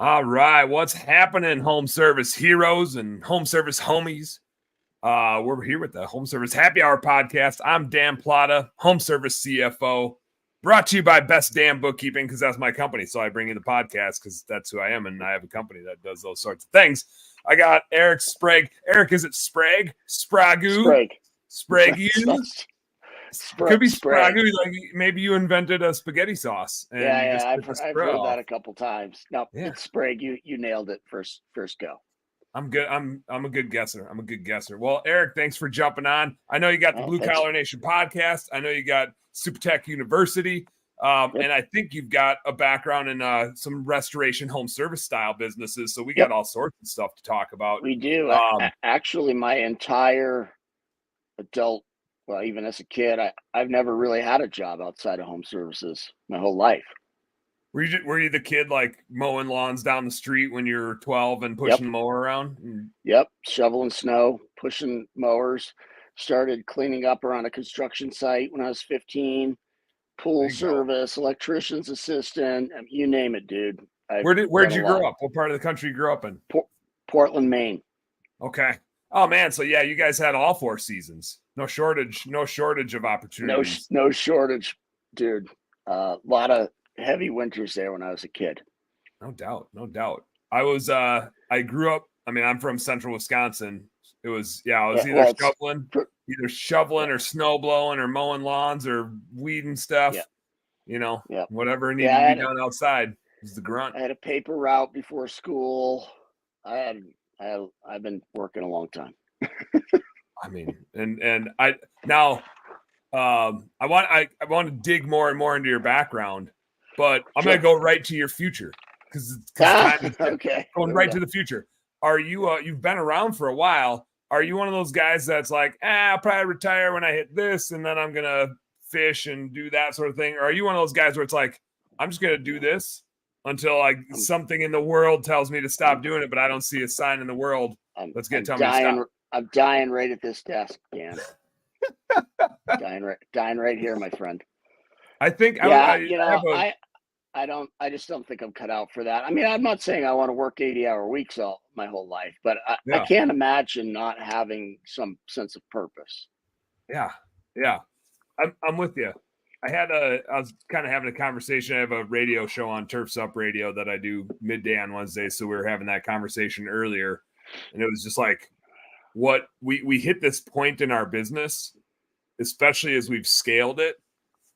All right, what's happening, home service heroes and home service homies? We're here with the Home Service Happy Hour podcast. I'm Dan Plata, home service CFO, brought to you by Best Damn Bookkeeping because that's my company. So I bring you the podcast because that's who I am, and I have a company that does those sorts of things. I got Eric Sprague. Eric, is it Sprague? Sprague? Sprague? Could be Sprague. Like maybe you invented a spaghetti sauce. And I've heard that a couple times. No, It's Sprague. You nailed it first go. I'm good. I'm a good guesser. Well, Eric, thanks for jumping on. I know you got the Blue Collar Nation podcast. I know you got Super Tech University. And I think you've got a background in some restoration home service style businesses. So we got all sorts of stuff to talk about. We do. Actually, my entire adult, well, even as a kid, I've never really had a job outside of home services my whole life. Were you the kid like mowing lawns down the street when you were 12 and pushing the mower around? Yep, shoveling snow, pushing mowers. Started cleaning up around a construction site when I was 15. Pool service, electrician's assistant, you name it, dude. Where'd you grow up? What part of the country you grew up in? Portland, Maine. Okay. Oh man, so yeah, you guys had all 4 seasons. No shortage of opportunities. No shortage, dude. A lot of heavy winters there when I was a kid. No doubt. I grew up, I'm from central Wisconsin. It was, I was either shoveling or snow blowing or mowing lawns or weeding stuff, whatever needed to be done outside was the grunt. I had a paper route before school. I've been working a long time. I want to dig more and more into your background, but I'm going to go right to your future because going right to the future. Are you, you've been around for a while. Are you one of those guys that's like, I'll probably retire when I hit this and then I'm going to fish and do that sort of thing? Or are you one of those guys where it's like, I'm just going to do this until something in the world tells me to stop doing it, but I don't see a sign in the world that's going to tell me to stop? I'm dying right at this desk, Dan. dying right here, my friend. I think I just don't think I'm cut out for that. I'm not saying I want to work 80-hour weeks my whole life, but I can't imagine not having some sense of purpose. Yeah. I'm with you. I was kind of having a conversation. I have a radio show on Turf's Up Radio that I do midday on Wednesday. So we were having that conversation earlier, and it was just like, what we hit this point in our business, especially as we've scaled it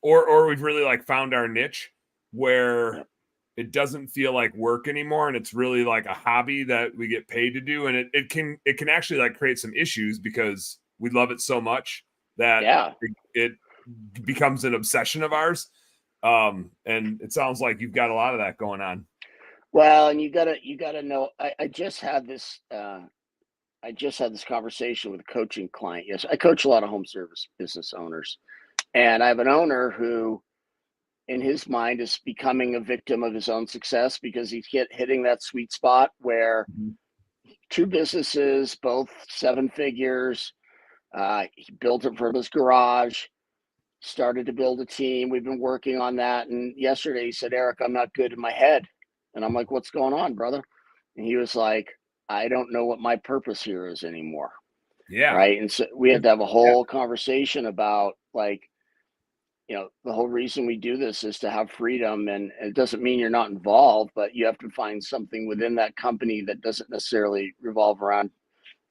or we've really found our niche where it doesn't feel like work anymore. And it's really like a hobby that we get paid to do. And it can actually create some issues because we love it so much that it becomes an obsession of ours. And it sounds like you've got a lot of that going on. Well, and you gotta know, I just had this conversation with a coaching client. Yes, I coach a lot of home service business owners, and I have an owner who, in his mind, is becoming a victim of his own success because he's hitting that sweet spot where 2 businesses, both 7 figures. He built it from his garage, started to build a team. We've been working on that. And yesterday he said, Eric, I'm not good in my head. And I'm like, what's going on, brother? And he was like, I don't know what my purpose here is anymore. Yeah. Right. And so we had to have a whole conversation about the whole reason we do this is to have freedom. And it doesn't mean you're not involved, but you have to find something within that company that doesn't necessarily revolve around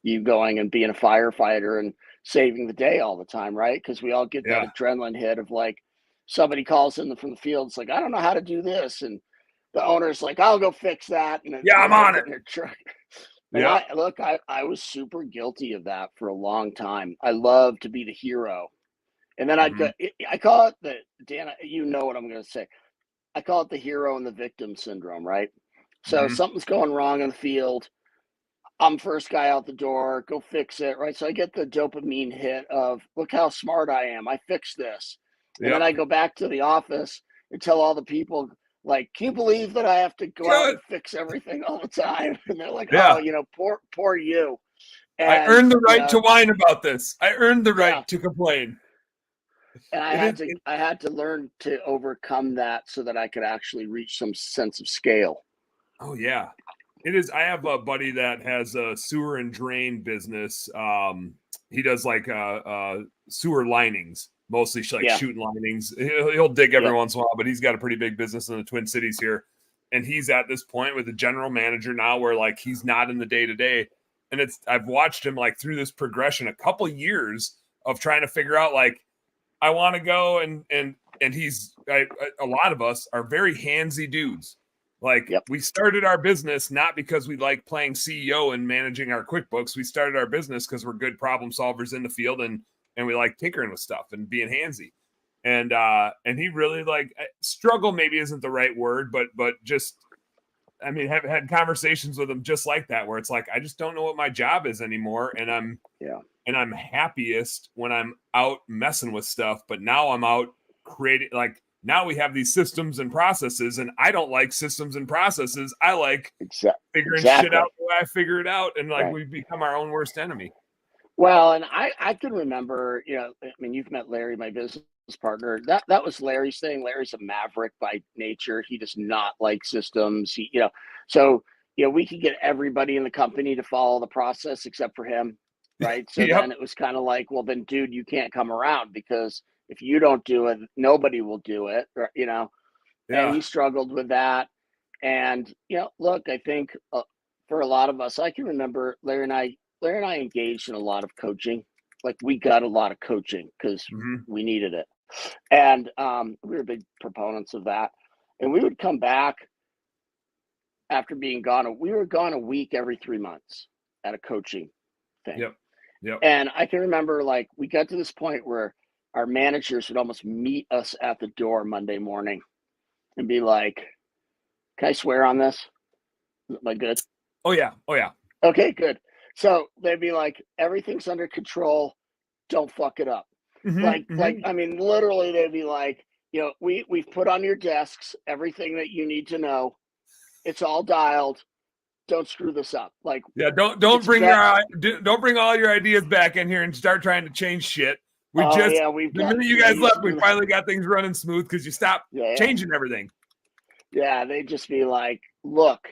you going and being a firefighter and saving the day all the time. Right. Because we all get that adrenaline hit of somebody calls in from the field. It's like, I don't know how to do this. And the owner's like, I'll go fix that. And I'm on it. I was super guilty of that for a long time. I love to be the hero. And then I call it Dan, you know what I'm going to say. I call it the hero and the victim syndrome, right? So something's going wrong in the field. I'm first guy out the door, go fix it, right? So I get the dopamine hit of, look how smart I am. I fixed this. And then I go back to the office and tell all the people, can you believe that I have to go out and fix everything all the time? And they're like, poor you. And, I earned the right to whine about this. I earned the right to complain. And I had to learn to overcome that so that I could actually reach some sense of scale. Oh yeah, it is. I have a buddy that has a sewer and drain business. He does like sewer linings, mostly like shooting linings. He'll dig every once in a while, but he's got a pretty big business in the Twin Cities here. And he's at this point with a general manager now where like he's not in the day to day. And I've watched him like through this progression, a couple years of trying to figure out like, I want to go and a lot of us are very handsy dudes. Like we started our business not because we like playing CEO and managing our QuickBooks. We started our business because we're good problem solvers in the field and we like tinkering with stuff and being handsy. And he really like struggle maybe isn't the right word, but just I mean have had conversations with him just like that where it's like I just don't know what my job is anymore, and I'm happiest when I'm out messing with stuff, but now I'm out creating like. Now we have these systems and processes, and I don't like systems and processes. I like figuring shit out the way I figure it out, and like we become our own worst enemy. Well, and I can remember, I mean, you've met Larry, my business partner. That was Larry's thing. Larry's a maverick by nature. He does not like systems. So we could get everybody in the company to follow the process except for him, right? So then it was kind of like, well, then, dude, you can't come around because if you don't do it, nobody will do it, and he struggled with that. And, look, I think for a lot of us, I can remember Larry and I engaged in a lot of coaching. Like we got a lot of coaching because we needed it. And we were big proponents of that. And we would come back after being gone. We were gone a week every 3 months at a coaching thing. Yep. And I can remember like we got to this point where our managers would almost meet us at the door Monday morning and be like, can I swear on this? Am I good? Oh yeah. Okay, good. So they'd be like, everything's under control. Don't fuck it up. Like, I mean, literally they'd be like, we've put on your desks everything that you need to know. It's all dialed. Don't screw this up. Like, don't bring all your ideas back in here and start trying to change shit. The minute you guys left, we finally got things running smooth because you stopped changing everything. Yeah, they'd just be like, look,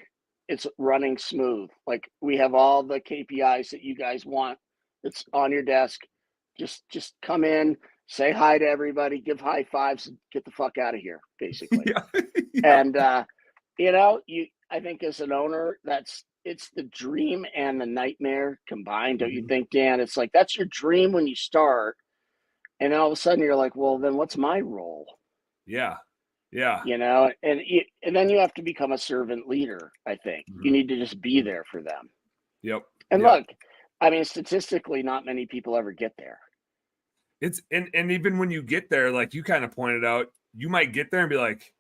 it's running smooth. Like we have all the KPIs that you guys want. It's on your desk. Just come in, say hi to everybody, give high fives, and get the fuck out of here, basically. And I think as an owner, it's the dream and the nightmare combined. Don't you think, Dan? It's like that's your dream when you start. And then all of a sudden you're like, well, then what's my role? Yeah. And then you have to become a servant leader, I think. You need to just be there for them. And look, I mean, statistically, not many people ever get there. It's and even when you get there, like you kind of pointed out, you might get there and be like,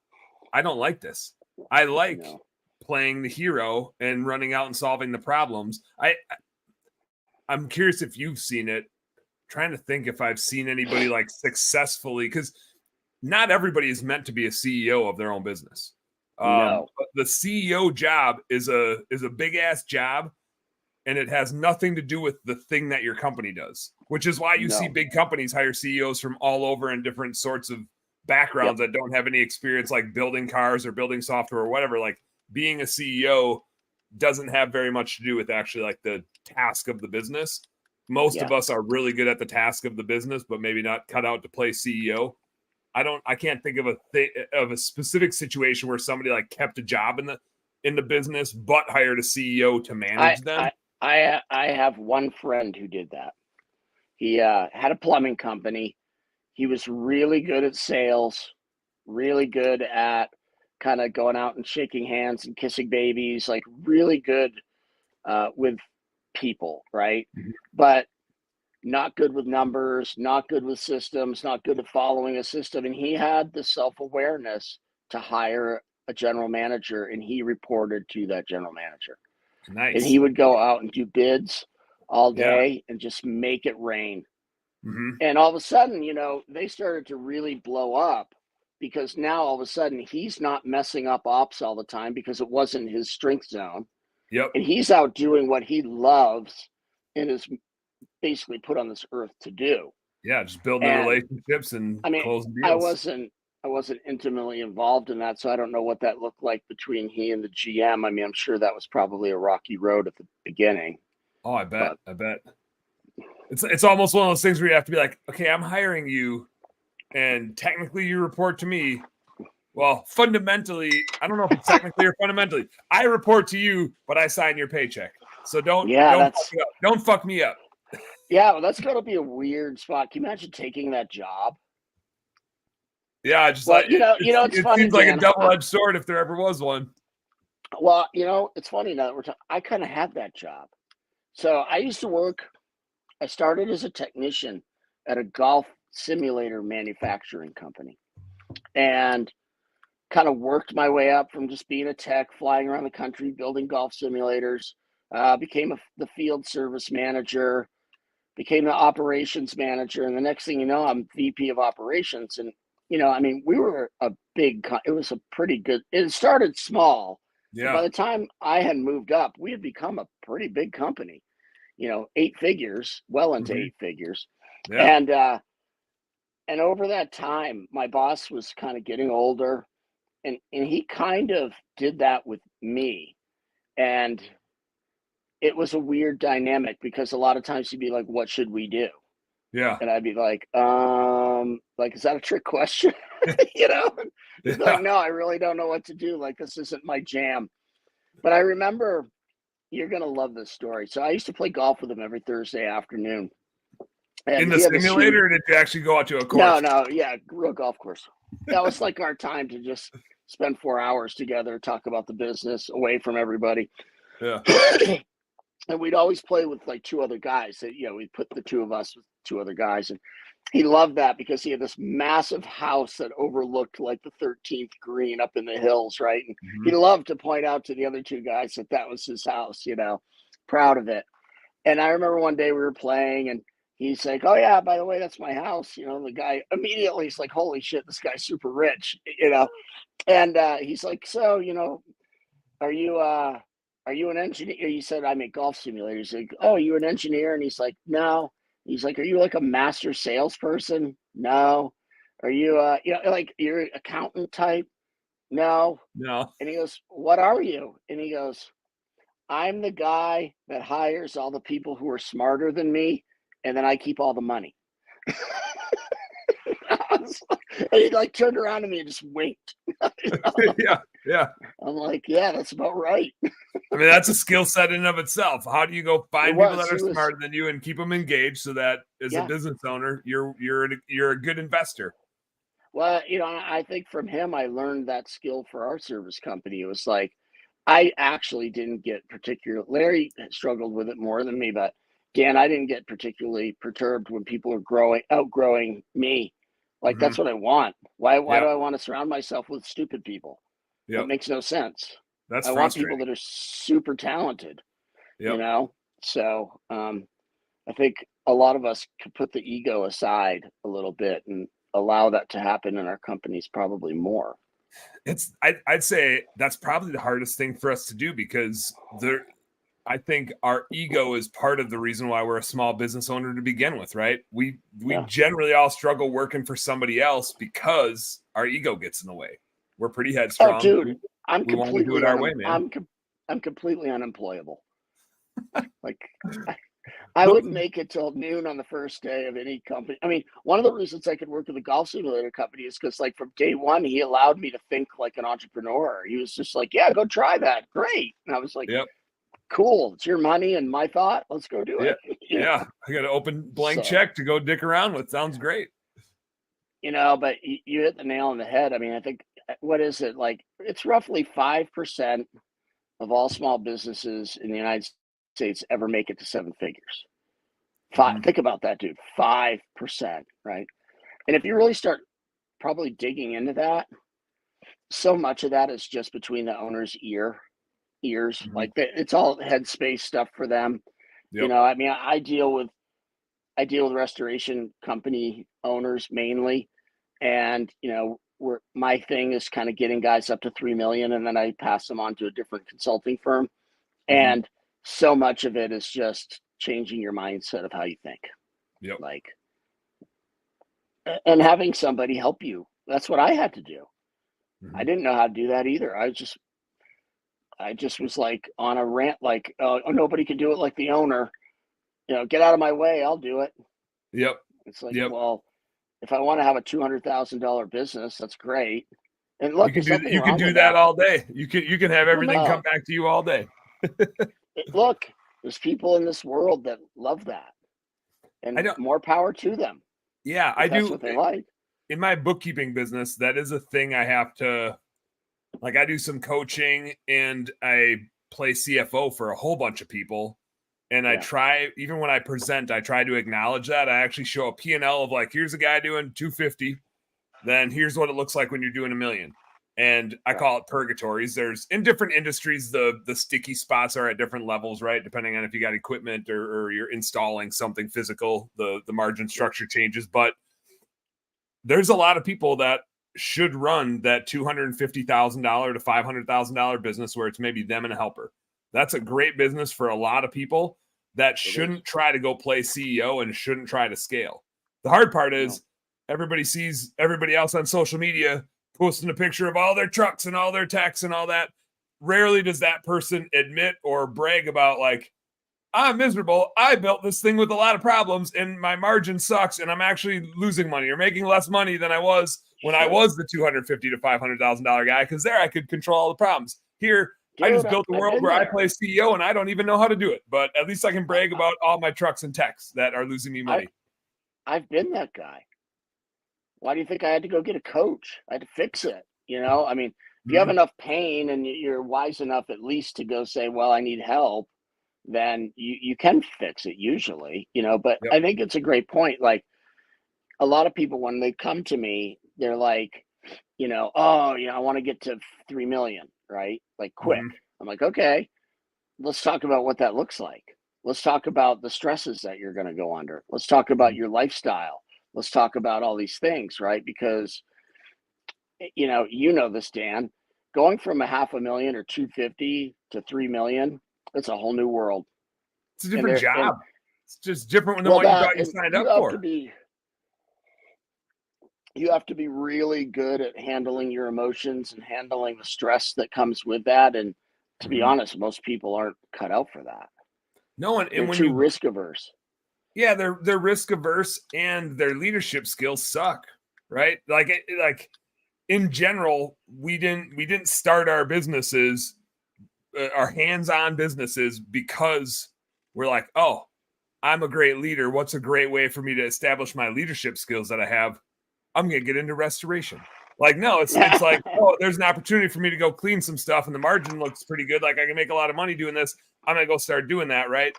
I don't like this. I like playing the hero and running out and solving the problems. I'm curious if you've seen it. Trying to think if I've seen anybody like successfully, because not everybody is meant to be a CEO of their own business. But the CEO job is a big ass job, and it has nothing to do with the thing that your company does, which is why you see big companies hire CEOs from all over and different sorts of backgrounds that don't have any experience like building cars or building software or whatever. Like being a CEO doesn't have very much to do with actually like the task of the business. Most of us are really good at the task of the business, but maybe not cut out to play CEO. I can't think of a specific situation where somebody like kept a job in the business, but hired a CEO to manage them. I have one friend who did that. He had a plumbing company. He was really good at sales, really good at kind of going out and shaking hands and kissing babies, like really good with people, right? But not good with numbers, not good with systems, not good at following a system. And he had the self-awareness to hire a general manager, and he reported to that general manager. Nice. And he would go out and do bids all day and just make it rain. And all of a sudden, they started to really blow up because now all of a sudden he's not messing up ops all the time because it wasn't his strength zone. And he's out doing what he loves and is basically put on this earth to do. Yeah, just building relationships and closing deals. wasn't intimately involved in that, so I don't know what that looked like between he and the GM. I mean, I'm sure that was probably a rocky road at the beginning. Oh, I bet. It's almost one of those things where you have to be like, okay, I'm hiring you, and technically you report to me. Well, fundamentally, I don't know if it's technically or fundamentally. I report to you, but I sign your paycheck. So don't fuck me up. Yeah, well, that's got to be a weird spot. Can you imagine taking that job? Yeah, just well, like it's it funny, seems like Dan, a double-edged sword if there ever was one. Well, it's funny now that we're talking. I kind of had that job. So I used to work. I started as a technician at a golf simulator manufacturing company, and kind of worked my way up from just being a tech, flying around the country, building golf simulators. Became the field service manager, became the operations manager, and the next thing you know, I'm VP of operations. And I mean, we were a big. It was a pretty good. It started small, but by the time I had moved up, we had become a pretty big company. 8 figures, well into 8 figures, yeah. And over that time, my boss was kind of getting older, and he kind of did that with me, and it was a weird dynamic because a lot of times he'd be like, "What should we do?" Yeah. And I'd be like, is that a trick question? He's like, "No, I really don't know what to do. Like, this isn't my jam." But I remember, you're going to love this story. So I used to play golf with him every Thursday afternoon. And in the simulator, or did you actually go out to a course? No, yeah, real golf course. That was like our time to just spend 4 hours together, talk about the business away from everybody. Yeah. And we'd always play with like 2 other guys. That we'd put the 2 of us with 2 other guys, and he loved that because he had this massive house that overlooked like the 13th green up in the hills, right? And he loved to point out to the other 2 guys that was his house. Proud of it. And I remember one day we were playing, and he's like, "Oh yeah, by the way, that's my house." The guy immediately is like, "Holy shit, this guy's super rich," And he's like, "So, are you an engineer?" He said, "I make golf simulators." He's like, "Oh, you an engineer?" And he's like, "No." He's like, "Are you like a master salesperson?" "No." "Are you like you're an accountant type?" "No." No. And he goes, "What are you?" And he goes, "I'm the guy that hires all the people who are smarter than me, and then I keep all the money." And he like turned around to me and just winked. Yeah. I'm like, yeah, that's about right. I mean, that's a skill set in and of itself. How do you go find people that are smarter than you and keep them engaged so that as a business owner, you're a good investor? Well, I think from him, I learned that skill for our service company. It was like, I actually didn't get Larry struggled with it more than me, but Dan, I didn't get particularly perturbed when people are outgrowing me. Like, that's what I want. Why do I want to surround myself with stupid people? That makes no sense. I want people that are super talented, So I think a lot of us could put the ego aside a little bit and allow that to happen in our companies probably more. I'd say that's probably the hardest thing for us to do because I think our ego is part of the reason why we're a small business owner to begin with, right? We generally all struggle working for somebody else because our ego gets in the way. We're pretty headstrong. Oh, dude, we want to do it our way, man. I'm completely unemployable. Like, I wouldn't make it till noon on the first day of any company. I mean, one of the reasons I could work with a golf simulator company is because, like, from day one, he allowed me to think like an entrepreneur. He was just like, "Yeah, go try that. Great." And I was like, "Cool. It's your money and my thought. Let's go do it." Yeah. I got an open blank check to go dick around with. Sounds great. But you hit the nail on the head. I mean, I think, what is it? Like, it's roughly 5% of all small businesses in the United States ever make it to 7 figures. Think about that, dude. 5%, right? And if you really start probably digging into that, so much of that is just between the owner's ears. Like, it's all headspace stuff for them. I mean, I deal with restoration company owners mainly, and my thing is kind of getting guys up to 3 million, and then I pass them on to a different consulting firm. And so much of it is just changing your mindset of how you think. Like, and having somebody help you That's what I had to do. I Mhm. didn't know how to do that either. I just was like on a rant, like, oh, nobody can do it like the owner. Get out of my way. I'll do it. Yep. It's like, Yep. well, if I want to have a $200,000 business, that's great. And look, there's nothing You can wrong do with that that. all day. You can have Well, everything come no, back to you all day. look, there's people in this world that love that, I and don't. more power to them Yeah, if I that's do. what they like. In my bookkeeping business, that is a thing I have to like. I do some coaching and I play CFO for a whole bunch of people. And I Yeah, try, even when I present, I try to acknowledge that. I actually show a P&L of like, here's a guy doing 250. Then here's what it looks like when you're doing $1 million. And I right. call it purgatories. There's in different industries, the sticky spots are at different levels, right? Depending on if you got equipment or you're installing something physical, the margin Yep. structure changes. But there's a lot of people that should run that $250,000 to $500,000 business where it's maybe them and a helper. That's a great business for a lot of people that It is. shouldn't try to go play CEO and shouldn't try to scale. The hard part No. is everybody sees everybody else on social media posting a picture of all their trucks and all their techs and all that. Rarely does that person admit or brag about like, I'm miserable. I built this thing with a lot of problems and my margin sucks and I'm actually losing money or making less money than I was when I Sure. was the $250,000 to $500,000 guy because there I could control all the problems. Here, I Dude, just built a I've world been where I there. play CEO and I don't even know how to do it. But at least I can I, brag about all my trucks and techs that are losing me I, money. I've been that guy. Why do you think I had to go get a coach? I had to fix it. I mean, if you have Mhm. enough pain and you're wise enough at least to go say, well, I need help, then you can fix it usually. But Yep. I think it's a great point. Like a lot of people, when they come to me, they're like, oh, I want to get to 3 million, right? Like quick. Mhm. I'm like, okay, let's talk about what that looks like. Let's talk about the stresses that you're going to go under. Let's talk about Mhm. your lifestyle. Let's talk about all these things, right? Because this, Dan. Going from a half a million or 250 to 3 million, it's a whole new world. It's a And different there and job. It's just different than well, what you that thought you and signed up for. you have to be really good at handling your emotions and handling the stress that comes with that. And to be Mhm. honest, most people aren't cut out for that. No, They're and when too you risk averse. yeah, they're risk averse and their leadership skills suck, right? Like in general, we didn't start our businesses, our hands-on businesses because we're like, oh, I'm a great leader. What's a great way for me to establish my leadership skills that I have? I'm gonna get into restoration. Like, no, it's like, oh, there's an opportunity for me to go clean some stuff, and the margin looks pretty good. Like I can make a lot of money doing this. I'm gonna go start doing that, right?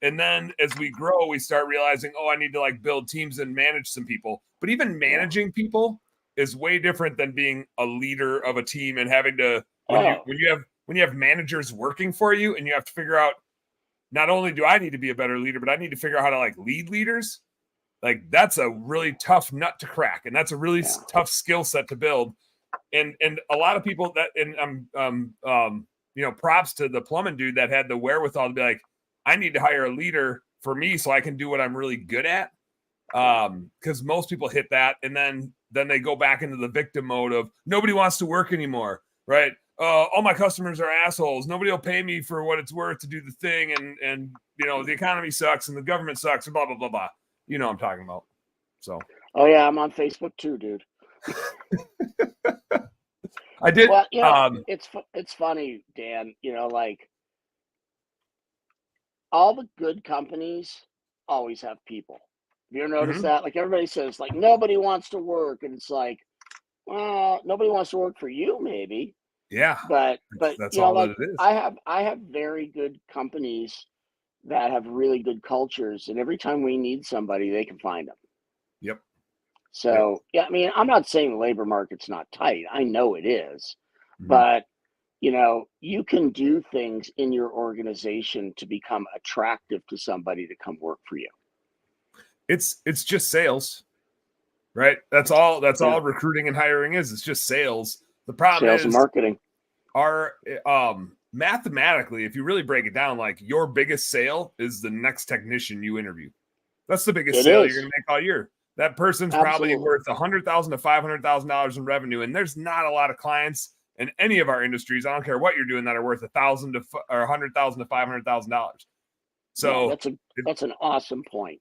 And then as we grow, we start realizing, oh, I need to like build teams and manage some people. But even Yeah. managing people is way different than being a leader of a team and having to Oh, when you have managers working for you and you have to figure out not only do I need to be a better leader, but I need to figure out how to like lead leaders. Like that's a really tough nut to crack, and that's a really yeah. tough skill set to build. And a lot of people that and props to the plumbing dude that had the wherewithal to be like, I need to hire a leader for me so I can do what I'm really good at. Because most people hit that, and then they go back into the victim mode of nobody wants to work anymore, right? All my customers are assholes. Nobody will pay me for what it's worth to do the thing, and the economy sucks and the government sucks and blah blah blah blah. You know what I'm talking about. So Oh yeah, I'm on Facebook too, dude. I did. Well, it's funny, Dan. Like all the good companies always have people. Have you ever noticed Mhm. that? Like everybody says, like nobody wants to work, and it's like, well, nobody wants to work for you, maybe, Yeah, but that's all that like it is. I have very good companies that have really good cultures, and every time we need somebody, they can find them. Yep. Yep. So yeah, I mean, I'm not saying the labor market's not tight. I know it is, Mhm. but you can do things in your organization to become attractive to somebody to come work for you. It's just sales, right? That's all. That's Yeah, all recruiting and hiring is. It's just sales. The problem sales and is marketing. our mathematically, if you really break it down, like your biggest sale is the next technician you interview. That's the biggest It sale you're is. going to make all year. That person's probably Absolutely. worth $100,000 to $500,000 in revenue, and there's not a lot of clients in any of our industries. I don't care what you're doing that are worth $1,000 to or $100,000 to $500,000. So that's an awesome point.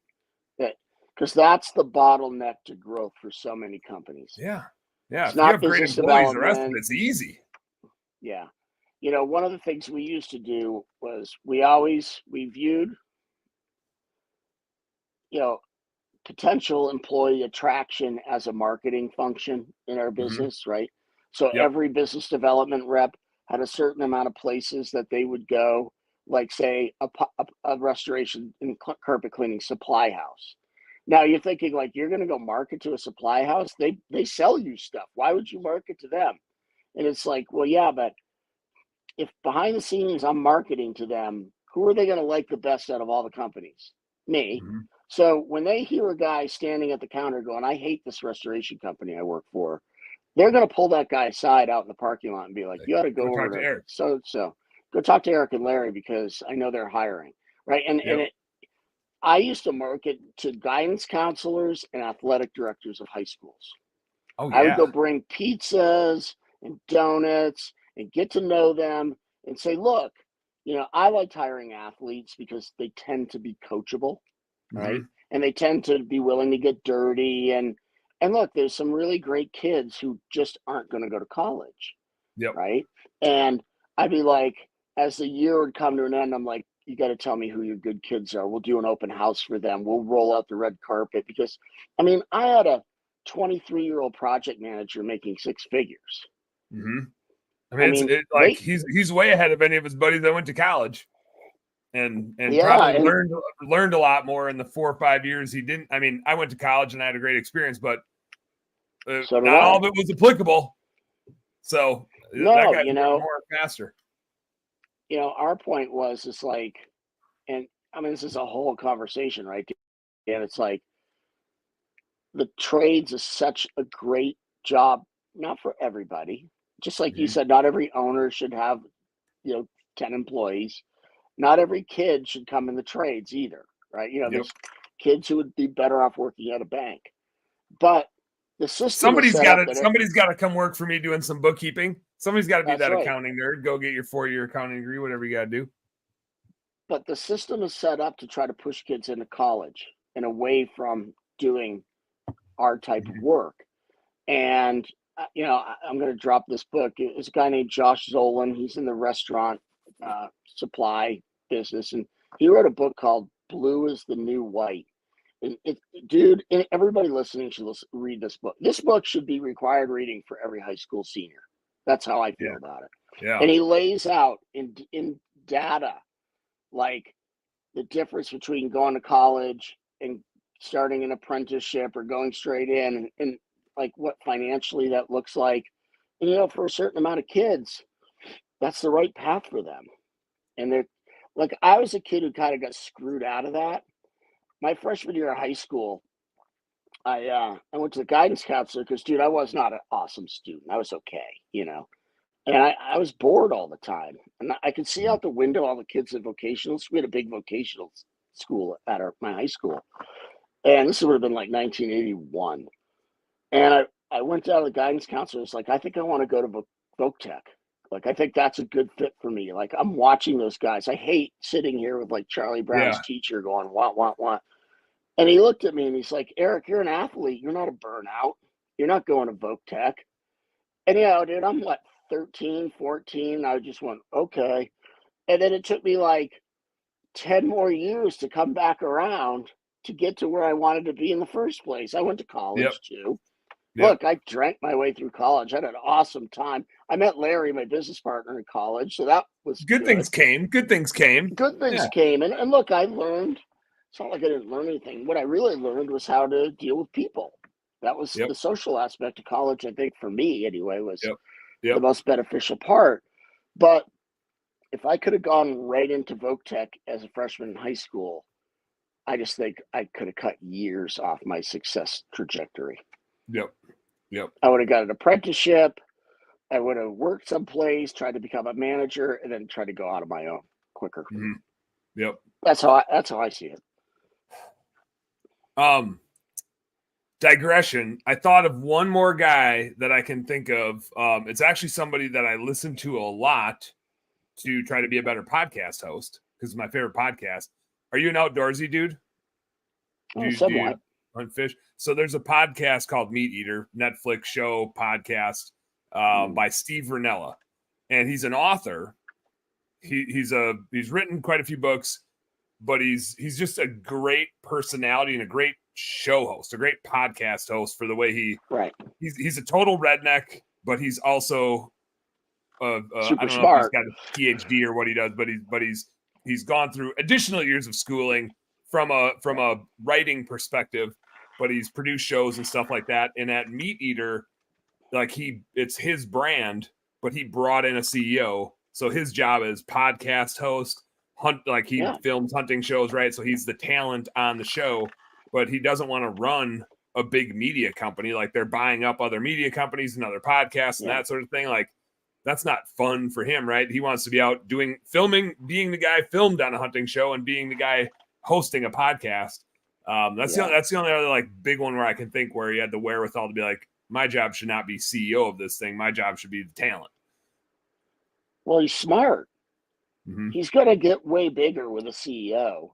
Because that's the bottleneck to growth for so many companies. Yeah. It's If not you have great business employees, the rest of development. it's easy. Yeah. One of the things we used to do was we viewed, potential employee attraction as a marketing function in our business, right? So Yep. every business development rep had a certain amount of places that they would go, like say a restoration and carpet cleaning supply house. Now you're thinking like you're going to go market to a supply house. They sell you stuff. Why would you market to them? And it's like, well, yeah, but if behind the scenes I'm marketing to them, who are they going to like the best out of all the companies? Me. So when they hear a guy standing at the counter going, I hate this restoration company I work for, they're going to pull that guy aside out in the parking lot and be like, you ought to go over to Eric. So go talk to Eric and Larry because I know they're hiring. Right. And I used to market to guidance counselors and athletic directors of high schools. Oh, I would go bring pizzas and donuts and get to know them and say, look, I liked hiring athletes because they tend to be coachable, right? And they tend to be willing to get dirty. And look, there's some really great kids who just aren't going to go to college, right? And I'd be like, as the year would come to an end, I'm like, you got to tell me who your good kids are. We'll do an open house for them. We'll roll out the red carpet because, I had a 23-year-old project manager making six figures. He's way ahead of any of his buddies that went to college, and probably learned a lot more in the 4 or 5 years he didn't. I went to college and I had a great experience, but not all of it was applicable. So that guy's more faster. Our point was, it's like, and this is a whole conversation, right? And it's like, the trades is such a great job, not for everybody. Just like you said, not every owner should have, 10 employees. Not every kid should come in the trades either, right? There's kids who would be better off working at a bank. But the system somebody's got to come work for me doing some bookkeeping. Somebody's got to be that accounting nerd. Go get your 4-year accounting degree, whatever you got to do. But the system is set up to try to push kids into college and away from doing our type of work. And, I'm going to drop this book. It's a guy named Josh Zolan. He's in the restaurant supply business. And he wrote a book called Blue is the New White. And everybody listening should read this book. This book should be required reading for every high school senior. That's how I feel about it. Yeah. And he lays out in data, like the difference between going to college and starting an apprenticeship or going straight in, and like what financially that looks like. And, for a certain amount of kids, that's the right path for them. And they're like, I was a kid who kind of got screwed out of that. My freshman year of high school, I went to the guidance counselor because, dude, I was not an awesome student. I was okay, and I was bored all the time. And I could see out the window all the kids at vocational. We had a big vocational school at my high school. And this would have been like 1981. And I went down to the guidance counselor. It's like, I think I want to go to Voc Tech. Like, I think that's a good fit for me. Like, I'm watching those guys. I hate sitting here with like Charlie Brown's teacher going, what. And he looked at me and he's like, Eric, you're an athlete. You're not a burnout. You're not going to Voc Tech. And dude, I'm 13, 14. I just went, okay. And then it took me like 10 more years to come back around to get to where I wanted to be in the first place. I went to college too. Look, I drank my way through college. I had an awesome time. I met Larry, my business partner, in college. So that was good. Things came. Good things came. And look, I learned. It's not like I didn't learn anything. What I really learned was how to deal with people. That was the social aspect of college, I think, for me anyway, was the most beneficial part. But if I could have gone right into Voc Tech as a freshman in high school, I just think I could have cut years off my success trajectory. Yep. I would have got an apprenticeship. I would have worked someplace, tried to become a manager, and then tried to go out on my own quicker. That's how I see it. digression. I thought of one more guy that I can think of. It's actually somebody that I listen to a lot to try to be a better podcast host because it's my favorite podcast. Are you an outdoorsy dude? Do Somewhat. you hunt fish? So there's a podcast called Meat Eater, Netflix show podcast by Steve Rinella, and he's an author. He's written quite a few books, but he's just a great personality and a great show host, a great podcast host for the way he's a total redneck, but he's also super I don't smart. know if he's got a PhD or what he does, but he's gone through additional years of schooling from a writing perspective, but he's produced shows and stuff like that. And at Meat Eater, like it's his brand, but he brought in a CEO. So his job is podcast host, films hunting shows, right? So he's the talent on the show, but he doesn't want to run a big media company. Like they're buying up other media companies and other podcasts and that sort of thing. Like that's not fun for him, right? He wants to be out doing filming, being the guy filmed on a hunting show and being the guy hosting a podcast. That's the only other like big one where I can think where he had the wherewithal to be like, my job should not be CEO of this thing. My job should be the talent. Well, he's smart. Mm-hmm. He's going to get way bigger with a CEO,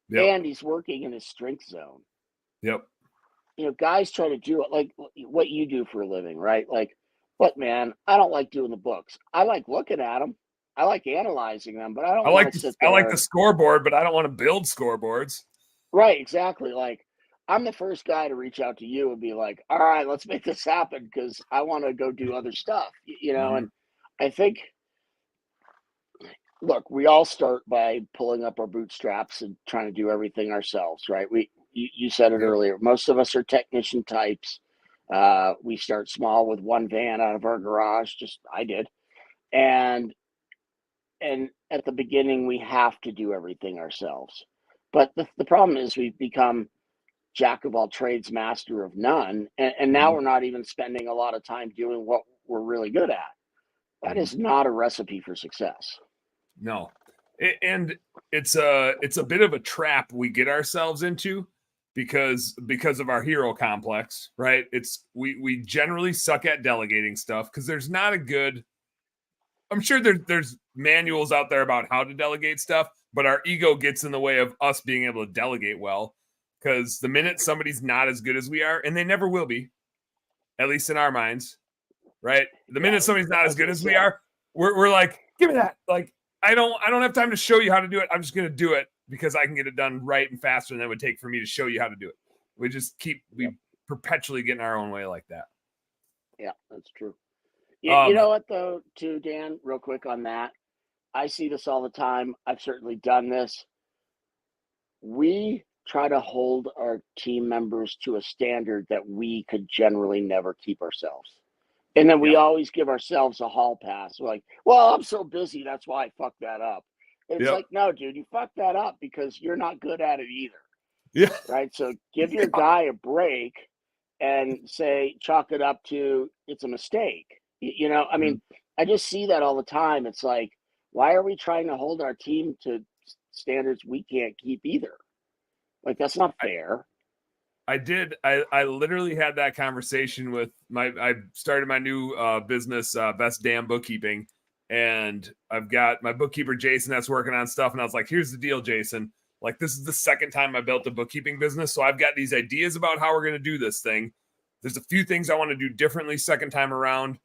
and he's working in his strength zone. Yep. You know, guys try to do it like what you do for a living, right? Like, look, man, I don't like doing the books. I like looking at them. I like analyzing them, but I don't want to sit there. I like the scoreboard, but I don't want to build scoreboards. Right, exactly. Like, I'm the first guy to reach out to you and be like, all right, let's make this happen because I want to go do other stuff, you know? Mm-hmm. And I think, look, we all start by pulling up our bootstraps and trying to do everything ourselves, right? You said it earlier. Most of us are technician types. We start small with one van out of our garage. I did. And at the beginning, we have to do everything ourselves. But the problem is we've become jack of all trades, master of none. And now we're not even spending a lot of time doing what we're really good at. That is not a recipe for success. No. And it's a bit of a trap we get ourselves into because of our hero complex, right? We generally suck at delegating stuff because there's not a good, I'm sure there's manuals out there about how to delegate stuff, but our ego gets in the way of us being able to delegate well. Because the minute somebody's not as good as we are, and they never will be, at least in our minds, right? The minute somebody's not as good as we are, we're like, give me that. Like, I don't have time to show you how to do it. I'm just going to do it because I can get it done right and faster than it would take for me to show you how to do it. We just we perpetually get in our own way like that. Yeah, that's true. You know what, though, too, Dan, real quick on that. I see this all the time. I've certainly done this. We try to hold our team members to a standard that we could generally never keep ourselves. And then we always give ourselves a hall pass. We're like, well, I'm so busy. That's why I fucked that up. And it's like, no, dude, you fucked that up because you're not good at it either. Yeah. Right. So give your guy a break and say, chalk it up to it's a mistake. You know, I mean, I just see that all the time. It's like, why are we trying to hold our team to standards we can't keep either? Like, that's not fair. I did. I literally had that conversation with I started my new business, Best Damn Bookkeeping. And I've got my bookkeeper, Jason, that's working on stuff. And I was like, here's the deal, Jason. Like, this is the second time I built a bookkeeping business. So I've got these ideas about how we're going to do this thing. There's a few things I want to do differently second time around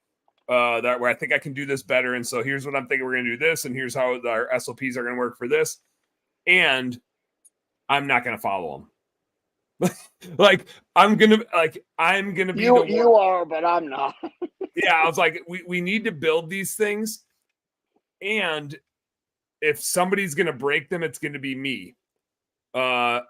where I think I can do this better. And so here's what I'm thinking we're going to do this. And here's how our SOPs are going to work for this. And I'm not going to follow them. I'm going to be you are, but I'm not. Yeah. I was like, we need to build these things. And if somebody's going to break them, it's going to be me. I'm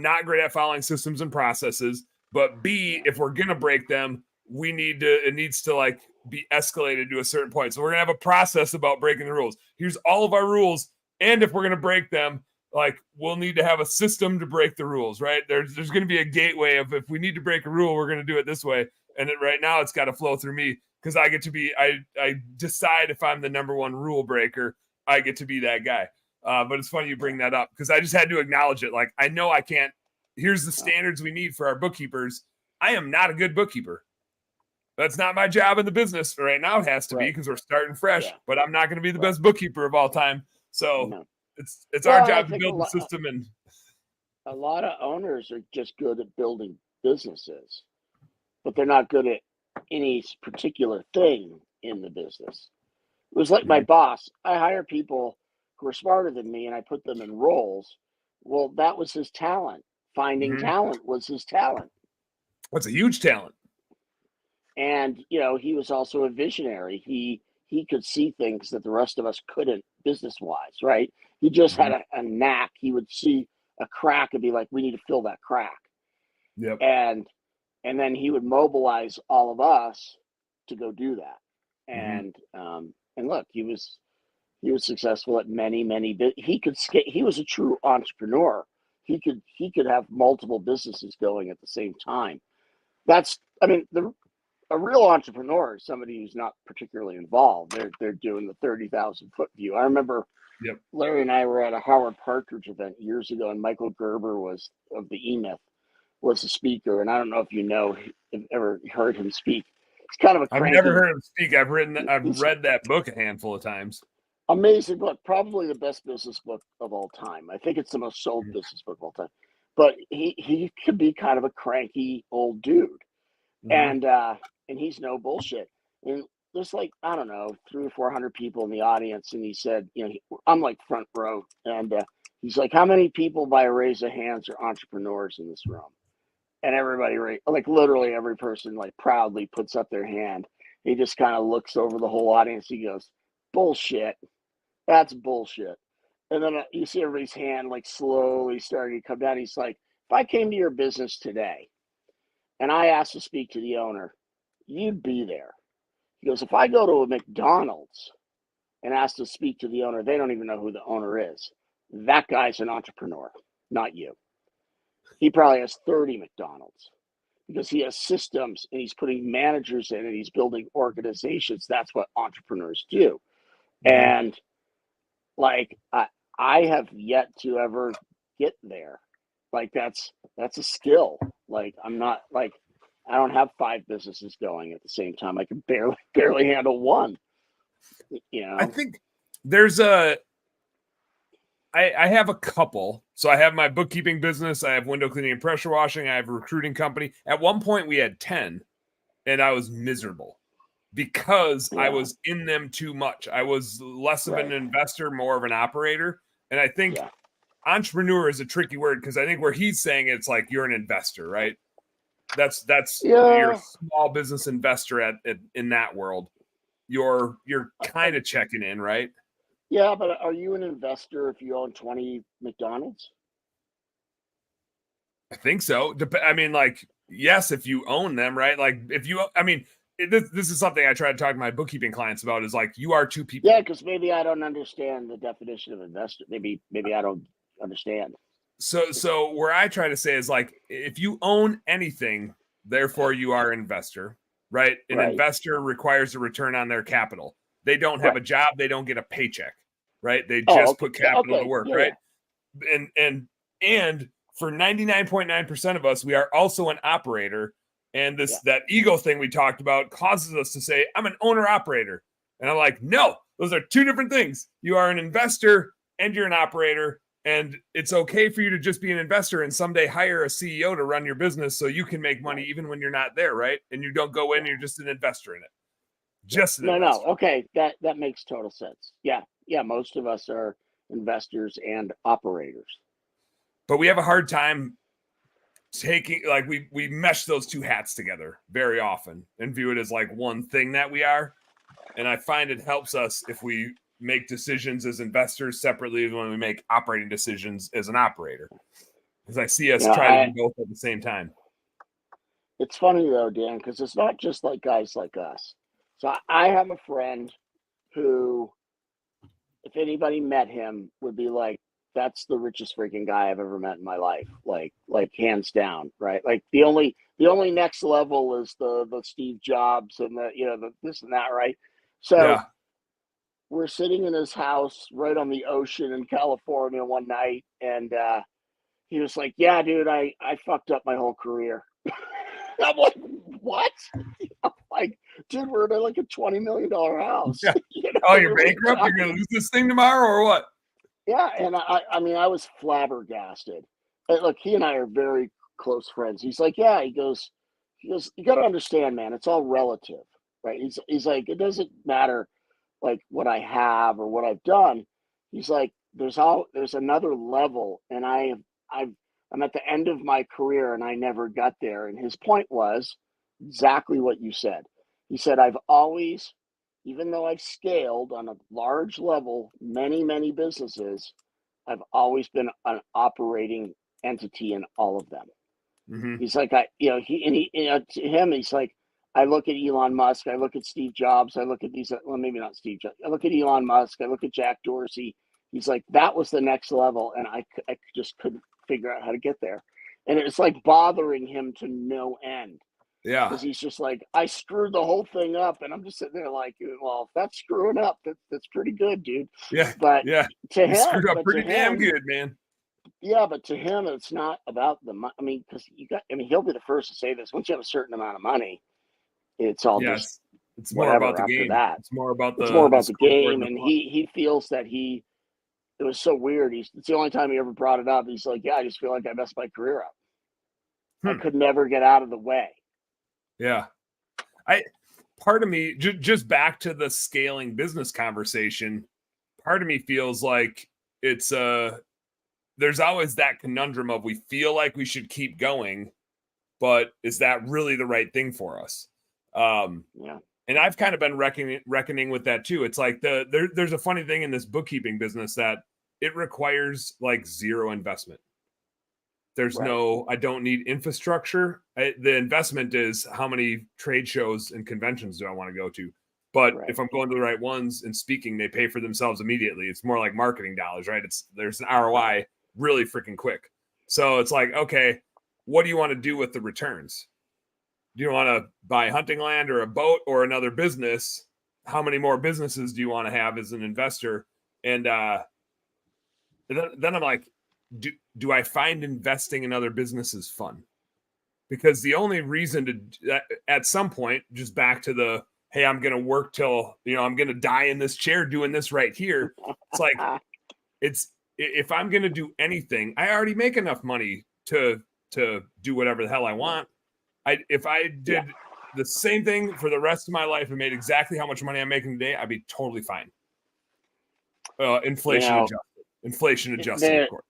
not great at following systems and processes, but B, if we're going to break them, it needs to like be escalated to a certain point. So we're going to have a process about breaking the rules. Here's all of our rules. And if we're going to break them, like, we'll need to have a system to break the rules, right? There's going to be a gateway of if we need to break a rule, we're going to do it this way. And right now it's got to flow through me because I get to be, I decide if I'm the number one rule breaker, I get to be that guy. But it's funny you bring that up because I just had to acknowledge it. Like, I know I can't here's the standards we need for our bookkeepers. I am not a good bookkeeper. That's not my job in the business right now. It has to be because we're starting fresh, but I'm not going to be the best bookkeeper of all time. So it's our job to build the system. And a lot of owners are just good at building businesses, but they're not good at any particular thing in the business. It was like my boss. I hire people who are smarter than me and I put them in roles. Well, that was his talent. Finding talent was his talent. That's a huge talent. And, you know, he was also a visionary. He could see things that the rest of us couldn't business-wise, right? He just had a knack. He would see a crack and be like, we need to fill that crack. Yep. And then he would mobilize all of us to go do that. And look, he was successful at many he could skate. He was a true entrepreneur. He could have multiple businesses going at the same time. A real entrepreneur is somebody who's not particularly involved. They're doing the 30,000-foot view. I remember Larry and I were at a Howard Partridge event years ago, and Michael Gerber was of the E-Myth was the speaker. And I don't know if you know, have ever heard him speak. It's kind of a cranky, I've never heard him speak. I've read that book a handful of times. Amazing book, probably the best business book of all time. I think it's the most sold business book of all time. But he could be kind of a cranky old dude, and he's no bullshit. And there's like, I don't know, 300 or 400 people in the audience, and he said, you know, I'm like front row, and he's like, how many people by a raise of hands are entrepreneurs in this room? And everybody, like literally every person, like proudly puts up their hand. He just kind of looks over the whole audience. He goes, bullshit. That's bullshit. And then you see everybody's hand like slowly starting to come down. He's like, if I came to your business today and I asked to speak to the owner, you'd be there. He goes, if I go to a McDonald's and ask to speak to the owner, they don't even know who the owner is. That guy's an entrepreneur, not you. He probably has 30 McDonald's because he has systems and he's putting managers in and he's building organizations. That's what entrepreneurs do. And like, I have yet to ever get there. Like that's a skill. Like I'm not like, I don't have 5 businesses going at the same time. I can barely handle one. You know, I think there's I have a couple. So I have my bookkeeping business. I have window cleaning and pressure washing. I have a recruiting company. At one point we had 10 and I was miserable because I was in them too much. I was less of an investor, more of an operator. And I think entrepreneur is a tricky word because I think where he's saying it's like you're an investor, right? That's you're a small business investor in that world. You're kind of checking in, right? Yeah, but are you an investor if you own 20 McDonald's? I think so. I mean, like, yes, if you own them, right? Like, if you, I mean, this is something I try to talk to my bookkeeping clients about is like, you are two people. Yeah, because maybe I don't understand the definition of investor. Maybe I don't understand. So where I try to say is like, if you own anything, therefore you are an investor, right? An investor requires a return on their capital. They don't have a job. They don't get a paycheck, right? They just put capital to work, right? And for 99.9% of us, we are also an operator. And that ego thing we talked about causes us to say, I'm an owner operator. And I'm like, no, those are two different things. You are an investor and you're an operator. And it's okay for you to just be an investor and someday hire a CEO to run your business so you can make money even when you're not there, right? And you don't go in, you're just an investor in it. No. Okay, that makes total sense. Yeah. Most of us are investors and operators, but we have a hard time taking like we mesh those two hats together very often and view it as like one thing that we are. And I find it helps us if we make decisions as investors separately when we make operating decisions as an operator, because I see us try to do both at the same time. It's funny though, Dan, because it's not just like guys like us. So I have a friend who, if anybody met him, would be like, that's the richest freaking guy I've ever met in my life. Like hands down, right? Like the only next level is the Steve Jobs and the this and that, right? So we're sitting in his house right on the ocean in California one night, and he was like, yeah, dude, I fucked up my whole career. I'm like, what? I'm like, dude, we're in like a $20 million house. Yeah. You know, Oh, you're bankrupt? You're going to lose this thing tomorrow or what? Yeah. And I mean, I was flabbergasted. And look, he and I are very close friends. He's like, yeah, he goes, you got to understand, man, it's all relative, right? He's like, it doesn't matter like what I have or what I've done. He's like, there's another level, and I'm at the end of my career and I never got there. And his point was exactly what you said. He said, I've always, even though I've scaled on a large level, many businesses, I've always been an operating entity in all of them. Mm-hmm. He's like, to him, he's like, I look at Elon Musk, I look at Steve Jobs, I look at these, well, maybe not Steve Jobs, I look at Elon Musk, I look at Jack Dorsey. He's like, that was the next level, and I just couldn't figure out how to get there. And it's like bothering him to no end. Yeah. Because he's just like, I screwed the whole thing up. And I'm just sitting there like, well, if that's screwing up, that's pretty good, dude. Yeah. But yeah. To you him, screwed up pretty damn good, man. Yeah, but to him, it's not about the money. I mean, because he'll be the first to say this. Once you have a certain amount of money, it's all just it's more about the after game. that. It's more about the game. and And he feels that it was so weird. It's the only time he ever brought it up. He's like, yeah, I just feel like I messed my career up. I could never get out of the way. Yeah. Part of me, just back to the scaling business conversation, part of me feels like it's there's always that conundrum of we feel like we should keep going, but is that really the right thing for us? Yeah. And I've kind of been reckoning with that too. It's like there's a funny thing in this bookkeeping business that it requires like zero investment. There's I don't need infrastructure. The investment is how many trade shows and conventions do I want to go to? But if I'm going to the right ones and speaking, they pay for themselves immediately. It's more like marketing dollars, right? There's an ROI really freaking quick. So it's like, okay, what do you want to do with the returns? Do you want to buy hunting land or a boat or another business? How many more businesses do you want to have as an investor? And then I'm like, do I find investing in other businesses fun? Because the only reason to, at some point, just back to the, hey, I'm going to work till, I'm going to die in this chair doing this right here. It's like, if I'm going to do anything, I already make enough money to do whatever the hell I want. If I did the same thing for the rest of my life and made exactly how much money I'm making today, I'd be totally fine. Inflation adjusted, of course.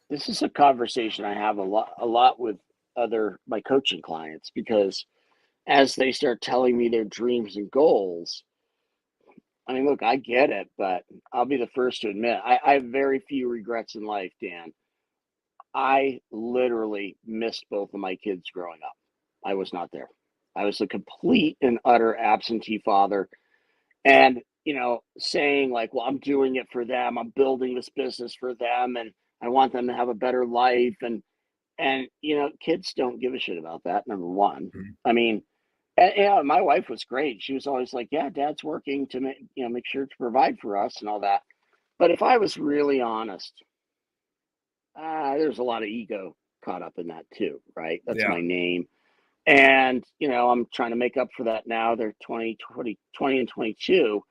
This is a conversation I have a lot with my coaching clients, because as they start telling me their dreams and goals, I mean, look, I get it, but I'll be the first to admit I have very few regrets in life, Dan. I literally missed both of my kids growing up. I was not there. I was a complete and utter absentee father. And, saying like, well, I'm doing it for them. I'm building this business for them, and I want them to have a better life. And kids don't give a shit about that. Number one. Mm-hmm. I mean, and my wife was great. She was always like, yeah, Dad's working to make sure to provide for us and all that. But if I was really honest, there's a lot of ego caught up in that too, right? That's my name. And, I'm trying to make up for that now. They're 20 and 22.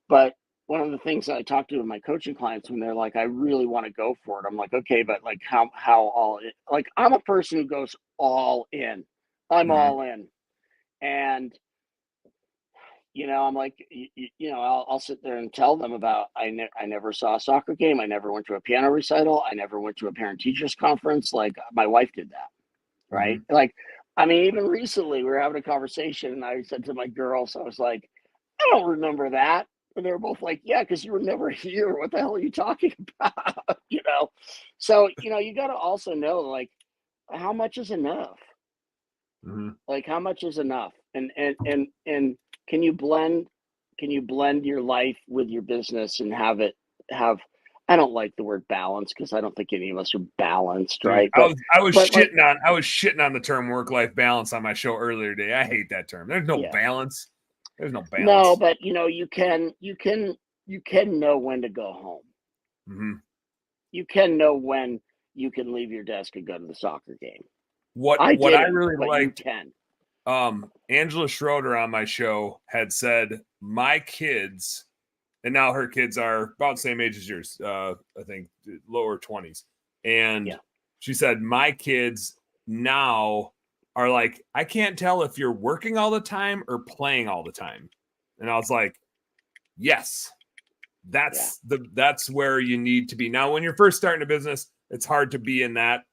But one of the things that I talk to with my coaching clients when they're like, I really want to go for it. I'm like, okay, but like how all in? Like, I'm a person who goes all in. I'm all in. And, I'm like, I'll sit there and tell them about, I never saw a soccer game. I never went to a piano recital. I never went to a parent teachers conference. Like, my wife did that. Right. Mm-hmm. Like, I mean, even recently we were having a conversation and I said to my girls, I was like, I don't remember that. And they were both like, yeah, because you were never here. What the hell are you talking about? So, you got to also know, like, how much is enough? Mm-hmm. Like, how much is enough? And can you blend your life with your business and have, I don't like the word balance because I don't think any of us are balanced, right? Dude, I was shitting on the term work-life balance on my show earlier today. I hate that term. There's no balance. There's no balance. No, but you can know when to go home. Mm-hmm. You can know when you can leave your desk and go to the soccer game. What I really liked, Angela Schroeder on my show had said, my kids, and now her kids are about the same age as yours, I think lower 20s. And she said, my kids now are like, I can't tell if you're working all the time or playing all the time. And I was like, yes, that's where you need to be. Now, when you're first starting a business, it's hard to be in that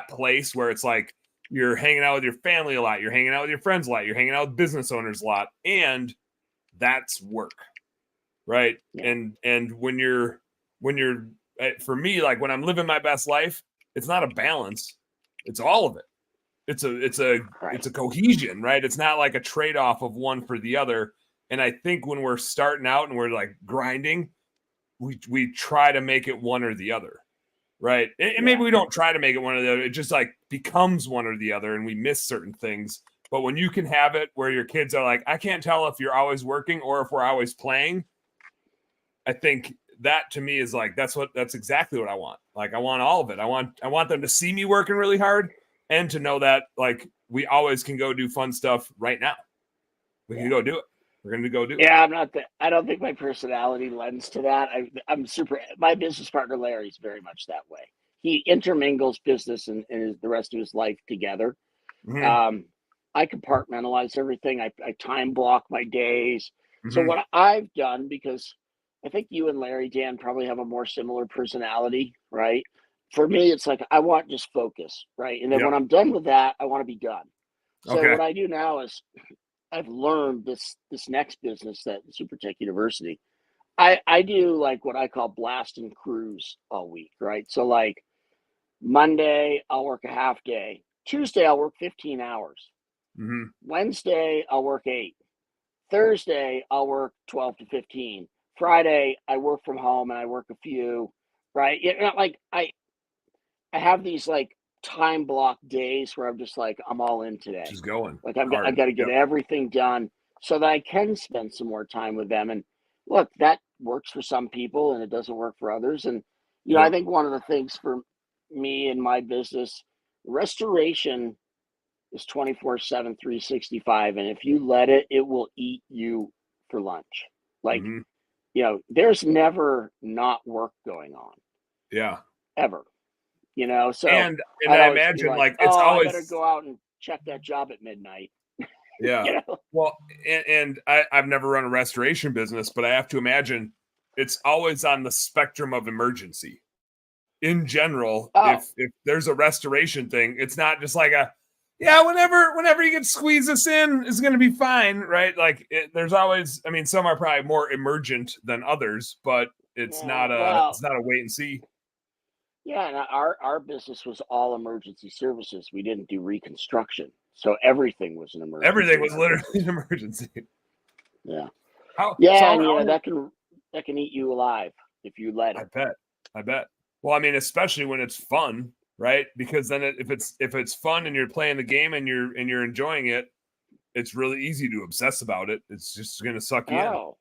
place where it's like you're hanging out with your family a lot, you're hanging out with your friends a lot, you're hanging out with business owners a lot, and that's work, right? And when you're for me, like when I'm living my best life, it's not a balance, it's all of it. It's a cohesion, right? It's not like a trade-off of one for the other. And I think when we're starting out and we're like grinding, we try to make it one or the other, right? And maybe we don't try to make it one or the other. It just like becomes one or the other, and we miss certain things. But when you can have it where your kids are like, I can't tell if you're always working or if we're always playing, I think that to me is like, that's exactly what I want. Like, I want all of it. I want them to see me working really hard and to know that like we always can go do fun stuff right now. We can go do it. We're going to go do it. Yeah, I don't think my personality lends to that. My business partner, Larry's very much that way. He intermingles business and the rest of his life together. Mm-hmm. I compartmentalize everything. I time block my days. Mm-hmm. So what I've done, because I think you and Larry, Dan, probably have a more similar personality, right? For me, it's like, I want just focus, right? And then when I'm done with that, I want to be done. So what I do now is I've learned this next business, that Super Tech University. I do like what I call blast and cruise all week, right? So like Monday, I'll work a half day. Tuesday, I'll work 15 hours. Mm-hmm. Wednesday, I'll work 8. Thursday, I'll work 12 to 15. Friday, I work from home and I work a few, right? Like I have these like time block days where I'm just like, I'm all in today. Just going. Like I got to get everything done so that I can spend some more time with them. And look, that works for some people and it doesn't work for others. And, I think one of the things for me in my business, restoration is 24/7, 365. And if you let it, it will eat you for lunch. Like, there's never not work going on. Yeah. Ever. So and I imagine like it's always, I better go out and check that job at midnight. Yeah. Well, and I've never run a restoration business, but I have to imagine it's always on the spectrum of emergency. In general, if there's a restoration thing, it's not just like whenever you can squeeze this in, it's going to be fine, right? Like there's always, I mean, some are probably more emergent than others, but it's not a wait and see. Yeah, and our business was all emergency services. We didn't do reconstruction, so everything was an emergency. Everything was literally an emergency. Yeah. And that can eat you alive if you let it. I bet. Well, I mean, especially when it's fun, right? Because then if it's fun and you're playing the game and you're enjoying it, it's really easy to obsess about it. It's just going to suck you in.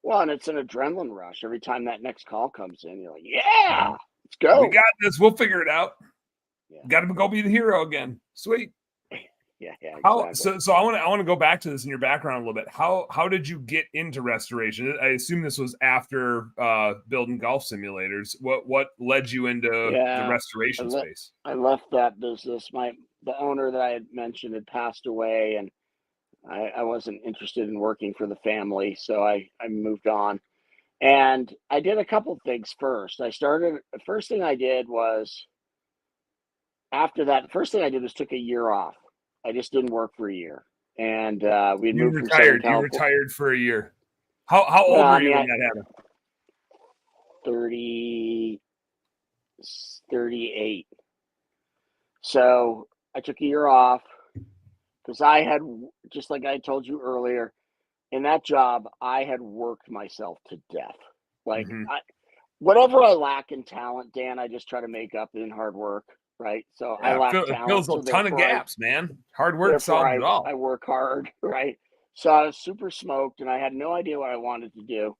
Well, and it's an adrenaline rush every time that next call comes in. You're like, yeah. Let's go. We got this. We'll figure it out. Yeah. Got to go be the hero again. Sweet. Yeah. Exactly. So I want to go back to this in your background a little bit. How did you get into restoration? I assume this was after building golf simulators. What led you into the restoration space? I left that business. The owner that I had mentioned had passed away, and I wasn't interested in working for the family, so I moved on. And I did a couple things first. The first thing I did was took a year off. I just didn't work for a year. And we moved from Southern California. You retired for a year. How old were you when that happened? 38. So I took a year off because I had, just like I told you earlier, in that job, I had worked myself to death. Like whatever I lack in talent, Dan, I just try to make up in hard work, right? So I lack talent. It fills a ton of gaps, man. Hard work solves it all. I work hard, right? So I was super smoked, and I had no idea what I wanted to do.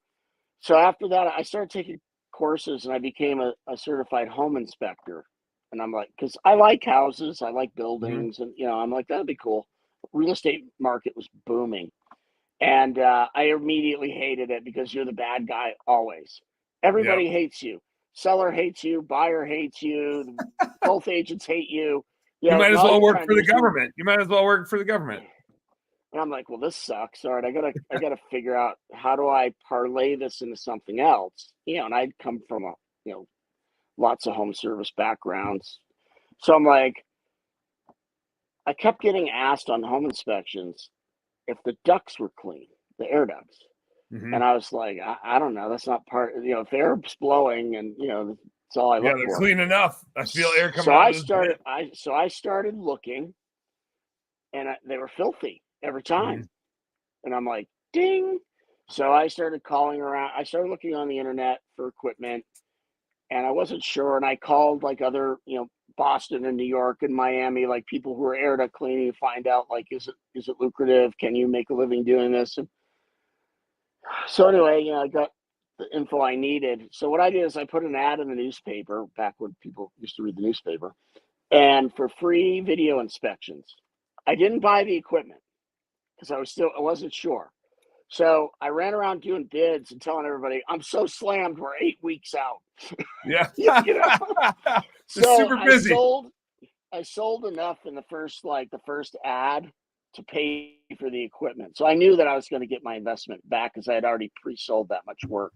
So after that, I started taking courses and I became a certified home inspector. And I'm like, because I like houses, I like buildings, and I'm like, that'd be cool. Real estate market was booming. And I immediately hated it because you're the bad guy always. Everybody hates you. Seller hates you. Buyer hates you. Both agents hate you. You might as well work for the government. You might as well work for the government. And I'm like, well, this sucks. All right, I gotta figure out how do I parlay this into something else. And I'd come from lots of home service backgrounds. So I'm like, I kept getting asked on home inspections if the ducts were clean, the air ducts. And I was like, I don't know. That's not part. If the air's blowing, and that's all I look for. Yeah, they're clean enough. I feel air coming so out. I started looking, and they were filthy every time. And I'm like, ding. So I started calling around. I started looking on the internet for equipment, and I wasn't sure. And I called like other, Boston and New York and Miami, like people who are air duct cleaning, to find out like, is it lucrative? Can you make a living doing this? And so anyway, I got the info I needed. So what I did is I put an ad in the newspaper back when people used to read the newspaper, and for free video inspections. I didn't buy the equipment because I wasn't sure. So I ran around doing bids and telling everybody, I'm so slammed, we're 8 weeks out. Yeah. So super busy. I sold enough in the first ad to pay for the equipment. So I knew that I was going to get my investment back because I had already pre-sold that much work.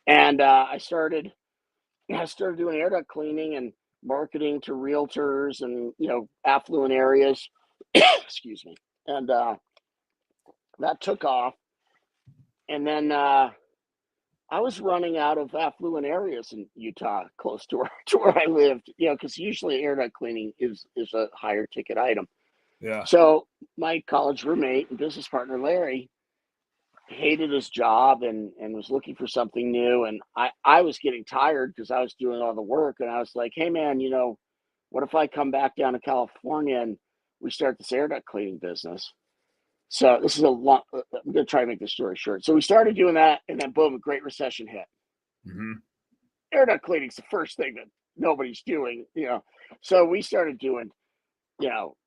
And I started doing air duct cleaning and marketing to realtors and, affluent areas. Excuse me. And that took off. And then I was running out of affluent areas in Utah, close to where I lived, because usually air duct cleaning is a higher ticket item. Yeah. So my college roommate and business partner, Larry, hated his job and was looking for something new. And I was getting tired because I was doing all the work. And I was like, hey, man, what if I come back down to California and we start this air duct cleaning business? So this is I'm going to try to make this story short. So we started doing that, and then boom, a Great Recession hit. Air duct cleaning is the first thing that nobody's doing, So we started doing,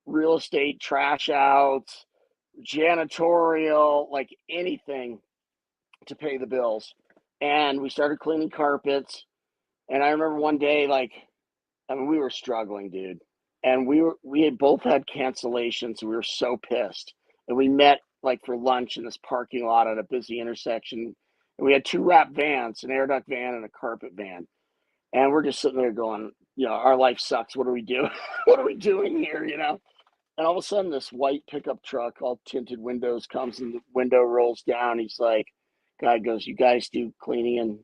real estate trash outs, janitorial, like anything to pay the bills. And we started cleaning carpets. And I remember one day, we were struggling, dude. And we had both had cancellations. We were so pissed. And we met for lunch in this parking lot at a busy intersection. And we had 2 wrap vans, an air duct van and a carpet van. And we're just sitting there going, our life sucks. What do we do? What are we doing here? And all of a sudden this white pickup truck, all tinted windows, comes and the window rolls down. He's like, guy goes, you guys do cleaning and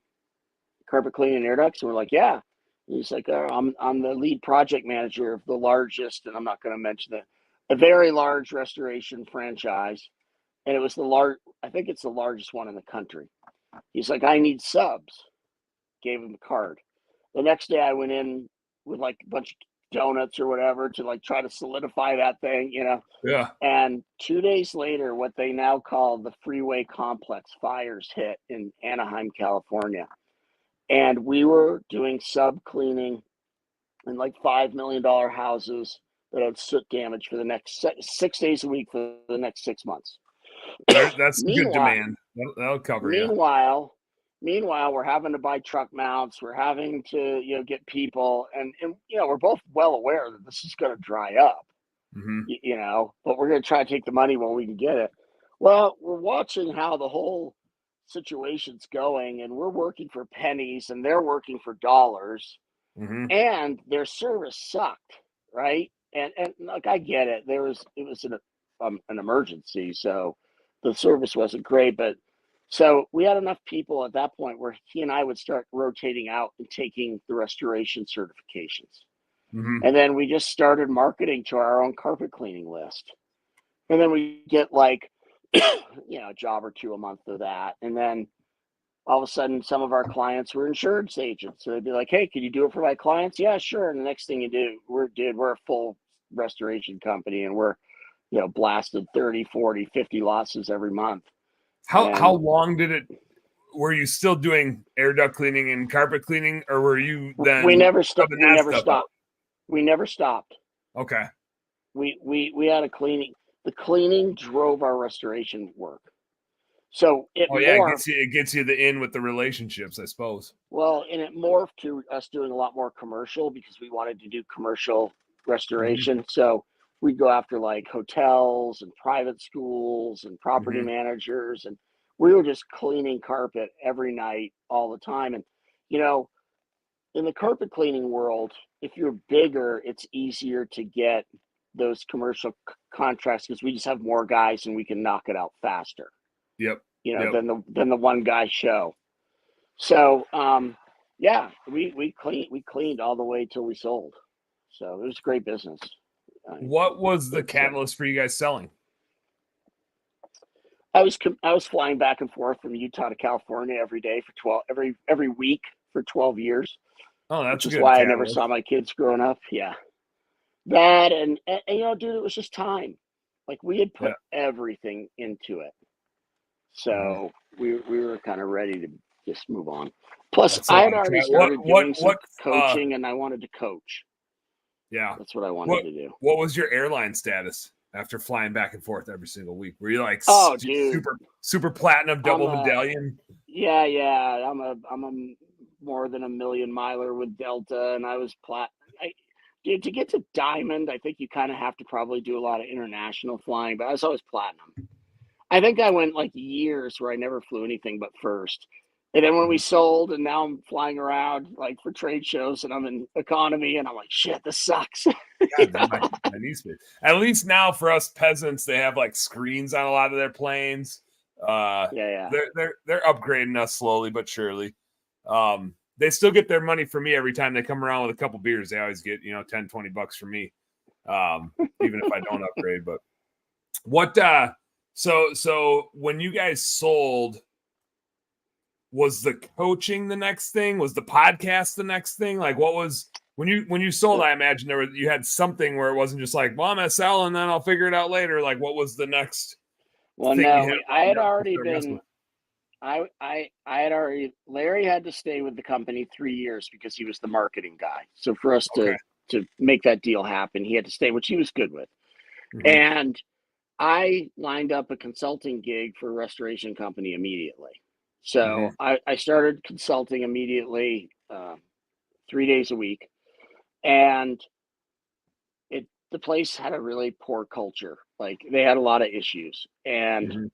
carpet cleaning and air ducts? And we're like, yeah. And he's like, oh, I'm the lead project manager of the largest, and I'm not going to mention it, a very large restoration franchise. And it was I think it's the largest one in the country. He's like, I need subs. Gave him the card. The next day I went in with a bunch of donuts or whatever to try to solidify that thing, Yeah. And 2 days later, what they now call the Freeway Complex fires hit in Anaheim, California. And we were doing sub cleaning in $5 million houses that had soot damage for the next 6 days a week for the next 6 months. That's good demand. That'll cover you. Meanwhile, we're having to buy truck mounts. We're having to, get people, and we're both well aware that this is going to dry up, but we're going to try to take the money when we can get it. Well, we're watching how the whole situation's going, and we're working for pennies, and they're working for dollars, and their service sucked, right? And I get it. It was an emergency, so the service wasn't great, but. So we had enough people at that point where he and I would start rotating out and taking the restoration certifications. And then we just started marketing to our own carpet cleaning list. And then we get a job or 2 a month of that. And then all of a sudden, some of our clients were insurance agents. So they'd be like, hey, can you do it for my clients? Yeah, sure. And the next thing you do, we're a full restoration company, and we're, blasted 30, 40, 50 losses every month. How long did it were you still doing air duct cleaning and carpet cleaning, or were you then? We never stopped. We never stopped. We never stopped. Okay. We had a cleaning. The cleaning drove our restoration work. So it morphed. It gets you the in with the relationships, I suppose. Well, and it morphed to us doing a lot more commercial because we wanted to do commercial restoration. So we'd go after like hotels and private schools and property managers, and we were just cleaning carpet every night, all the time. And you know, in the carpet cleaning world, if you're bigger, it's easier to get those commercial contracts because we just have more guys and we can knock it out faster. Yep. Than the one guy show. So we cleaned all the way till we sold. So it was a great business. What was the catalyst for you guys selling? I was flying back and forth from Utah to California every day for every week for 12 years. Oh, that's which is good. Why catalyst. I never saw my kids growing up. Yeah. That and you know, dude, it was just time. Like we had put everything into it. So we were kind of ready to just move on. Plus, I had already started doing some coaching, and I wanted to coach. Yeah, that's what I wanted to do. What was your airline status after flying back and forth every single week? Were you like super platinum, double medallion? Yeah. I'm a more than a million miler with Delta, and I was Dude, to get to diamond, I think you kind of have to probably do a lot of international flying, but I was always platinum. I think I went like years where I never flew anything but first. And then when we sold, and now I'm flying around like for trade shows, and I'm in economy, and I'm like, shit, this sucks. God, that needs to be. At least now for us peasants, they have like screens on a lot of their planes. They're upgrading us slowly but surely. They still get their money from me every time they come around with a couple beers. They always get, $10-20 from me. Even if I don't upgrade. But what so when you guys sold, was the coaching the next thing? Was the podcast the next thing? Like what was when you sold, I imagine you had something where it wasn't just like, well, I'm gonna sell and then I'll figure it out later. Like what was the next thing? I had already been Larry had to stay with the company 3 years because he was the marketing guy. So for us to make that deal happen, he had to stay, which he was good with. And I lined up a consulting gig for a restoration company immediately. So I started consulting immediately, 3 days a week. And the place had a really poor culture. Like they had a lot of issues. And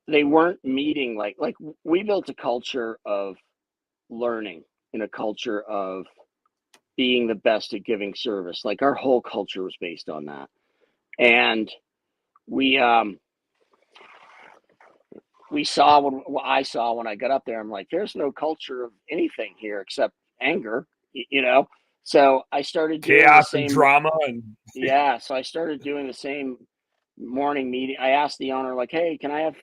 they weren't meeting like we built a culture of learning and a culture of being the best at giving service. Like our whole culture was based on that. And we saw what I saw when I got up there. I'm like, there's no culture of anything here except anger, So I started doing chaos and drama so I started doing the same morning meeting. I asked the owner, like, hey, can I have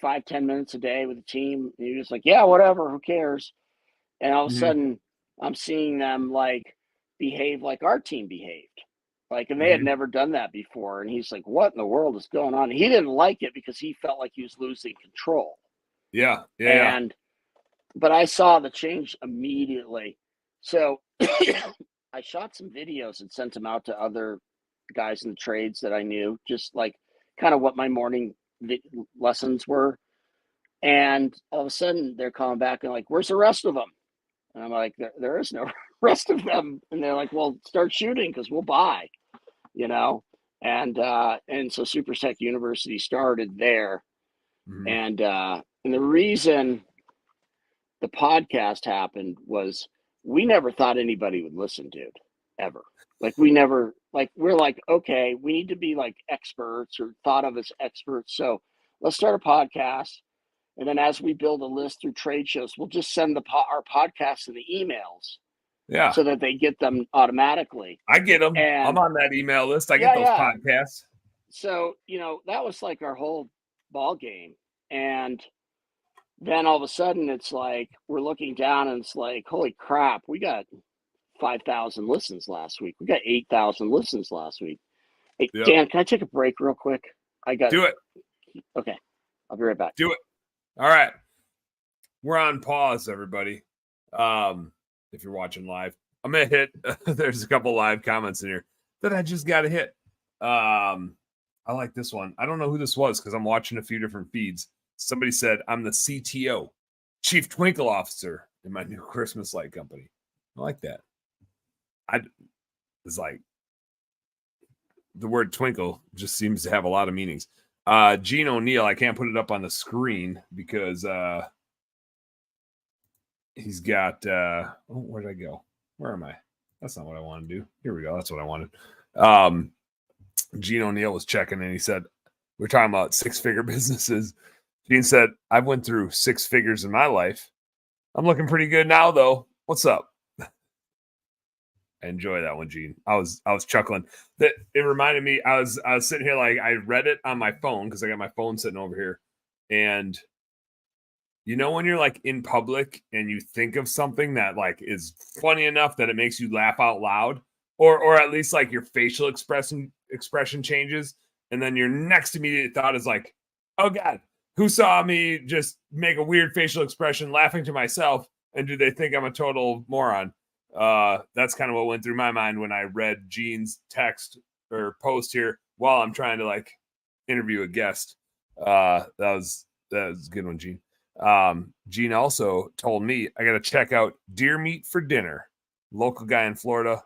5-10 minutes a day with the team? And he was like, yeah, whatever, who cares? And all of a sudden I'm seeing them like behave like our team behaved. Like, and they had never done that before. And he's like, what in the world is going on? He didn't like it because he felt like he was losing control. But I saw the change immediately. So I shot some videos and sent them out to other guys in the trades that I knew, just like kind of what my morning lessons were. And all of a sudden they're calling back and like, where's the rest of them? And I'm like, there is no rest of them. And they're like, well, start shooting because we'll buy, and so Super Tech University started there. And the reason the podcast happened was we never thought anybody would listen, dude, ever. Like we're like, okay, we need to be like experts or thought of as experts. So let's start a podcast. And then as we build a list through trade shows, we'll just send our podcasts in the emails. Yeah. So that they get them automatically. I get them. And I'm on that email list. I get those podcasts. So, that was like our whole ball game. And then all of a sudden it's like, we're looking down and it's like, holy crap, we got 5,000 listens last week. We got 8,000 listens last week. Hey, Dan, can I take a break real quick? Do it. Okay. I'll be right back. Do it. All right. We're on pause, everybody. If you're watching live, I'm going to hit, there's a couple live comments in here that I just got to hit. I like this one. I don't know who this was because I'm watching a few different feeds. Somebody said, I'm the CTO, Chief Twinkle Officer in my new Christmas light company. I like that. It's like the word twinkle just seems to have a lot of meanings. Gene O'Neill, I can't put it up on the screen because he's got where did I go? Where am I? That's not what I want to do. Here we go. That's what I wanted. Gene O'Neill was checking and he said, we're talking about 6-figure businesses. Gene said, I've went through 6 figures in my life. I'm looking pretty good now though. What's up? I enjoy that one, Gene. I was chuckling. That it reminded me. I was sitting here like I read it on my phone because I got my phone sitting over here, and you know when you're like in public and you think of something that like is funny enough that it makes you laugh out loud, or at least like your facial expression changes, and then your next immediate thought is like, oh God, who saw me just make a weird facial expression laughing to myself, and do they think I'm a total moron? That's kind of what went through my mind when I read Gene's text or post here while I'm trying to like interview a guest. That was a good one, Gene. Gene also told me I got to check out deer meat for dinner. Local guy in Florida,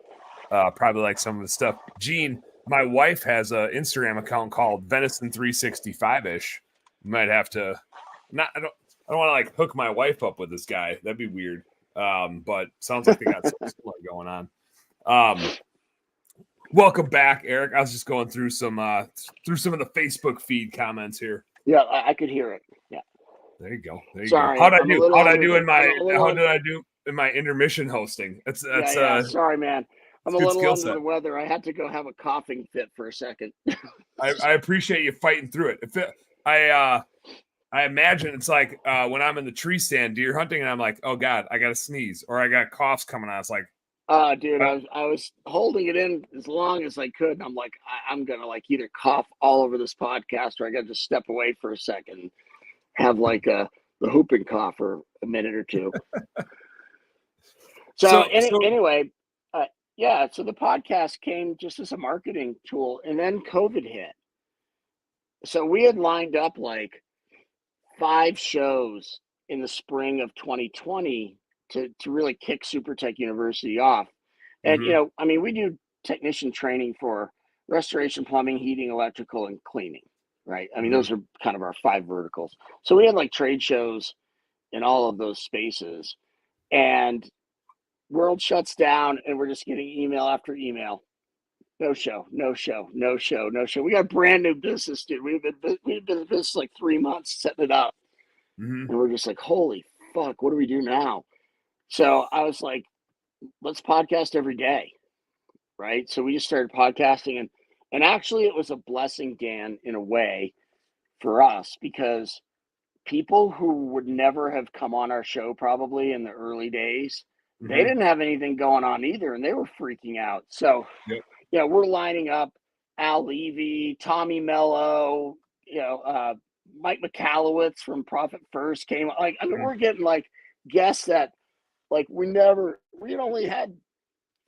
probably like some of the stuff. Gene, my wife has an Instagram account called Venison 365ish. Might have to I don't want to like hook my wife up with this guy. That'd be weird. But sounds like they got something similar going on. Welcome back, Eric. I was just going through some of the Facebook feed comments here. Yeah, I could hear it. Yeah. There you go. Sorry, go. How did I do in my intermission hosting? That's sorry, man. I'm a little under the weather. I had to go have a coughing fit for a second. I appreciate you fighting through it. I imagine it's like when I'm in the tree stand deer hunting and I'm like, oh God, I got to sneeze or I got coughs coming on. It's like, dude, I was holding it in as long as I could. And I'm like, I'm going to like either cough all over this podcast or I got to just step away for a second and have like the whooping cough for a minute or two. Anyway, so the podcast came just as a marketing tool and then COVID hit. So we had lined up like 5 shows in the spring of 2020 to really kick Super Tech University off. And, we do technician training for restoration, plumbing, heating, electrical, and cleaning, right? Those are kind of our 5 verticals. So we had like trade shows in all of those spaces and world shuts down and we're just getting email after email. No show. We got brand new business, dude. We've been in business like 3 months setting it up. And we're just like, holy fuck, what do we do now? So I was like, let's podcast every day. Right. So we just started podcasting and actually it was a blessing, Dan, in a way for us because people who would never have come on our show probably in the early days, they didn't have anything going on either. And they were freaking out. So, we're lining up Al Levy, Tommy Mello, Mike McAllowitz from Profit First came. Like, we're getting like guests that like we only had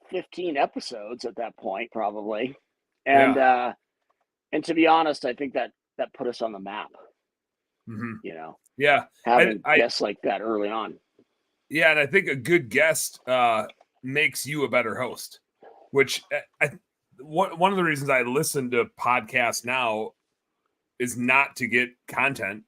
15 episodes at that point, probably. And and to be honest, I think that put us on the map. Having guests like that early on. Yeah, and I think a good guest makes you a better host. Which one of the reasons I listen to podcasts now is not to get content;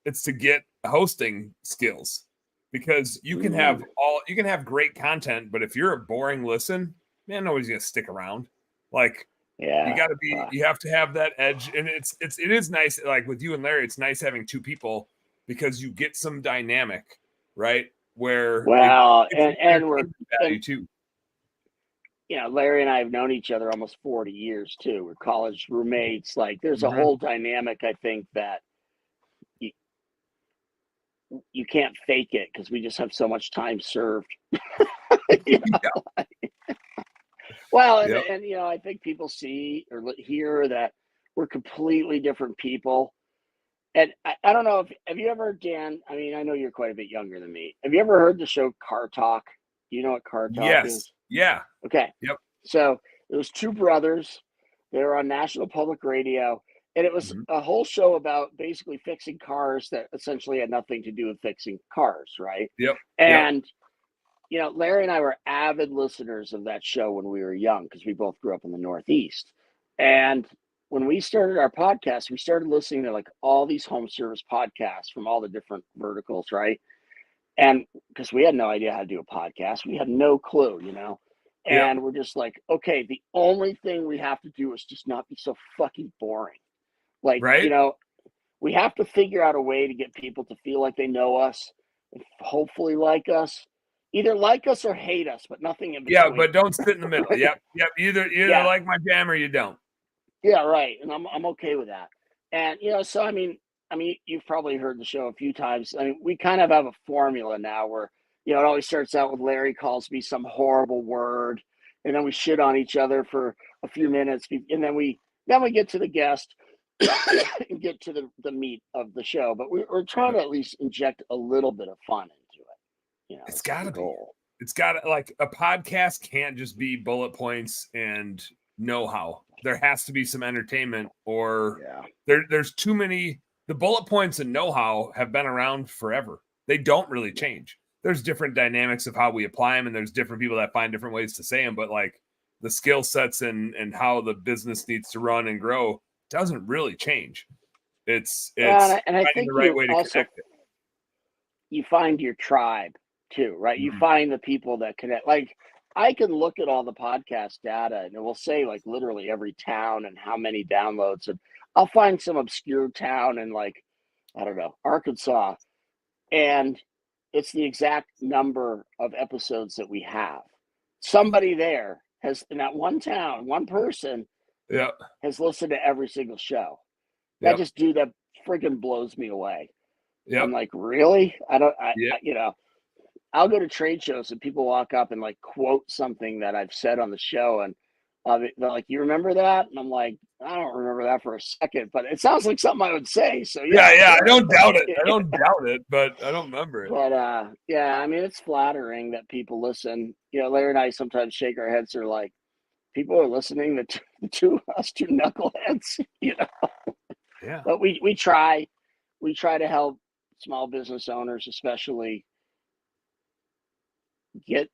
it's to get hosting skills. Because you can have great content, but if you're a boring listen, man, nobody's gonna stick around. Like, you have to have that edge, and it is nice. Like with you and Larry, it's nice having 2 people because you get some dynamic, right? Where and we're value too. Larry and I have known each other almost 40 years too. We're college roommates. Like, there's a whole dynamic. I think that you can't fake it because we just have so much time served. Well, and I think people see or hear that we're completely different people. And I don't know if have you ever, Dan? I mean, I know you're quite a bit younger than me. Have you ever heard the show Car Talk? Do you know what Car Talk is? Yes. Yeah. Okay. Yep. So it was two brothers. They were on National Public Radio, and it was Mhm. a whole show about basically fixing cars that essentially had nothing to do with fixing cars, right? Yep. Yep. And Larry and I were avid listeners of that show when we were young because we both grew up in the Northeast. And when we started our podcast, we started listening to like all these home service podcasts from all the different verticals, right? And because we had no idea how to do a podcast, we had no clue. Yep. And we're just like, okay, the only thing we have to do is just not be so fucking boring. Like, Right. we have to figure out a way to get people to feel like they know us and hopefully like us, either like us or hate us, but nothing in Yeah, between. but don't sit in the middle. Yep. Yep. Either Yeah. like my jam or you don't. Yeah, right. And I'm okay with that. And so I mean, you've probably heard the show a few times. I mean, we kind of have a formula now where, it always starts out with Larry calls me some horrible word, and then we shit on each other for a few minutes, and then we get to the guest and get to the meat of the show. But we're trying to at least inject a little bit of fun into it. It's It's got the to be. goal. It's got to, like, a podcast can't just be bullet points and know-how. There has to be some entertainment, or there's too many. The bullet points and know-how have been around forever. They don't really change. There's different dynamics of how we apply them, and there's different people that find different ways to say them. But like the skill sets and how the business needs to run and grow doesn't really change. It's And I finding think the right way to connect it. You find your tribe too, right? You Mhm. find the people that connect. Like, I can look at all the podcast data and it will say like literally every town and how many downloads. And I'll find some obscure town in like, I don't know, Arkansas. And it's the exact number of episodes that we have. Somebody there has, in that one town, one person Yep. has listened to every single show. Yep. That friggin' blows me away. Yep. I'm like, really? Yep. I'll go to trade shows and people walk up and like quote something that I've said on the show, and they're like, "You remember that?" And I'm like, "I don't remember that for a second, but it sounds like something I would say." So Yeah. sure. I don't doubt it. I don't doubt it, but I don't remember it. But yeah, I mean, it's flattering that people listen. Larry and I sometimes shake our heads. They're like, people are listening to us two knuckleheads. Yeah. But we try to help small business owners, especially, get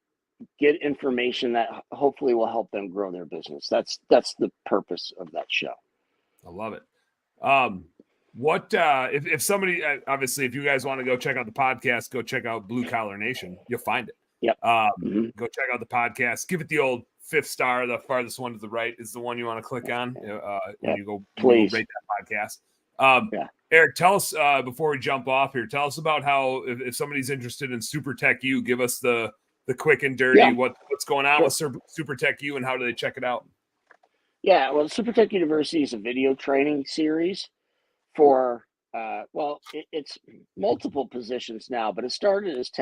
information that hopefully will help them grow their business. That's the purpose of that show. I love it. What if somebody, obviously, if you guys want to go check out the podcast, go check out Blue Collar Nation. You'll find it. Yep. Go check out the podcast. Give it the old 5th star. The farthest one to the right is the one you want to click on when you go rate that podcast. Eric, tell us before we jump off here. Tell us about how if somebody's interested in Super Tech U, give us the quick and dirty. What's going on with Super Tech U, and how do they check it out? Yeah, well, Super Tech University is a video training series for it's multiple positions now, but it started as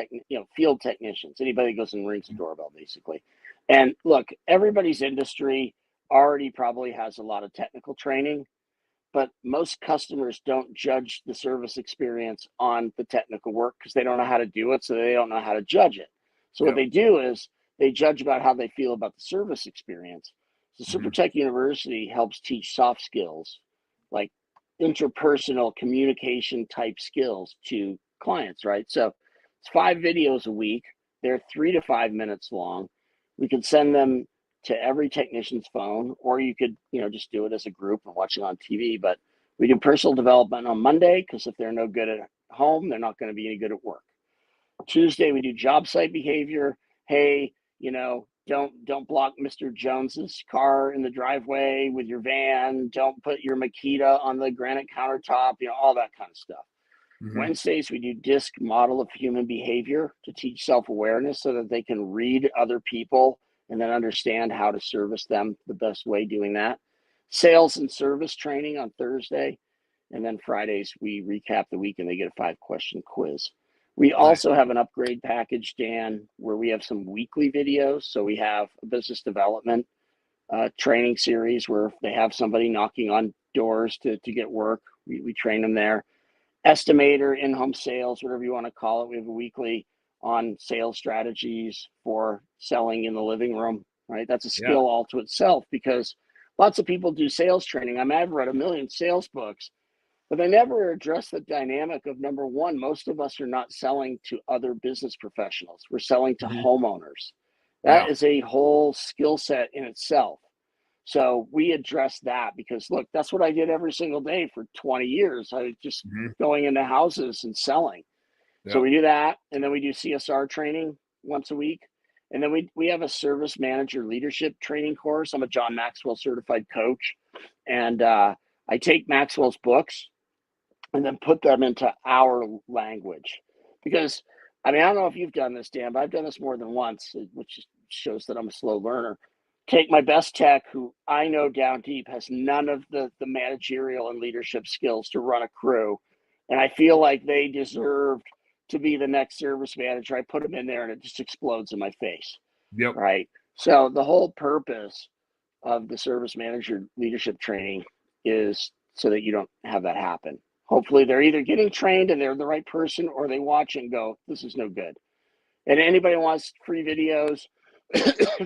field technicians. Anybody goes and rings a doorbell, basically. And look, everybody's industry already probably has a lot of technical training, but most customers don't judge the service experience on the technical work because they don't know how to do it, so they don't know how to judge it. So what they do is they judge about how they feel about the service experience. So Super Tech University helps teach soft skills, like interpersonal communication type skills, to clients, right? So it's 5 videos a week. They're 3 to 5 minutes long. We can send them to every technician's phone, or you could, just do it as a group and watch it on TV. But we do personal development on Monday, because if they're no good at home, they're not going to be any good at work. Tuesday, we do job site behavior. Hey, don't block Mr. Jones's car in the driveway with your van. Don't put your Makita on the granite countertop, all that kind of stuff. Wednesdays, we do DISC, model of human behavior, to teach self-awareness so that they can read other people and then understand how to service them the best way doing that. Sales and service training on Thursday. And then Fridays, we recap the week and they get a 5-question quiz. We also have an upgrade package, Dan, where we have some weekly videos. So we have a business development training series where they have somebody knocking on doors to get work. We train them there. estimator, in-home sales, whatever you want to call it. We have a weekly on sales strategies for selling in the living room, right? That's a skill all to itself, because lots of people do sales training. I've read a million sales books, but they never address the dynamic of, number one, most of us are not selling to other business professionals. We're selling to homeowners. That is a whole skill set in itself. So we address that because, look, that's what I did every single day for 20 years. I was just going into houses and selling. So we do that, and then we do CSR training once a week. And then we have a service manager leadership training course. I'm a John Maxwell certified coach. And I take Maxwell's books and then put them into our language. Because, I don't know if you've done this, Dan, but I've done this more than once, which shows that I'm a slow learner. Take my best tech, who I know down deep has none of the managerial and leadership skills to run a crew, and I feel like they deserved to be the next service manager. I put them in there and it just explodes in my face. Right. So the whole purpose of the service manager leadership training is so that you don't have that happen. Hopefully they're either getting trained and they're the right person, or they watch and go, this is no good. And anybody wants free videos,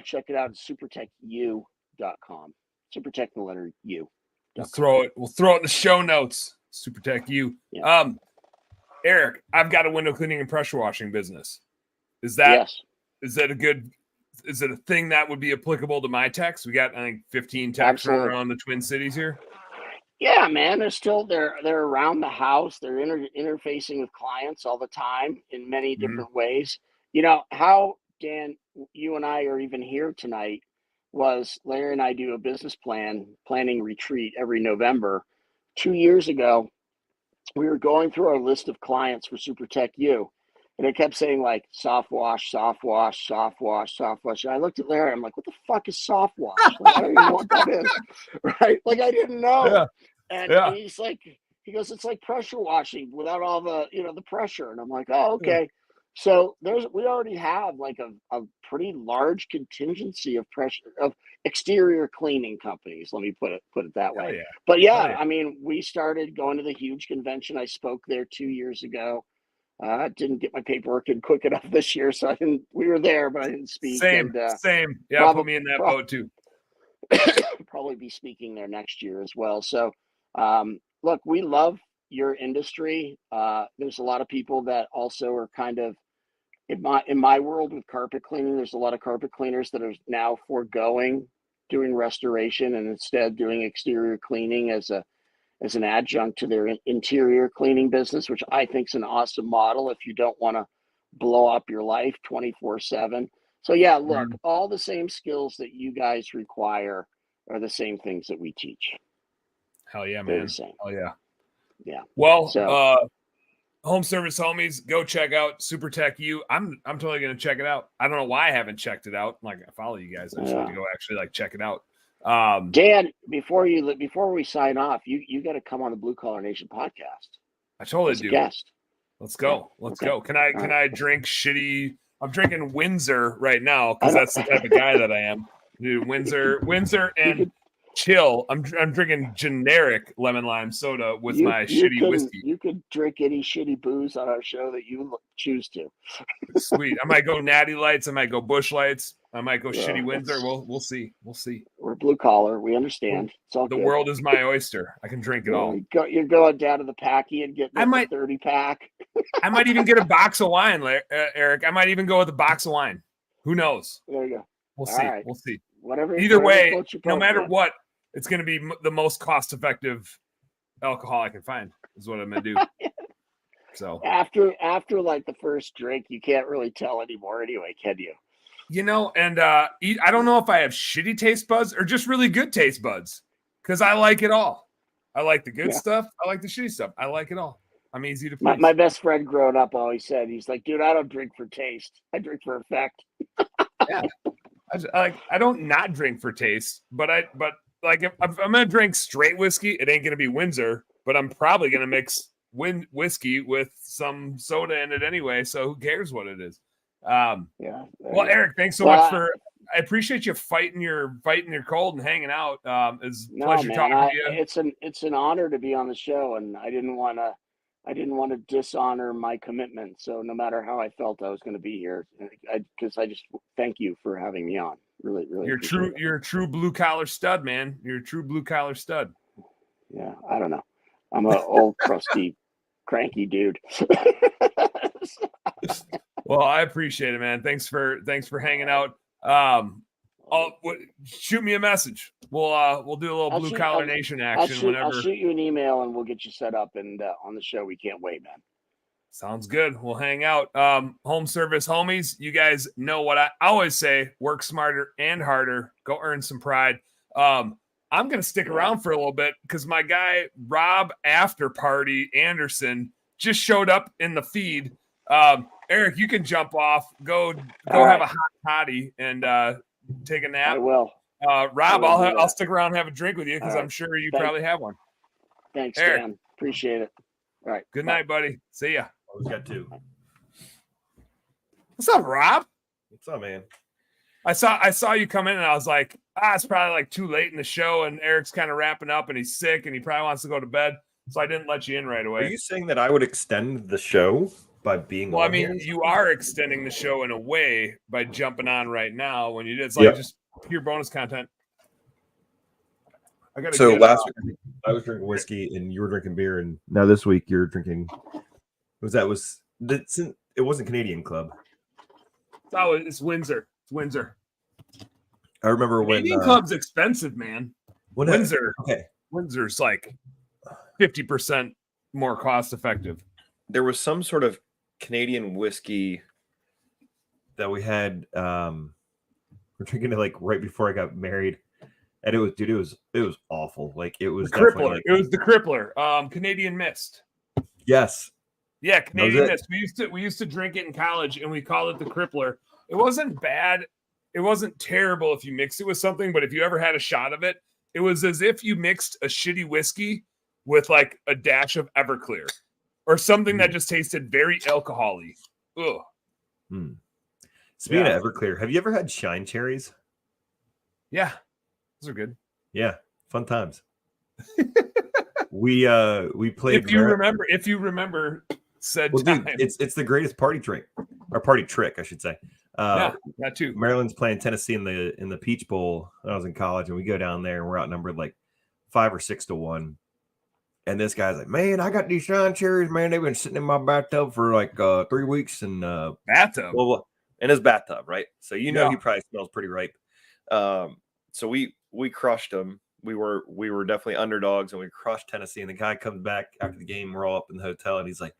check it out at supertechu.com. Supertech, the letter U. We'll throw it in the show notes. Supertech U. Yeah. Eric, I've got a window cleaning and pressure washing business. Is that a thing that would be applicable to my techs? We got, I think, 15 techs running around the Twin Cities here. Yeah, man. They're around the house. They're interfacing with clients all the time in many different ways. You know how, Dan, you and I are even here tonight was Larry and I do a business planning retreat every November. 2 years ago, we were going through our list of clients for SuperTech U, and it kept saying like soft wash, soft wash, soft wash, soft wash. And I looked at Larry, I'm like, what the fuck is soft wash? Like, I don't even know what that is. Right? Like, I didn't know. And he's like, he goes, it's like pressure washing without all the, the pressure. And I'm like, oh, okay. So we already have like a pretty large contingency of exterior cleaning companies. Let me put it that way. Yeah. But I mean, we started going to the huge convention. I spoke there 2 years ago. Didn't get my paperwork in quick enough this year, so I didn't. We were there, but I didn't speak. Same. Yeah, put me in that boat too. Probably be speaking there next year as well. So, look, we love your industry. There's a lot of people that also are kind of in my world with carpet cleaning. There's a lot of carpet cleaners that are now foregoing doing restoration and instead doing exterior cleaning as an adjunct to their interior cleaning business, which I think is an awesome model if you don't want to blow up your life 24/7. So yeah, look, all the same skills that you guys require are the same things that we teach. Hell yeah, man. Hell yeah. Yeah. Well, home service homies, go check out SuperTech U. I'm totally gonna check it out. I don't know why I haven't checked it out. Like, I follow you guys. I just need to go actually check it out. Dan, before we sign off, you got to come on the Blue Collar Nation podcast. I totally do. Guest. Let's go. Let's go. Can I drink shitty? I'm drinking Windsor right now because that's the type of guy that I am. Dude, Windsor and chill. I'm drinking generic lemon lime soda with my shitty whiskey. You could drink any shitty booze on our show that you choose to. Sweet. I might go Natty Lights. I might go Bush Lights. I might go shitty Windsor. We'll see. We're blue collar. We understand. It's all the good. world is my oyster. I can drink it all. You're going down to the packy and getting a 30 pack. I might even get a box of wine, Eric. I might even go with a box of wine. Who knows? There you go. We'll see. Right. We'll see. Either way, no matter what, it's going to be the most cost-effective alcohol I can find. Is what I'm going to do. So after like the first drink, you can't really tell anymore. Anyway, can you? And I don't know if I have shitty taste buds or just really good taste buds, because I like it all. I like the good stuff. I like the shitty stuff. I like it all. I'm easy to please. My best friend growing up always said, he's like, dude, I don't drink for taste. I drink for effect. Yeah. I don't not drink for taste, but like if I'm going to drink straight whiskey, it ain't going to be Windsor, but I'm probably going to mix whiskey with some soda in it anyway. So who cares what it is? Well, Eric, thanks so much I appreciate you fighting your cold and hanging out. It's a pleasure talking to you. It's an honor to be on the show, and I didn't want to I didn't want to dishonor my commitment. So no matter how I felt, I was going to be here. Because I just thank you for having me on. Really, really. You're a true blue collar stud, man. You're a true blue collar stud. Yeah, I don't know. I'm an old crusty, cranky dude. Well, I appreciate it, man. Thanks for hanging out. Shoot me a message. We'll do a little blue collar nation action whenever. I'll shoot you an email and we'll get you set up and on the show. We can't wait, man. Sounds good. We'll hang out. Home service homies, you guys know what I always say: work smarter and harder. Go earn some pride. I'm gonna stick around for a little bit because my guy Rob After Party Anderson just showed up in the feed. Eric, you can jump off. Go have a hot toddy and take a nap. I will. Rob, I'll stick around and have a drink with you because I'm sure you probably have one. Thanks, Eric. Dan. Appreciate it. All right. Good night, buddy. See ya. Always got two. What's up, Rob? What's up, man? I saw you come in and I was like, it's probably like too late in the show and Eric's kind of wrapping up and he's sick and he probably wants to go to bed. So I didn't let you in right away. Are you saying that I would extend the show by being well, on I mean, here? You are extending the show in a way by jumping on right now when you did. It's like just pure bonus content. So last week I was drinking whiskey and you were drinking beer, and now this week you're drinking. It wasn't Canadian Club. Oh, it's Windsor. It's Windsor. I remember Canadian Club's expensive, man. Windsor. Okay. Windsor's like 50% more cost effective. There was some sort of Canadian whiskey that we had. We're drinking it like right before I got married, and it was awful. Like it was the Crippler. It was the Crippler. Canadian Mist. Yes. Yeah, Canadian Mist. We used to drink it in college, and we called it the Crippler. It wasn't bad. It wasn't terrible if you mixed it with something, but if you ever had a shot of it, it was as if you mixed a shitty whiskey with like a dash of Everclear or something that just tasted very alcohol-y. Ugh. Speaking of Everclear, have you ever had Shine Cherries? Yeah, those are good. Yeah, fun times. we played. If you remember said time. Dude, it's the greatest party drink or party trick, I should say. That too. Maryland's playing Tennessee in the Peach Bowl when I was in college, and we go down there and we're outnumbered like 5 or 6 to 1. And this guy's like, "Man, I got these Shine Cherries, man. They've been sitting in my bathtub for like 3 weeks." And bathtub. Well, in his bathtub, right? So he probably smells pretty ripe. So we crushed them. We were definitely underdogs, and we crushed Tennessee. And the guy comes back after the game. We're all up in the hotel, and he's like,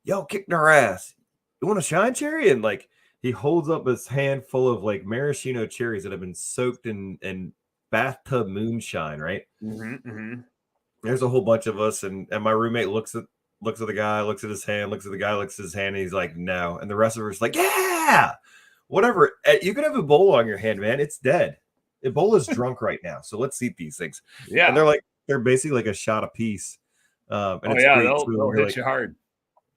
"Yo, kicked our ass. You want a Shine Cherry?" And like he holds up his hand full of like maraschino cherries that have been soaked in bathtub moonshine, right? Mm-hmm. There's a whole bunch of us, and my roommate looks at the guy, looks at his hand, looks at the guy, looks at his hand, and he's like, "No." And the rest of us like, "Yeah, whatever. You can have Ebola on your hand, man. It's dead. Ebola's drunk right now, so let's eat these things." Yeah, and they're basically like a shot apiece. And they'll hit you hard.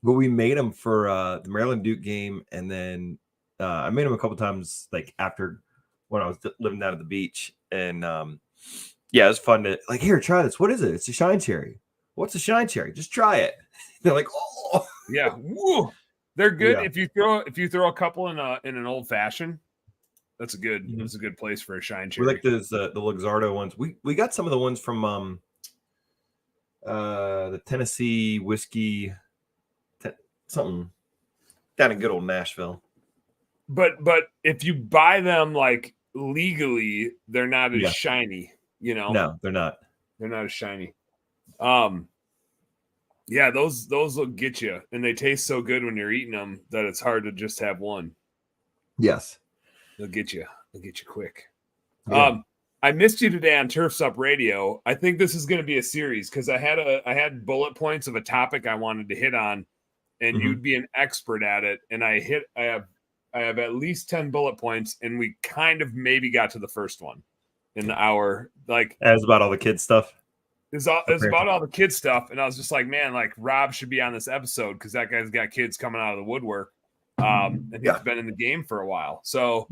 But we made them for the Maryland Duke game, and then I made them a couple times like after when I was living down at the beach, and it was fun to like, "Here, try this. What is it? It's a Shine Cherry." "What's a Shine Cherry?" "Just try it." They're like, "Oh, yeah, woo." They're good. Yeah. If you throw a couple in an old fashioned, that's a good place for a Shine Cherry. We like those the Luxardo ones. We got some of the ones from the Tennessee whiskey something down in good old Nashville. But if you buy them like legally, they're not as shiny, you know. No, they're not. They're not as shiny. Those will get you, and they taste so good when you're eating them that it's hard to just have one. Yes. They'll get you quick. Yeah. I missed you today on Turfs Up Radio. I think this is going to be a series because I had bullet points of a topic I wanted to hit on, and you'd be an expert at it. And I have at least 10 bullet points, and we kind of maybe got to the first one in the hour. Like it was about all the kids stuff. It's about all the kids stuff, and I was just like, man, like Rob should be on this episode because that guy's got kids coming out of the woodwork, and he's been in the game for a while. So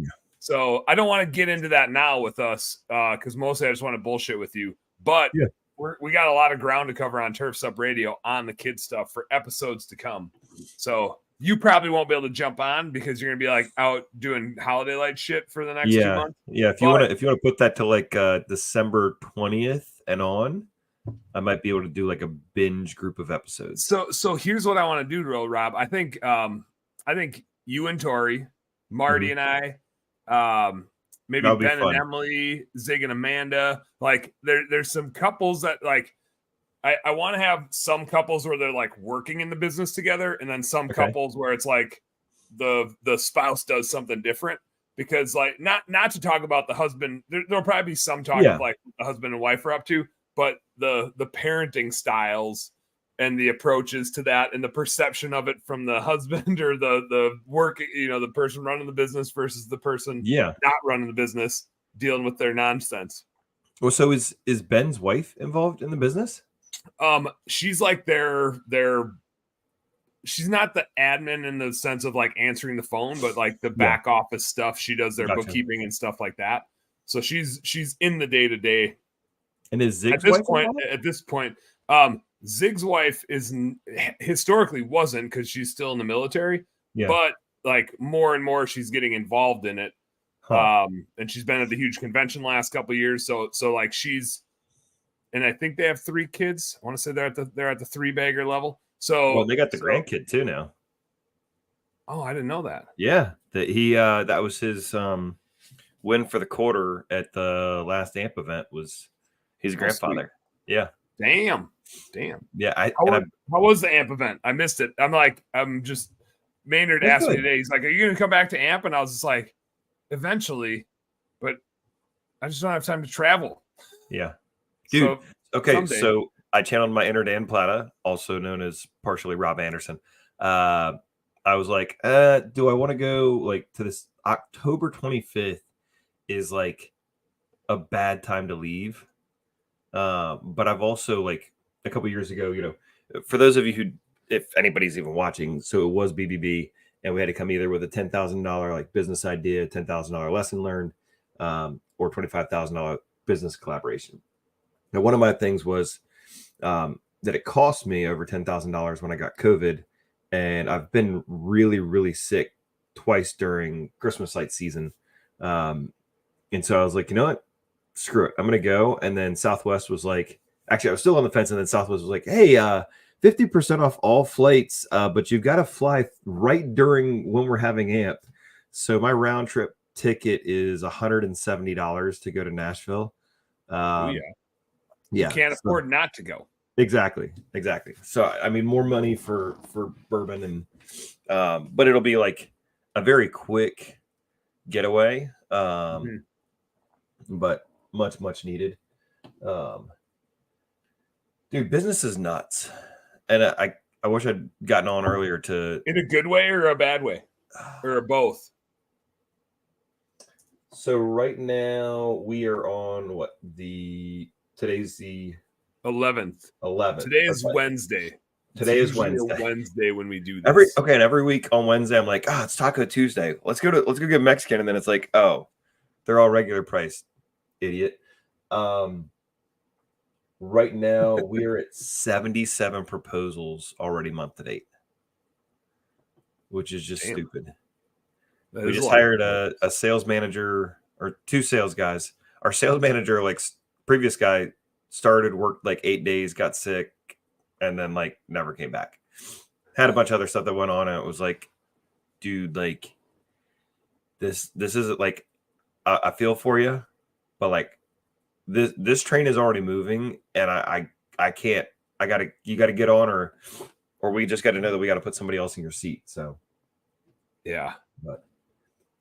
I don't want to get into that now with us because mostly I just want to bullshit with you. But we got a lot of ground to cover on Turfs Up Radio on the kid stuff for episodes to come. So you probably won't be able to jump on because you're gonna be like out doing holiday light shit for the next 2 months. Yeah. If you want to put that to like December 20th and on, I might be able to do like a binge group of episodes. So here's what I want to do, Rob. I think you and Tori, Marty and I, maybe Ben and Emily, Zig and Amanda. Like there's some couples that like I want to have some couples where they're like working in the business together, and then some couples where it's like the spouse does something different. Because like not to talk about the husband, there'll probably be some talk of like the husband and wife are up to, but the parenting styles and the approaches to that and the perception of it from the husband or the work, the person running the business versus the person not running the business, dealing with their nonsense. Well, so is Ben's wife involved in the business? She's like she's not the admin in the sense of like answering the phone, but like the back office stuff. She does their bookkeeping and stuff like that. So she's in the day to day. And is Zig's at this point, Zig's wife historically wasn't because she's still in the military, but like more and more she's getting involved in it. And she's been at the huge convention last couple of years. So like and I think they have 3 kids. I want to say they're at the 3-bagger level. So they got the grandkid too now. Oh, I didn't know that. Yeah, that was his win for the quarter at the last AMP event was his grandfather. Sweet. Yeah. Damn. Yeah. How was the AMP event? I missed it. Maynard asked me today. He's like, "Are you going to come back to AMP?" And I was just like, "Eventually, but I just don't have time to travel." Yeah, dude. So I channeled my inner Dan Plata, also known as partially Rob Anderson. I was like, do I want to go like to this October 25th is like a bad time to leave. But I've also like a couple years ago, for those of you who, if anybody's even watching, so it was BBB and we had to come either with a $10,000 like business idea, $10,000 lesson learned, or $25,000 business collaboration. Now, one of my things was that it cost me over $10,000 when I got COVID, and I've been really, really sick twice during Christmas light season. And so I was like, you know what? Screw it. I'm going to go. And then Southwest was like, actually, I was still on the fence. And then Southwest was like, hey, 50% off all flights, but you've got to fly right during when we're having AMP. So my round trip ticket is $170 to go to Nashville. Yeah. You can't afford not to go. Exactly. So, I mean, more money for bourbon and, but it'll be like a very quick getaway. But much needed. Dude, business is nuts. And I wish I'd gotten on earlier to. In a good way or a bad way? Or both? So right now we are on today's the 11th. Today is Wednesday. Today is Wednesday. Wednesday when we do this. And every week on Wednesday I'm like, it's Taco Tuesday. Let's go get Mexican, and then it's like, oh, they're all regular price, idiot. Right now we're at 77 proposals already month to date, which is just stupid. We just hired a sales manager or 2 sales guys. Our sales manager, like previous guy, started, worked like 8 days, got sick, and then like never came back. Had a bunch of other stuff that went on, and it was like, dude, like this isn't like, I feel for you, but like this train is already moving, and I can't. You got to get on, or we just got to know that we got to put somebody else in your seat. So yeah, but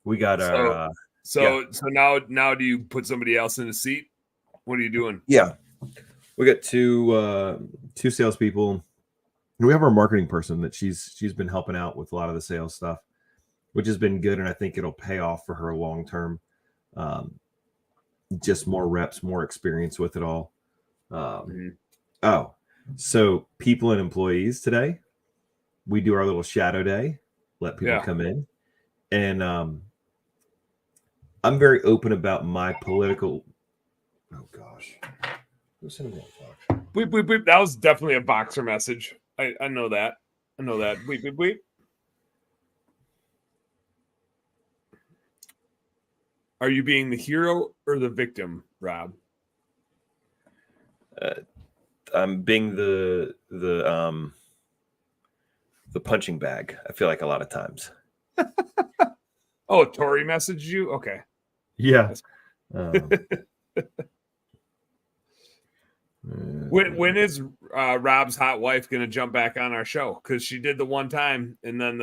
we got our. So now do you put somebody else in the seat? What are you doing? Yeah, we got two salespeople, and we have our marketing person that she's been helping out with a lot of the sales stuff, which has been good, and I think it'll pay off for her long term. Just more reps, more experience with it all. Oh, so people and employees today, we do our little shadow day, let people come in, and I'm very open about my political. Oh gosh, Bleep, bleep, bleep. That was definitely a boxer message. I know that. I know that. Bleep, bleep, bleep. Are you being the hero or the victim, Rob? I'm being the punching bag. I feel like a lot of times. Oh, Tori messaged you? Okay. Yeah. When is Rob's hot wife gonna jump back on our show? Because she did the one time, and then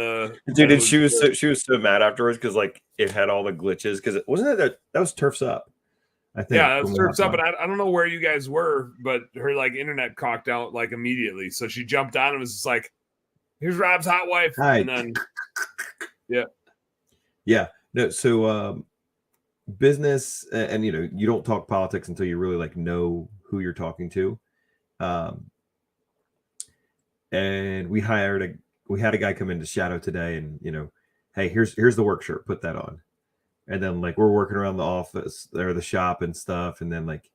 dude, she was so mad afterwards because like it had all the glitches. Because it wasn't that was Turf's Up. I think. Yeah, that's Turf's Up, but I don't know where you guys were, but her like internet cocked out like immediately, so she jumped on and was just like, "Here's Rob's hot wife," Hi. And then yeah, no. So business, and you don't talk politics until you really like know who you're talking to. And we had a guy come into Shadow today, and hey, here's the work shirt, put that on. And then like we're working around the office or the shop and stuff, and then like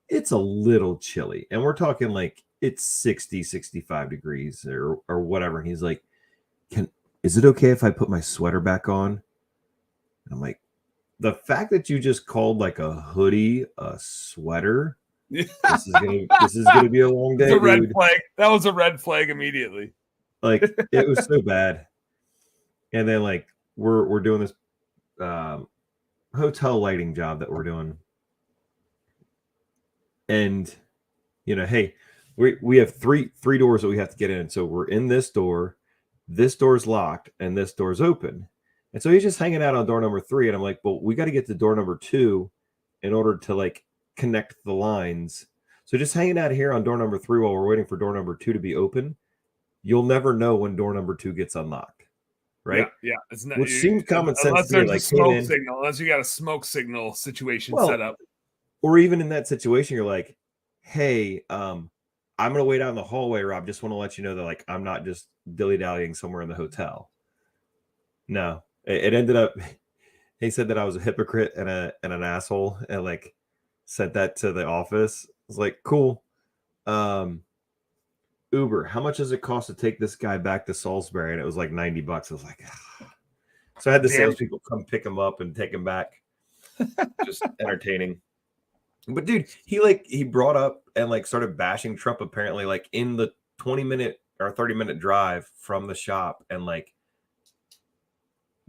it's a little chilly, and we're talking like it's 65 degrees or whatever. And he's like, is it okay if I put my sweater back on? And I'm like, the fact that you just called like a hoodie a sweater, this is gonna be a long day. It's a red dude. flag. That was a red flag immediately. Like it was so bad. And then like we're doing this hotel lighting job that we're doing, and hey, we have three doors that we have to get in. So we're in this door's locked, and this door's open. And so he's just hanging out on door number 3, and I'm like, well, we got to get to door number 2 in order to like connect the lines. So just hanging out here on door number 3 while we're waiting for door number 2 to be open, you'll never know when door number 2 gets unlocked, right? Yeah. It's not, which seems common sense. Unless there's like, a smoke signal, unless you got a smoke signal situation set up. Or even in that situation, you're like, hey, I'm gonna wait out in the hallway, Rob. Just want to let you know that like I'm not just dilly-dallying somewhere in the hotel. No. It ended up, he said that I was a hypocrite and an asshole, and like sent that to the office. I was like, cool. Uber, how much does it cost to take this guy back to Salisbury? And it was like $90. I was like, so I had the salespeople come pick him up and take him back. Just entertaining. But dude, he brought up and like started bashing Trump apparently like in the 20-minute or 30-minute drive from the shop, and like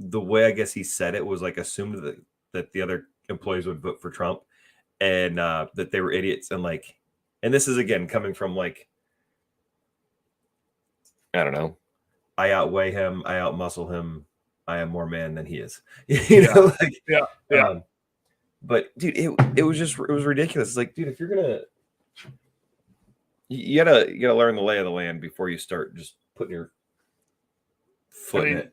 the way I guess he said it was like assumed that the other employees would vote for Trump, and that they were idiots, and like, and this is again coming from like, I don't know, I outweigh him, I outmuscle him, I am more man than he is. But dude, it was ridiculous. It's like, dude, if you're gonna, you gotta learn the lay of the land before you start just putting your foot in it.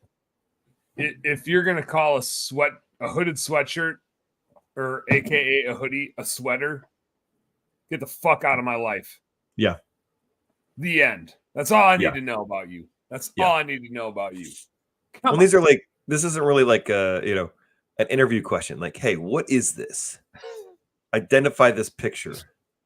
If you're gonna call a hooded sweatshirt, or AKA a hoodie, a sweater, get the fuck out of my life. Yeah. The end. That's all I need to know about you. That's all I need to know about you. Well, these are like, this isn't really like an interview question. Like, hey, what is this? Identify this picture.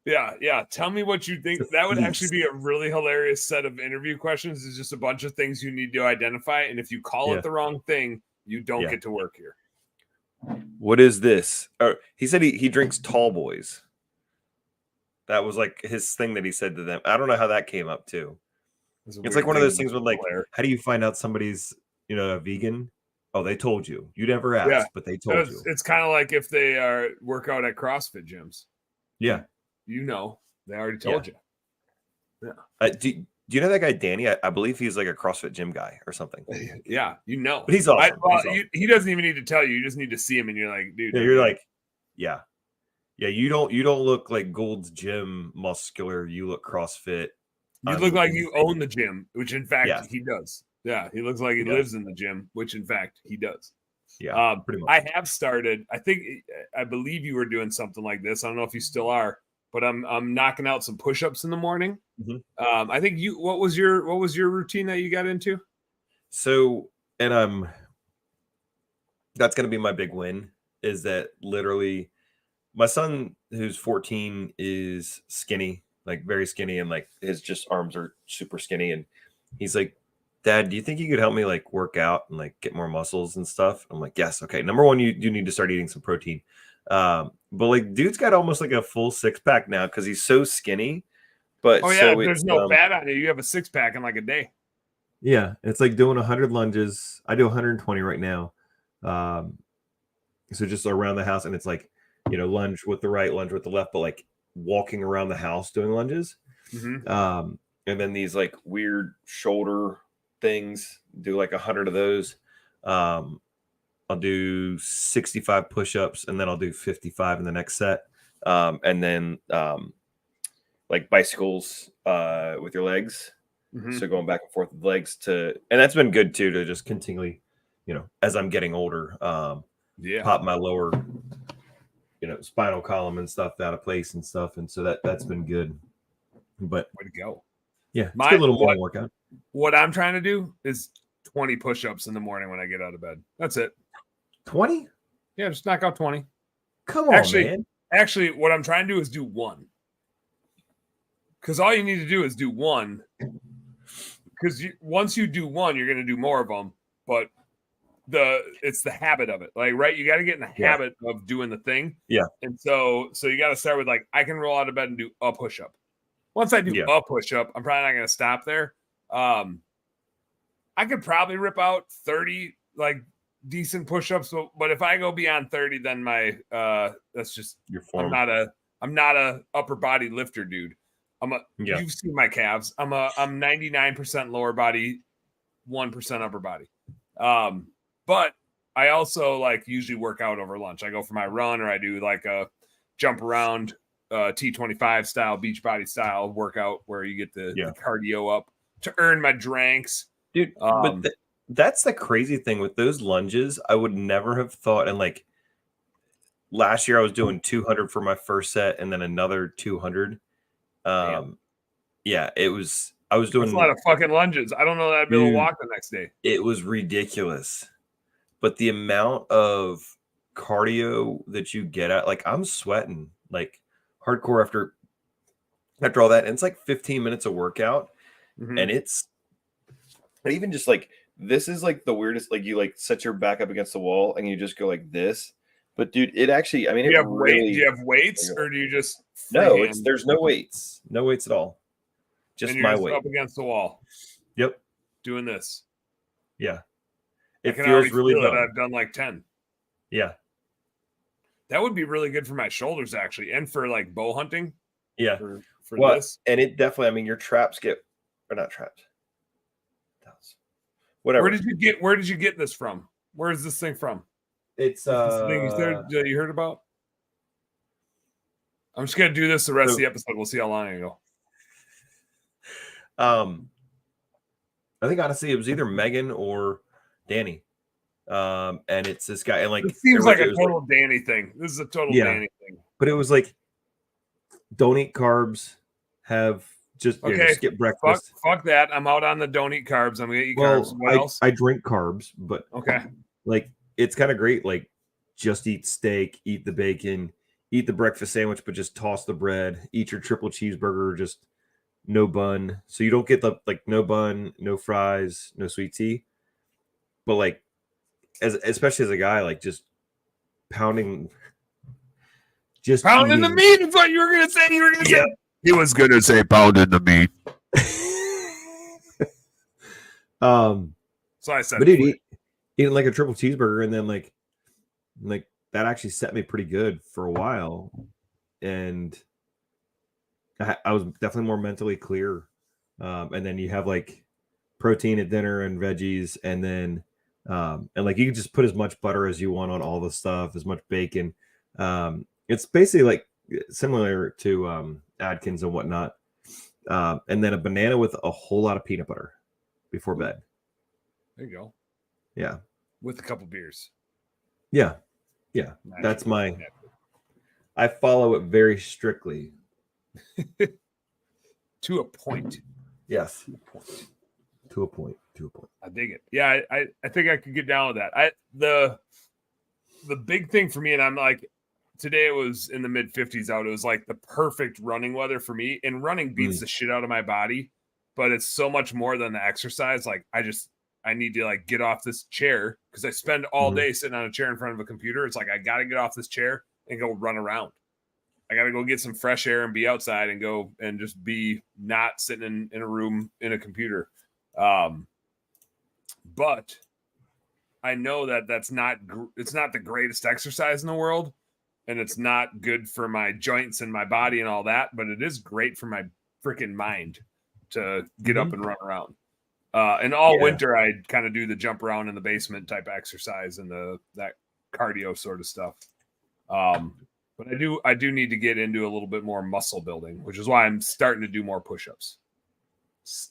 Yeah. Tell me what you think. That would actually be a really hilarious set of interview questions. It's just a bunch of things you need to identify. And if you call it the wrong thing, you don't get to work here. What is this? He said he drinks tall boys. That was like his thing that he said to them. I don't know how that came up too. It's like one of those things with like, how do you find out somebody's, a vegan? Oh, they told you. You never asked, but they told you. It's kind of like if they work out at CrossFit gyms. Yeah. They already told you. Yeah. Do you know that guy, Danny? I believe he's like a CrossFit gym guy or something. Yeah, But he's awesome. He doesn't even need to tell you. You just need to see him, and you're like, dude. Yeah, you're like, yeah. You don't look like Gold's Gym muscular. You look CrossFit. You look like you own the gym, which in fact he does. Yeah, he looks like he lives in the gym, which in fact he does. Yeah, pretty much. I have started. I believe you were doing something like this. I don't know if you still are, but I'm knocking out some push-ups in the morning. Mm-hmm. I think what was your routine that you got into? So, and that's going to be my big win, is that literally my son who's 14 is skinny, like very skinny, and like his just arms are super skinny. And he's like, Dad, do you think you could help me like work out and like get more muscles and stuff? I'm like, yes. Okay. Number one, you need to start eating some protein. But like dude's got almost like a full 6-pack now because he's so skinny. But Oh yeah, so there's no fat on you. You have a 6-pack in like a day. Yeah, it's like doing 100 lunges. I do 120 right now. So just around the house, and it's like, lunge with the right, lunge with the left, but like walking around the house doing lunges. and then these like weird shoulder things, do like 100 of those. I'll do 65 push-ups, and then I'll do 55 in the next set. And then like bicycles with your legs. So going back and forth with legs and that's been good too, to just continually, as I'm getting older, pop my lower, spinal column and stuff out of place and stuff. And so that's been good. But way to go. Yeah, it's a good little morning workout. What I'm trying to do is 20 push-ups in the morning when I get out of bed. That's it. 20? Yeah, just knock out 20. Come on, man. Actually, what I'm trying to do is do one. Because all you need to do is do one. Because once you do one, you're going to do more of them. But it's the habit of it. Like, right? You got to get in the habit of doing the thing. Yeah. And so you got to start with like, I can roll out of bed and do a push-up. Once I do a push-up, I'm probably not going to stop there. I could probably rip out 30 like decent push-ups, but if I go beyond 30, then that's just your form. I'm not a upper body lifter, dude. You've seen my calves. I'm 99% lower body, 1% upper body. But I also like usually work out over lunch. I go for my run, or I do like a jump around T25 style, beach body style workout where you get the cardio up to earn my drinks. Dude, but that's the crazy thing with those lunges. I would never have thought. And like last year I was doing 200 for my first set and then another 200. I was doing a lot of fucking lunges. I don't know that I'd be able to walk the next day. It was ridiculous. But the amount of cardio that you get at, like I'm sweating like hardcore after all that. And it's like 15 minutes of workout. And it's even just like, this is like the weirdest, like you like set your back up against the wall and you just go like this. But dude, it actually, I mean, do you have weights or do you just there's no weights at all. Just my weight up against the wall. Yep. Doing this. Yeah. It feels really good. I've done like 10. Yeah. That would be really good for my shoulders actually. And for like bow hunting. Yeah. For this. And it definitely, I mean, your traps are not trapped. Whatever. Where did you get this from? Where is this thing from? It's this thing you heard about? I'm just gonna do this the rest of the episode. We'll see how long I go. I think honestly it was either Megan or Danny. And it's this guy, and like it seems like a total Danny thing. This is a total Danny thing. But it was like, don't eat carbs, have just skip breakfast. Fuck that. I'm out on the don't eat carbs. I'm gonna eat carbs. What else? I drink carbs, but okay. Like it's kind of great. Like just eat steak, eat the bacon, eat the breakfast sandwich, but just toss the bread. Eat your triple cheeseburger, just no bun. So you don't get the like no bun, no fries, no sweet tea. But like, especially as a guy, like just pounding the meat. Is what you were gonna say. He was gonna say pounding the meat. So I said, but dude, eating like a triple cheeseburger, and then like that actually set me pretty good for a while, and I was definitely more mentally clear. And then you have like protein at dinner and veggies, and then and like you can just put as much butter as you want on all the stuff, as much bacon. It's basically like similar to Atkins and whatnot. And then a banana with a whole lot of peanut butter before bed. There you go. Yeah. With a couple beers. Yeah. Yeah. That's I follow it very strictly. To a point. Yes. To a point. I dig it. Yeah, I think I could get down with that. The big thing for me, and I'm like, today it was in the mid 50s out. It was like the perfect running weather for me. And running beats the shit out of my body, but it's so much more than the exercise. Like I need to like get off this chair because I spend all day sitting on a chair in front of a computer. It's like I got to get off this chair and go run around. I got to go get some fresh air and be outside and go and just be not sitting in a room in a computer. But I know that it's not the greatest exercise in the world, and it's not good for my joints and my body and all that, but it is great for my freaking mind to get up and run around. And all winter I kind of do the jump around in the basement type of exercise and that cardio sort of stuff. But I do need to get into a little bit more muscle building, which is why I'm starting to do more push-ups.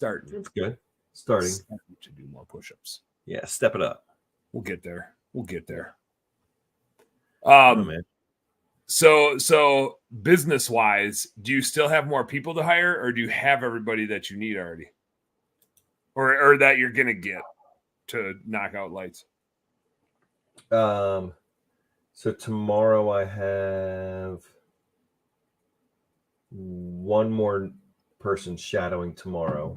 That's good. Starting to do more push-ups. Yeah, step it up. We'll get there. Man. So business wise, do you still have more people to hire, or do you have everybody that you need already? Or that you're gonna get to knock out lights? So tomorrow I have one more person shadowing tomorrow.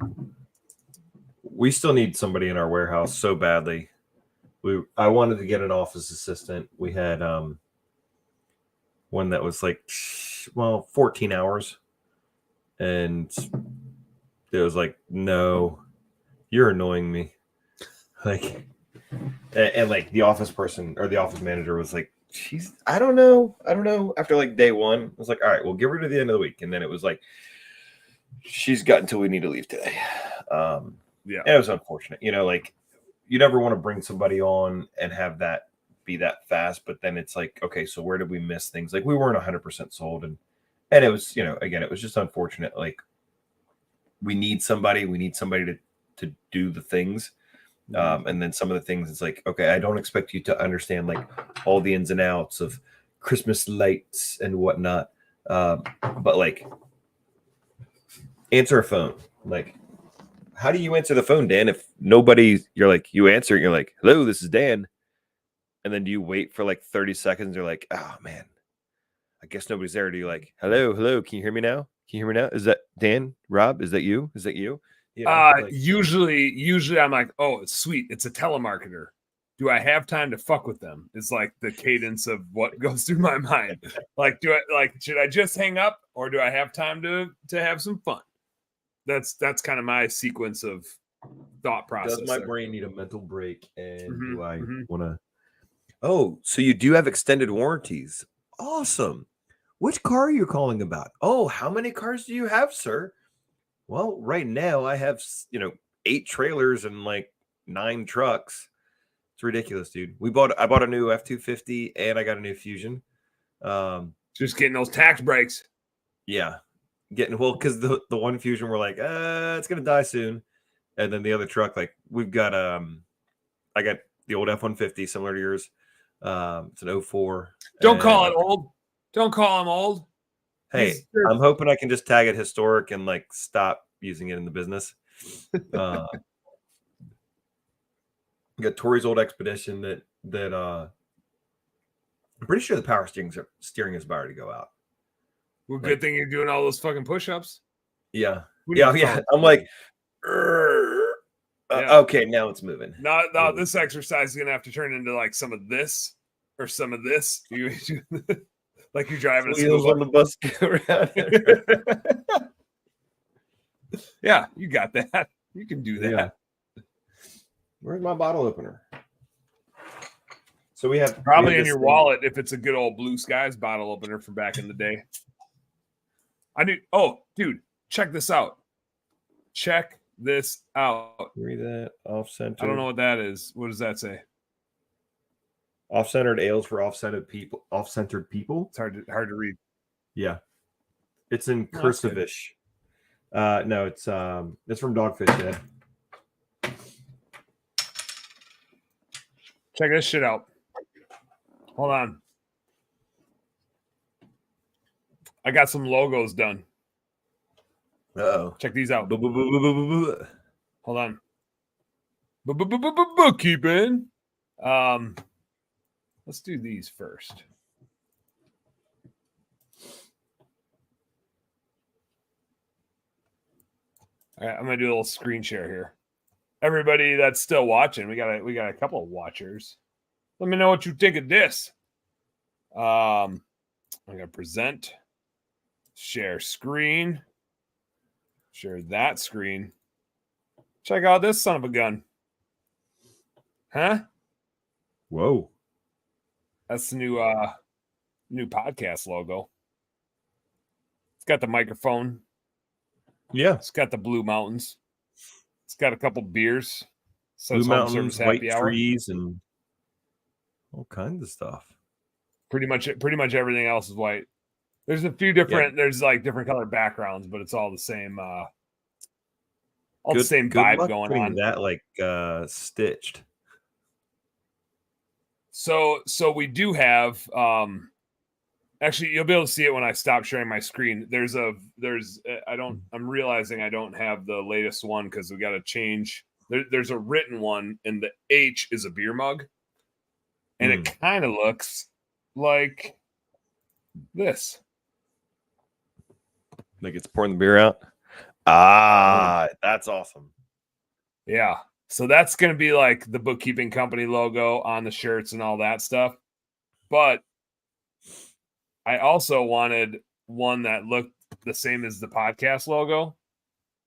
We still need somebody in our warehouse so badly. I wanted to get an office assistant. We had one that was like 14 hours, and it was like, no, you're annoying me. Like, and like the office person or the office manager was like, I don't know. After like day one, I was like, all right, we'll give her to the end of the week. And then it was like, she's got until we need to leave today. Yeah, it was unfortunate. Like you never want to bring somebody on and have that be that fast, but then it's like, okay, so where did we miss things? Like we weren't 100% sold, and it was, again, it was just unfortunate. Like we need somebody to do the things. And then some of the things, it's like, okay, I don't expect you to understand like all the ins and outs of Christmas lights and whatnot. But like answer a phone. Like, how do you answer the phone, Dan? If you're like, you answer it, you're like, hello, this is Dan. And then do you wait for like 30 seconds? You're like, oh man, I guess nobody's there. Do you like, hello, can you hear me now? Is that Dan? Rob? Is that you? Usually I'm like, oh, it's sweet. It's a telemarketer. Do I have time to fuck with them? It's like the cadence of what goes through my mind. Like, should I just hang up, or do I have time to have some fun? That's kind of my sequence of thought process. Does my brain need a mental break? And do I want to? Oh, so you do have extended warranties. Awesome. Which car are you calling about? Oh, how many cars do you have, sir? Well, right now I have, 8 trailers and like 9 trucks. It's ridiculous, dude. I bought a new F-250 and I got a new Fusion. Just getting those tax breaks. Yeah. Because the one Fusion we're like, it's going to die soon. And then the other truck, like we've got, I got the old F-150 similar to yours. It's an 04. Don't call it old. Don't call him old. Hey, I'm hoping I can just tag it historic and like stop using it in the business. Got Tori's old Expedition that I'm pretty sure the power steering is about to go out. Well, good thing you're doing all those fucking push-ups. Yeah. I'm like, okay, now it's moving. No, this exercise is gonna have to turn into like some of this or some of this. Like you're driving wheels on the bus around. Yeah, you got that. You can do that. Yeah. Where's my bottle opener? So we have probably in your wallet if it's a good old Blue Skies bottle opener from back in the day. Dude, check this out. Check this out. Read that off center. I don't know what that is. What does that say? Off-centered ales for off-centered people. Off-centered people. It's hard to read. Yeah, it's in cursive-ish. No, it's from Dogfish Head. Check this shit out. Hold on. I got some logos done. Uh-oh. Check these out. Hold on. Bookkeeping. Let's do these first. All right, I'm gonna do a little screen share here. Everybody that's still watching, we got a couple of watchers. Let me know what you think of this. I'm gonna present, share screen, share that screen. Check out this son of a gun. Huh? Whoa. That's the new podcast logo. It's got the microphone. Yeah. It's got the Blue Mountains. It's got a couple beers. So Blue it's home Mountains, service white happy hour. trees, and all kinds of stuff. Pretty much everything else is white. There's a few different. There's like different color backgrounds, but it's all the same. The same good vibe luck going putting on. that like stitched. So we do have. Actually, you'll be able to see it when I stop sharing my screen. I'm realizing I don't have the latest one because we got to change. There's a written one, and the H is a beer mug, and it kind of looks like this. Like it's pouring the beer out. Ah, that's awesome. Yeah. So that's going to be like the bookkeeping company logo on the shirts and all that stuff. But I also wanted one that looked the same as the podcast logo.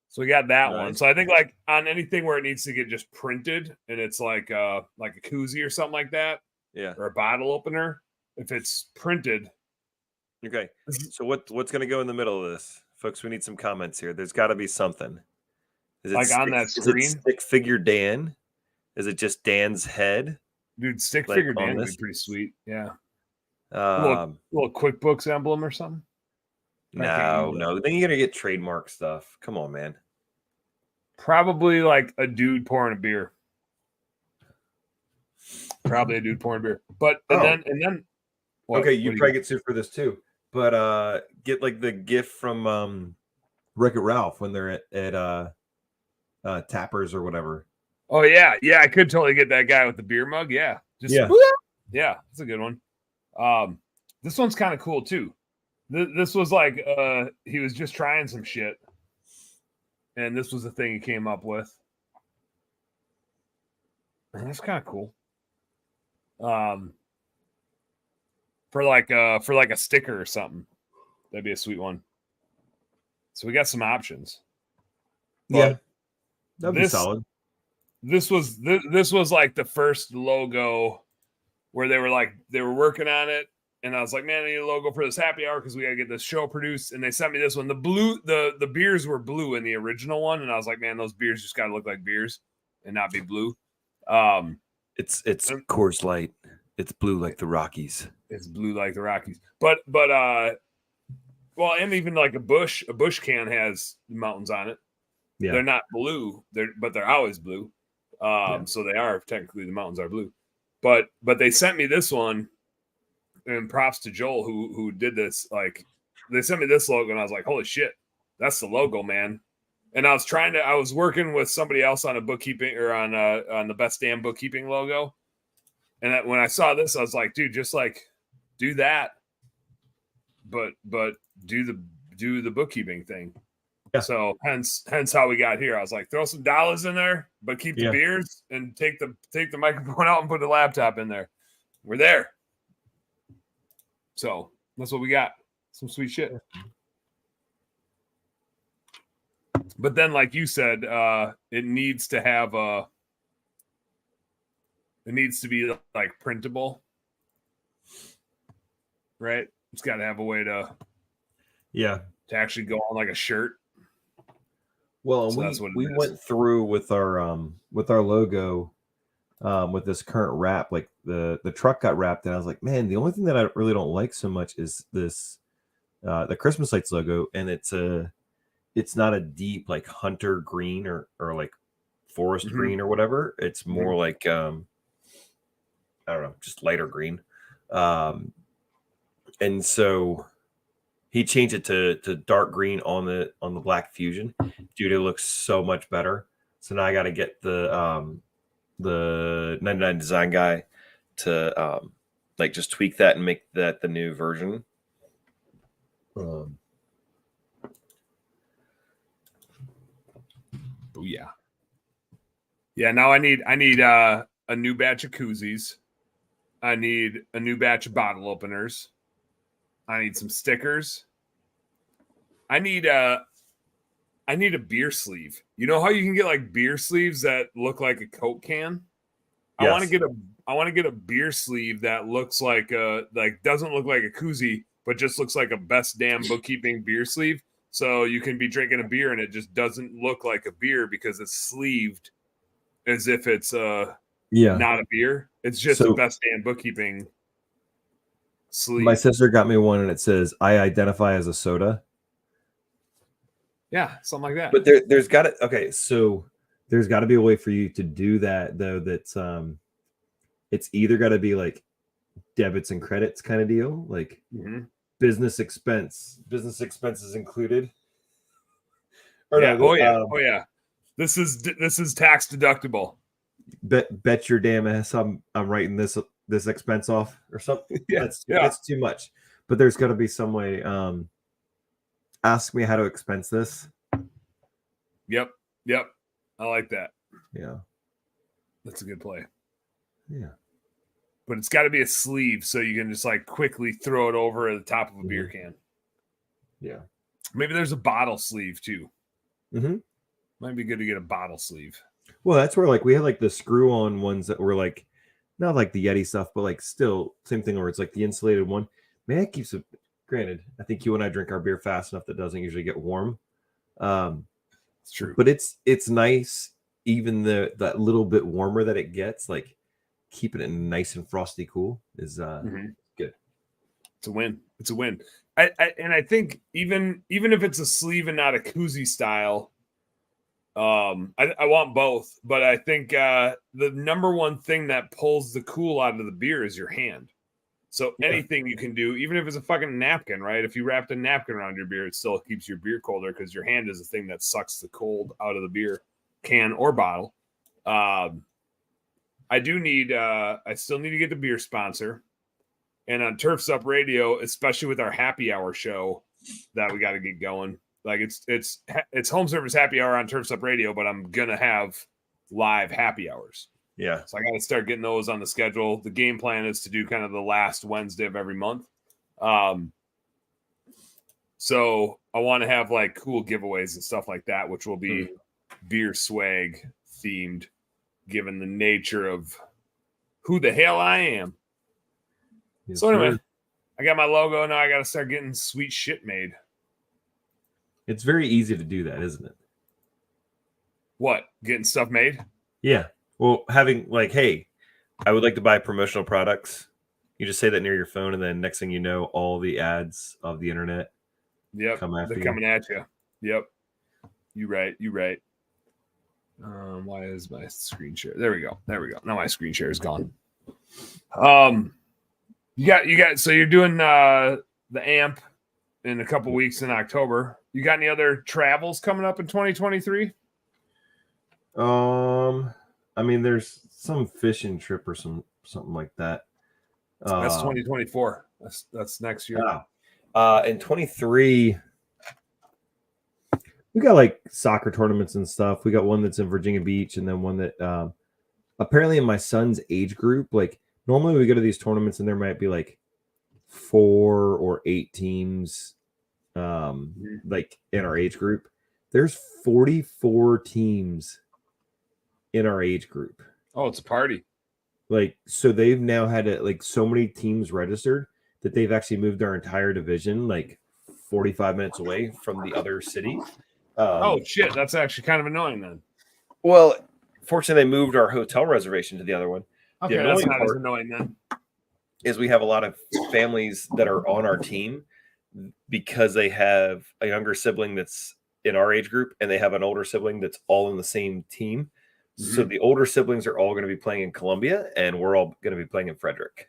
So we got that one. So I think like on anything where it needs to get just printed and it's like a koozie or something like that. Yeah. Or a bottle opener. If it's printed. Okay. So what's going to go in the middle of this? Folks, we need some comments here. There's got to be something. Is it like on that screen? Is it stick figure Dan? Is it just Dan's head? Dude, stick figure Dan would be pretty sweet. Yeah. Little QuickBooks emblem or something? No. Then you're going to get trademark stuff. Come on, man. Probably like a dude pouring a beer. Probably a dude pouring beer. But and then what, okay, you probably get sued for this too. But get like the gift from Wreck-It Ralph when they're at Tappers or whatever. Oh yeah, I could totally get that guy with the beer mug. Yeah, yeah, that's a good one. This one's kind of cool too. This was like he was just trying some shit, and this was the thing he came up with. And that's kind of cool. For like a sticker or something, that'd be a sweet one. So we got some options. Yeah, that'd be solid. This was like the first logo where they were working on it, and I was like, man, I need a logo for this happy hour because we gotta get this show produced. And they sent me this one. The beers were blue in the original one, and I was like, man, those beers just gotta look like beers and not be blue. It's Coors Light. It's blue like the Rockies. It's blue like the Rockies. But well, and even like a bush can has mountains on it. Yeah. They're not blue, but they're always blue. So they are technically, the mountains are blue. But they sent me this one, and props to Joel who did this. Like, they sent me this logo, and I was like, holy shit, that's the logo, man. And I was working with somebody else on a bookkeeping or on the Best Damn Bookkeeping logo. And when I saw this, I was like, dude, just like do that, but do the bookkeeping thing. Yeah. So hence how we got here. I was like, throw some dollars in there, but keep the beers and take the microphone out and put the laptop in there. We're there. So that's what we got. Some sweet shit. But then, like you said, it needs to have it needs to be like printable, right? It's got to have a way to actually go on like a shirt. Well, so we went through with our logo with this current wrap. Like the truck got wrapped, and I was like, man, the only thing that I really don't like so much is this the Christmas lights logo, and it's not a deep like hunter green or like forest green or whatever. It's more like I don't know, just lighter green. And so he changed it to dark green on the Black Fusion. Dude, it looks so much better. So now I got to get the 99 Design guy to like just tweak that and make that the new version. yeah. Yeah, now I need a new batch of koozies. I need a new batch of bottle openers. I need some stickers. I need a beer sleeve. You know how you can get like beer sleeves that look like a Coke can? Yes. I want to get a beer sleeve that looks like doesn't look like a koozie, but just looks like a best damn bookkeeping beer sleeve. So you can be drinking a beer and it just doesn't look like a beer because it's sleeved as if it's not a beer. It's just So- the best damn bookkeeping sleeve. My sister got me one, and it says, "I identify as a soda." Yeah, something like that. But there's got to so there's got to be a way for you to do that though. That's it's either got to be like debits and credits kind of deal, like business expenses included. Or yeah. no, Oh yeah. This is tax deductible. Bet your damn ass I'm writing this expense off or something. That's too much. But there's got to be some way. Ask me how to expense this. Yep. I like that. Yeah, that's a good play. Yeah, but it's got to be a sleeve so you can just like quickly throw it over the top of a beer can. Yeah, maybe there's a bottle sleeve too. Mm-hmm. Might be good to get a bottle sleeve. Well, that's where like we had like the screw-on ones that were like not like the Yeti stuff, but like still same thing where it's like the insulated one. Man, it keeps it. Granted, I think you and I drink our beer fast enough that doesn't usually get warm. It's true, but it's nice. Even that little bit warmer that it gets, like keeping it nice and frosty cool is good. It's a win. It's a win. I think even if it's a sleeve and not a koozie style, I want both. But I think the number one thing that pulls the cool out of the beer is your hand. So anything you can do, even if it's a fucking napkin, right? If you wrapped a napkin around your beer, it still keeps your beer colder because your hand is the thing that sucks the cold out of the beer can or bottle. I still need to get the beer sponsor. And on Turf's Up Radio, especially with our happy hour show that we got to get going. Like it's home service happy hour on Turf's Up Radio, but I'm going to have live happy hours. Yeah. So I got to start getting those on the schedule. The game plan is to do kind of the last Wednesday of every month. So I want to have like cool giveaways and stuff like that, which will be beer swag themed, given the nature of who the hell I am. Yes, So anyway, sir. I got my logo. Now I got to start getting sweet shit made. It's very easy to do that, isn't it? What? Getting stuff made? Yeah. Well, having like, hey, I would like to buy promotional products. You just say that near your phone, and then next thing you know, all the ads of the internet Yep. come after They're you. coming at you. Yep. You right. Why is my screen share? There we go. Now my screen share is gone. You got. So you're doing the AMP in a couple weeks in October. You got any other travels coming up in 2023? I mean, there's some fishing trip or something like that. That's 2024. That's next year. In 23, we got like soccer tournaments and stuff. We got one that's in Virginia Beach, and then one that apparently in my son's age group. Like normally we go to these tournaments, and there might be like 4 or 8 teams, like in our age group. There's 44 teams in our age group. Oh, it's a party. Like, so they've now had like so many teams registered that they've actually moved our entire division like 45 minutes away from the other city. Oh shit, that's actually kind of annoying then. Well, fortunately, they moved our hotel reservation to the other one. Okay, that's not as annoying then. Is we have a lot of families that are on our team because they have a younger sibling that's in our age group, and they have an older sibling that's all in the same team. So the older siblings are all going to be playing in Columbia, and we're all going to be playing in Frederick.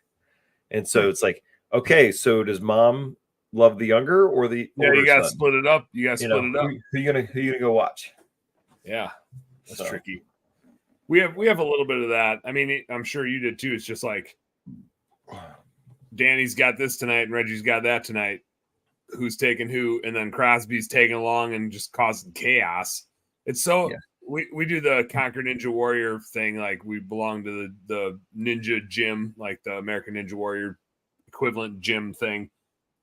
And so it's like, okay, so does mom love the younger or the older you got to son? split it up. Who you gonna go watch? Yeah, that's tricky. We have a little bit of that. I mean, I'm sure you did too. It's just like Danny's got this tonight and Reggie's got that tonight. Who's taking who? And then Crosby's taking along and just causing chaos. It's so we do the Conquer Ninja Warrior thing. Like we belong to the Ninja Gym, like the American Ninja Warrior equivalent gym thing.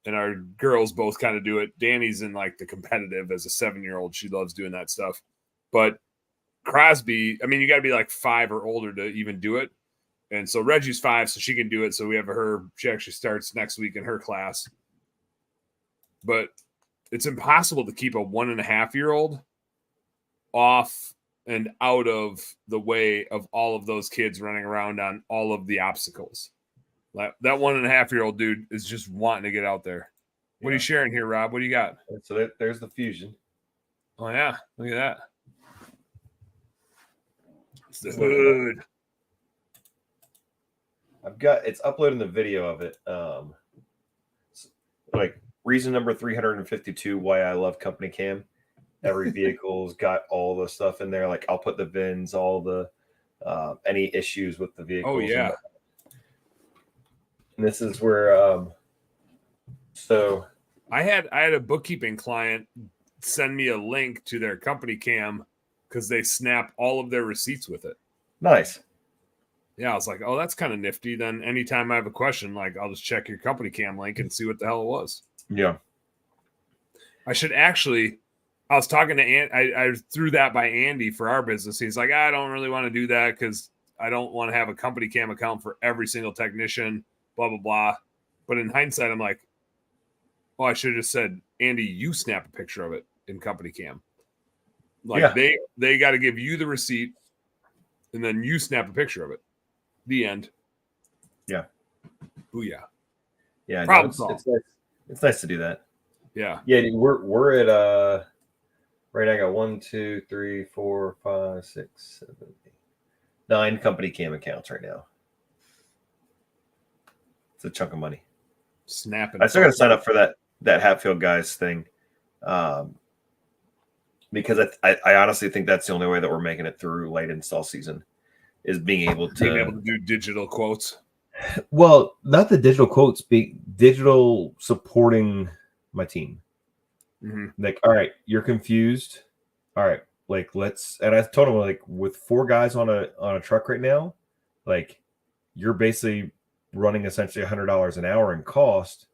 And our girls both kind of do it. Danny's in like the competitive as a 7-year-old. She loves doing that stuff. But Crosby, I mean, you got to be like 5 or older to even do it. And so Reggie's 5, so she can do it. So we have her. She actually starts next week in her class. But it's impossible to keep a 1.5-year-old off and out of the way of all of those kids running around on all of the obstacles. That 1.5-year-old dude is just wanting to get out there. What are you sharing here, Rob? What do you got? So there's the Fusion. Oh, yeah. Look at that. It's the hood. It's uploading the video of it. Like reason number 352 why I love company cam. Every vehicle's got all the stuff in there. Like I'll put the VINs, all the any issues with the vehicles. Oh, yeah. And this is where so I had a bookkeeping client send me a link to their company cam because they snap all of their receipts with it. Nice. Yeah, I was like, oh, that's kind of nifty. Then anytime I have a question, like I'll just check your company cam link and see what the hell it was. Yeah. I should actually. I was talking to I threw that by Andy for our business. He's like, I don't really want to do that because I don't want to have a company cam account for every single technician, blah, blah, blah. But in hindsight, I'm like, oh, I should have just said, Andy, you snap a picture of it in company cam. Like they got to give you the receipt and then you snap a picture of it. The end. Yeah. Booyah. Yeah. Problem solved. It's nice to do that. Yeah. Yeah. We're at right now I got 1, 2, 3, 4, 5, 6, 7, 8, 9 company cam accounts right now. It's a chunk of money. Snapping. I still got to sign up for that Hatfield guys thing, because I honestly think that's the only way that we're making it through late install season is being able to do digital quotes. Well, not the digital quotes, be digital supporting my team. Mm-hmm. Like, all right, you're confused. All right, like and I told him like with 4 guys on a truck right now, like you're basically running essentially $100 an hour in cost.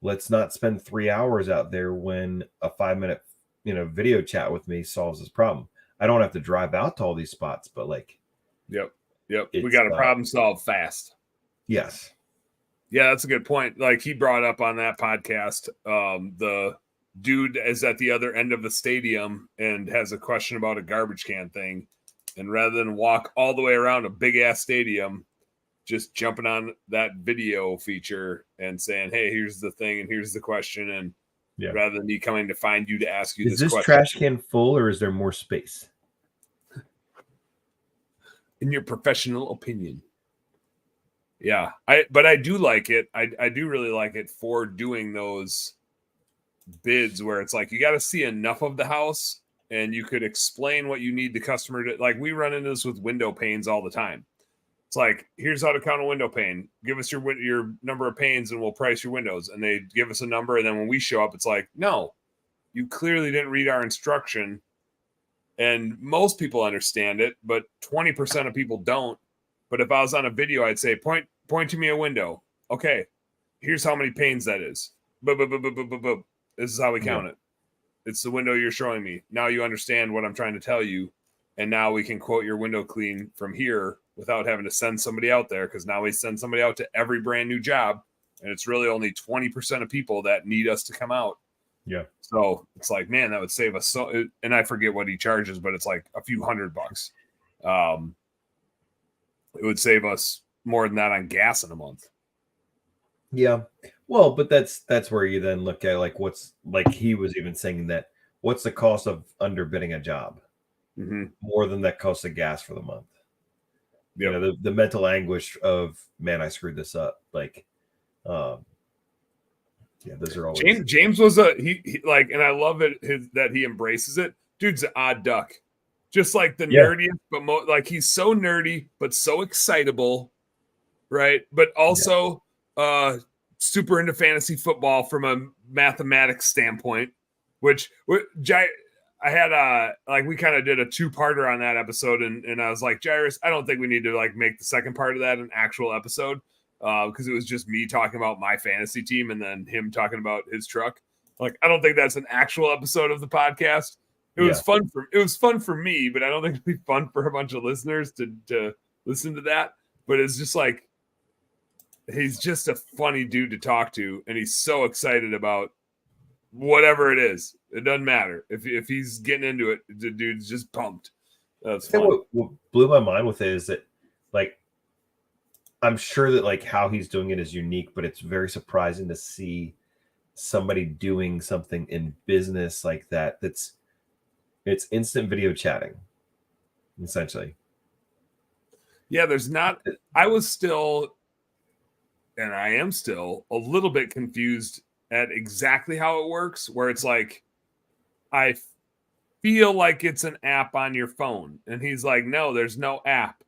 Let's not spend 3 hours out there when a 5-minute, video chat with me solves this problem. I don't have to drive out to all these spots, but like, yep. We got a problem solved fast. Yes. Yeah, that's a good point. Like he brought up on that podcast, the dude is at the other end of the stadium and has a question about a garbage can thing. And rather than walk all the way around a big ass stadium, just jumping on that video feature and saying, hey, here's the thing and here's the question. And rather than me coming to find you to ask you is this question. trash can full or is there more space? In your professional opinion. Yeah, but I do like it. I do really like it for doing those bids where it's like you got to see enough of the house and you could explain what you need the customer to. Like we run into this with window panes all the time. It's like, here's how to count a window pane. Give us your number of panes and we'll price your windows. And they give us a number. And then when we show up, it's like, no, you clearly didn't read our instruction. And most people understand it, but 20% of people don't. But if I was on a video, I'd say, point to me a window. Okay, here's how many panes that is. Boop. This is how we count it. It's the window you're showing me. Now you understand what I'm trying to tell you. And now we can quote your window clean from here without having to send somebody out there, because now we send somebody out to every brand new job. And it's really only 20% of people that need us to come out. Yeah. So it's like, man, that would save us so. And I forget what he charges, but it's like a few $100. It would save us more than that on gas in a month. Yeah. Well, but that's where you then look at like what's like he was even saying that what's the cost of underbidding a job more than that cost of gas for the month. Yep. The mental anguish of, man, I screwed this up. Like, those are always James was he like, and I love it that he embraces it. Dude's an odd duck. Just like the nerdiest, but like he's so nerdy, but so excitable, right? But also super into fantasy football from a mathematics standpoint, which I had like we kind of did a 2-parter on that episode, and I was like, Jairus, I don't think we need to like make the second part of that an actual episode, because it was just me talking about my fantasy team and then him talking about his truck. Like, I don't think that's an actual episode of the podcast. It was fun for me, but I don't think it'd be fun for a bunch of listeners to listen to that. But it's just like, he's just a funny dude to talk to, and he's so excited about whatever it is. It doesn't matter if he's getting into it. The dude's just pumped. That's fun. What blew my mind with it is that, like, I'm sure that like how he's doing it is unique, but it's very surprising to see somebody doing something in business like that. It's instant video chatting, essentially. Yeah, there's not. I was still, and I am still a little bit confused at exactly how it works, where it's like, I feel like it's an app on your phone. And he's like, no, there's no app.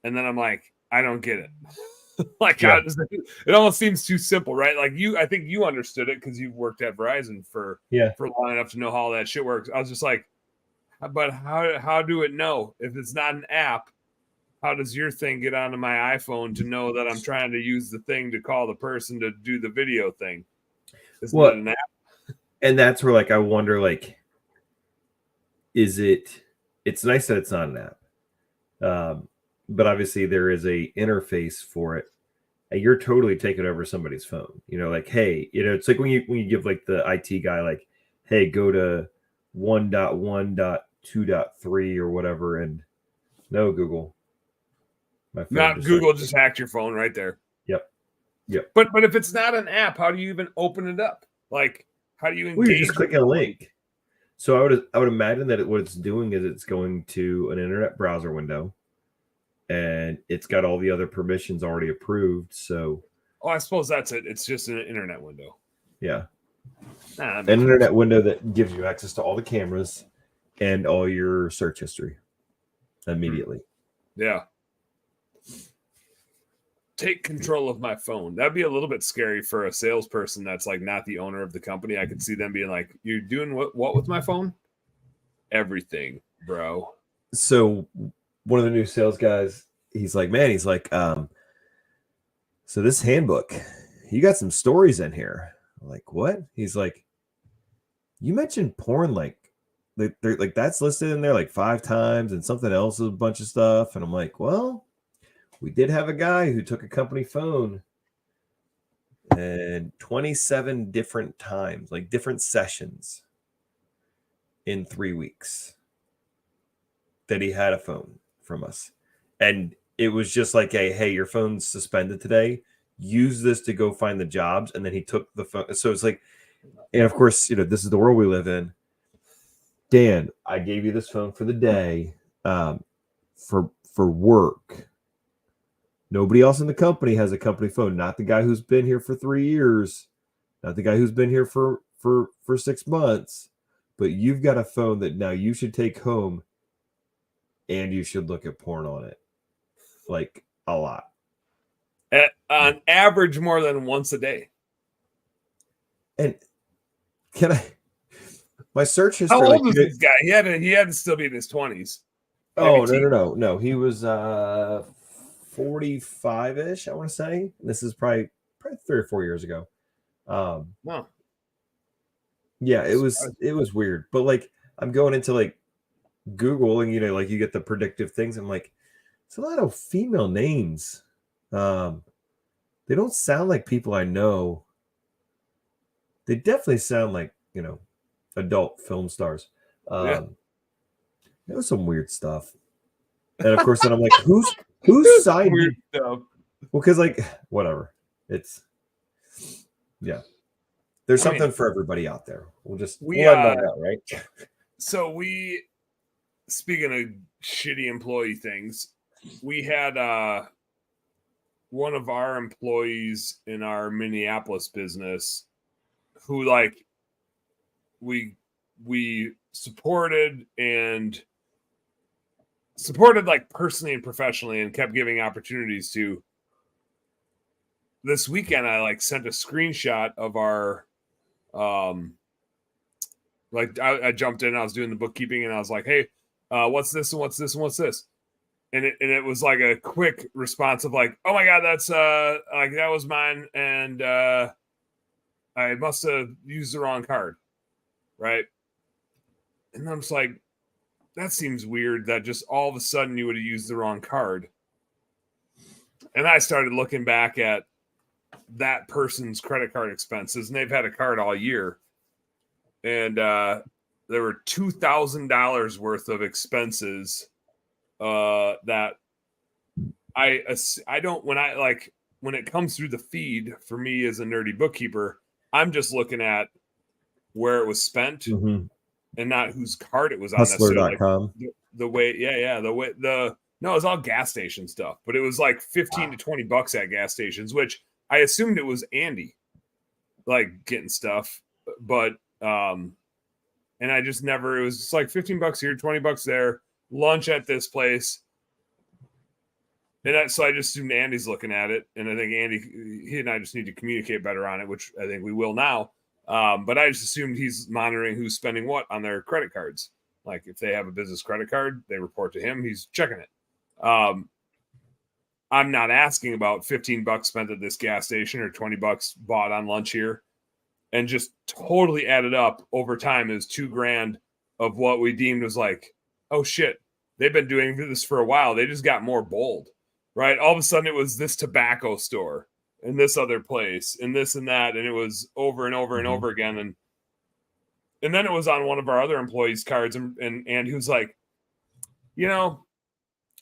And then I'm like, I don't get it. Like, how does it almost seems too simple, right? Like I think you understood it because you've worked at Verizon for long enough to know how all that shit works. I was just like, but how do it know if it's not an app? How does your thing get onto my iPhone to know that I'm trying to use the thing to call the person to do the video thing? Isn't it an app? And that's where, like, I wonder, like, it's nice that it's not an app. But obviously there is a interface for it. And you're totally taking over somebody's phone. You know, like, hey, you know, it's like when you give like the IT guy, like, hey, go to 1.1.2.3 or whatever, and no, Google. My phone not Google just hacked your phone right there. Yep. But if it's not an app, how do you even open it up? Like, how do you engage? Well, you just click a link. So I would imagine that what it's doing is it's going to an internet browser window, and it's got all the other permissions already approved. So, I suppose that's it. It's just an internet window. Yeah, an internet window that gives you access to all the cameras and all your search history immediately. Yeah. Take control of my phone. That'd be a little bit scary for a salesperson that's like not the owner of the company. I could see them being like, "You're doing what with my phone?" Everything, bro. So one of the new sales guys, he's like, so this handbook, you got some stories in here. I'm like, what? He's like, you mentioned porn, like they're like that's listed in there like 5 times, and something else is a bunch of stuff. And I'm like, well, we did have a guy who took a company phone and 27 different times, like different sessions in 3 weeks that he had a phone from us. And it was just like, hey, your phone's suspended today. Use this to go find the jobs. And then he took the phone. So it's like, and of course, you know, this is the world we live in. Dan, I gave you this phone for the day for work. Nobody else in the company has a company phone. Not the guy who's been here for 3 years. Not the guy who's been here for 6 months. But you've got a phone that now you should take home, and you should look at porn on it. Like, a lot. On average, more than once a day. And can I... My search history... How old is this guy? He had to still be in his 20s. Oh, no. He was 45-ish, I want to say. This is probably 3 or 4 years ago. Wow. Yeah, it was weird. But like, I'm going into like Google, and you know, like you get the predictive things. I'm like, it's a lot of female names. They don't sound like people I know. They definitely sound like, you know, adult film stars. There was some weird stuff. And of course, then I'm like, who's signed weird stuff? Well, because like, whatever. It's there's something for everybody out there. We'll end on that, right? So speaking of shitty employee things, we had one of our employees in our Minneapolis business who like we supported like personally and professionally, and kept giving opportunities to. This weekend I like sent a screenshot of our Like I jumped in, I was doing the bookkeeping, and I was like, "Hey, what's this and what's this and what's this?" And it was like a quick response of like, "Oh my god, that's like that was mine, and I must have used the wrong card, right?" And I'm just like, that seems weird that just all of a sudden you would have used the wrong card. And I started looking back at that person's credit card expenses, and they've had a card all year. And there were $2,000 worth of expenses that I don't, when it comes through the feed for me as a nerdy bookkeeper, I'm just looking at where it was spent and not whose card it was on. Hustler.com. The way, no, it was all gas station stuff, but it was like 15 to 20 bucks at gas stations, which I assumed it was Andy like getting stuff, but and I just never, it was just like 15 bucks here, 20 bucks there, lunch at this place. And so I just assumed Andy's looking at it. And I think he and I just need to communicate better on it, which I think we will now. But I just assumed he's monitoring who's spending what on their credit cards. Like if they have a business credit card, they report to him. He's checking it. I'm not asking about 15 bucks spent at this gas station or 20 bucks bought on lunch here, and just totally added up over time is $2,000 of what we deemed was like, oh shit, they've been doing this for a while. They just got more bold, right? All of a sudden it was this tobacco store and this other place and this and that. And it was over and over and over again. And then it was on one of our other employees' cards, and he was like,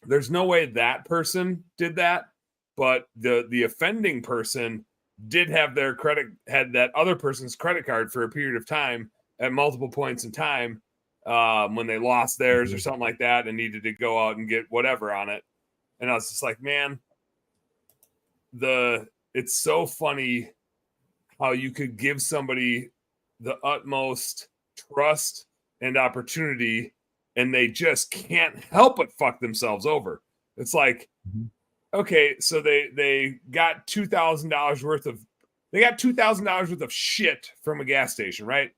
there's no way that person did that, but the offending person did have had that other person's credit card for a period of time at multiple points in time when they lost theirs or something like that and needed to go out and get whatever on it. And I was just like, man, it's so funny how you could give somebody the utmost trust and opportunity, and they just can't help but fuck themselves over. It's like, okay, so they got $2,000 worth of shit from a gas station, right?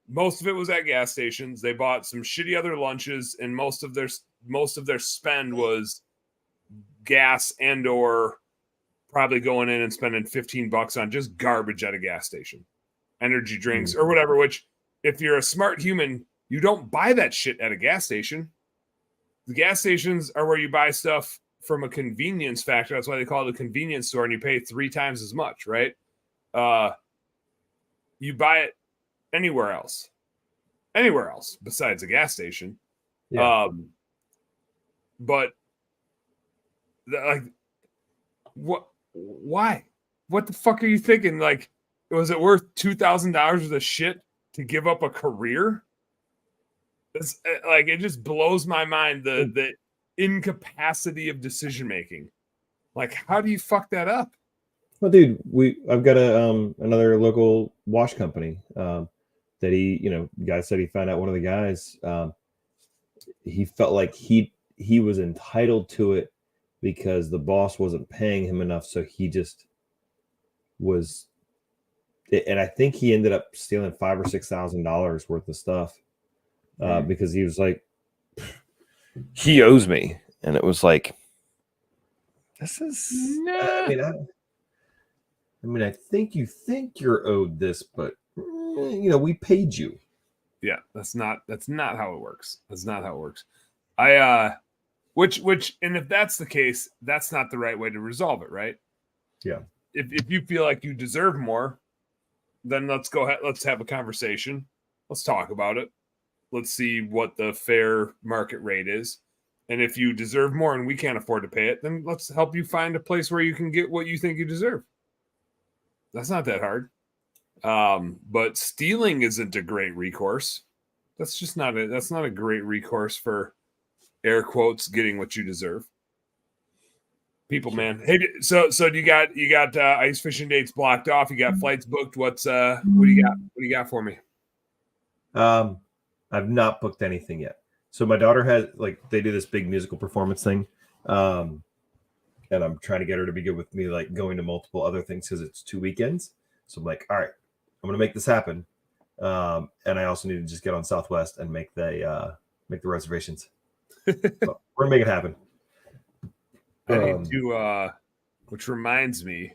Most of it was at gas stations. They bought some shitty other lunches, and most of their spend was gas and or probably going in and spending 15 bucks on just garbage at a gas station, energy drinks or whatever, which if you're a smart human, you don't buy that shit at a gas station. The gas stations are where you buy stuff from a convenience factor. That's why they call it a convenience store, and you pay 3 times as much, right? You buy it anywhere else besides a gas station. Yeah. But what? Why? What the fuck are you thinking? Like, was it worth $2,000 worth of shit to give up a career? It's like, it just blows my mind the incapacity of decision making. Like, how do you fuck that up? Well, dude, I've got another local wash company that the guy said he found out one of the guys. He felt like he was entitled to it because the boss wasn't paying him enough, so he just was. And I think he ended up stealing $5,000 or $6,000 worth of stuff because he was like, he owes me, and it was like, this is. I think you think you're owed this, but we paid you. Yeah, that's not how it works. That's not how it works. Which, and if that's the case, that's not the right way to resolve it, right? Yeah. If you feel like you deserve more, then let's go ahead. Let's have a conversation. Let's talk about it. Let's see what the fair market rate is. And if you deserve more and we can't afford to pay it, then let's help you find a place where you can get what you think you deserve. That's not that hard. But stealing isn't a great recourse. That's not a great recourse for, air quotes, getting what you deserve. People, man. Hey, so do you got ice fishing dates blocked off? You got flights booked? What do you got? What do you got for me? I've not booked anything yet. So my daughter has, they do this big musical performance thing. And I'm trying to get her to be good with me, going to multiple other things because it's 2 weekends. So I'm like, all right, I'm going to make this happen. And I also need to just get on Southwest and make the reservations. So we're gonna make it happen. I need to, which reminds me.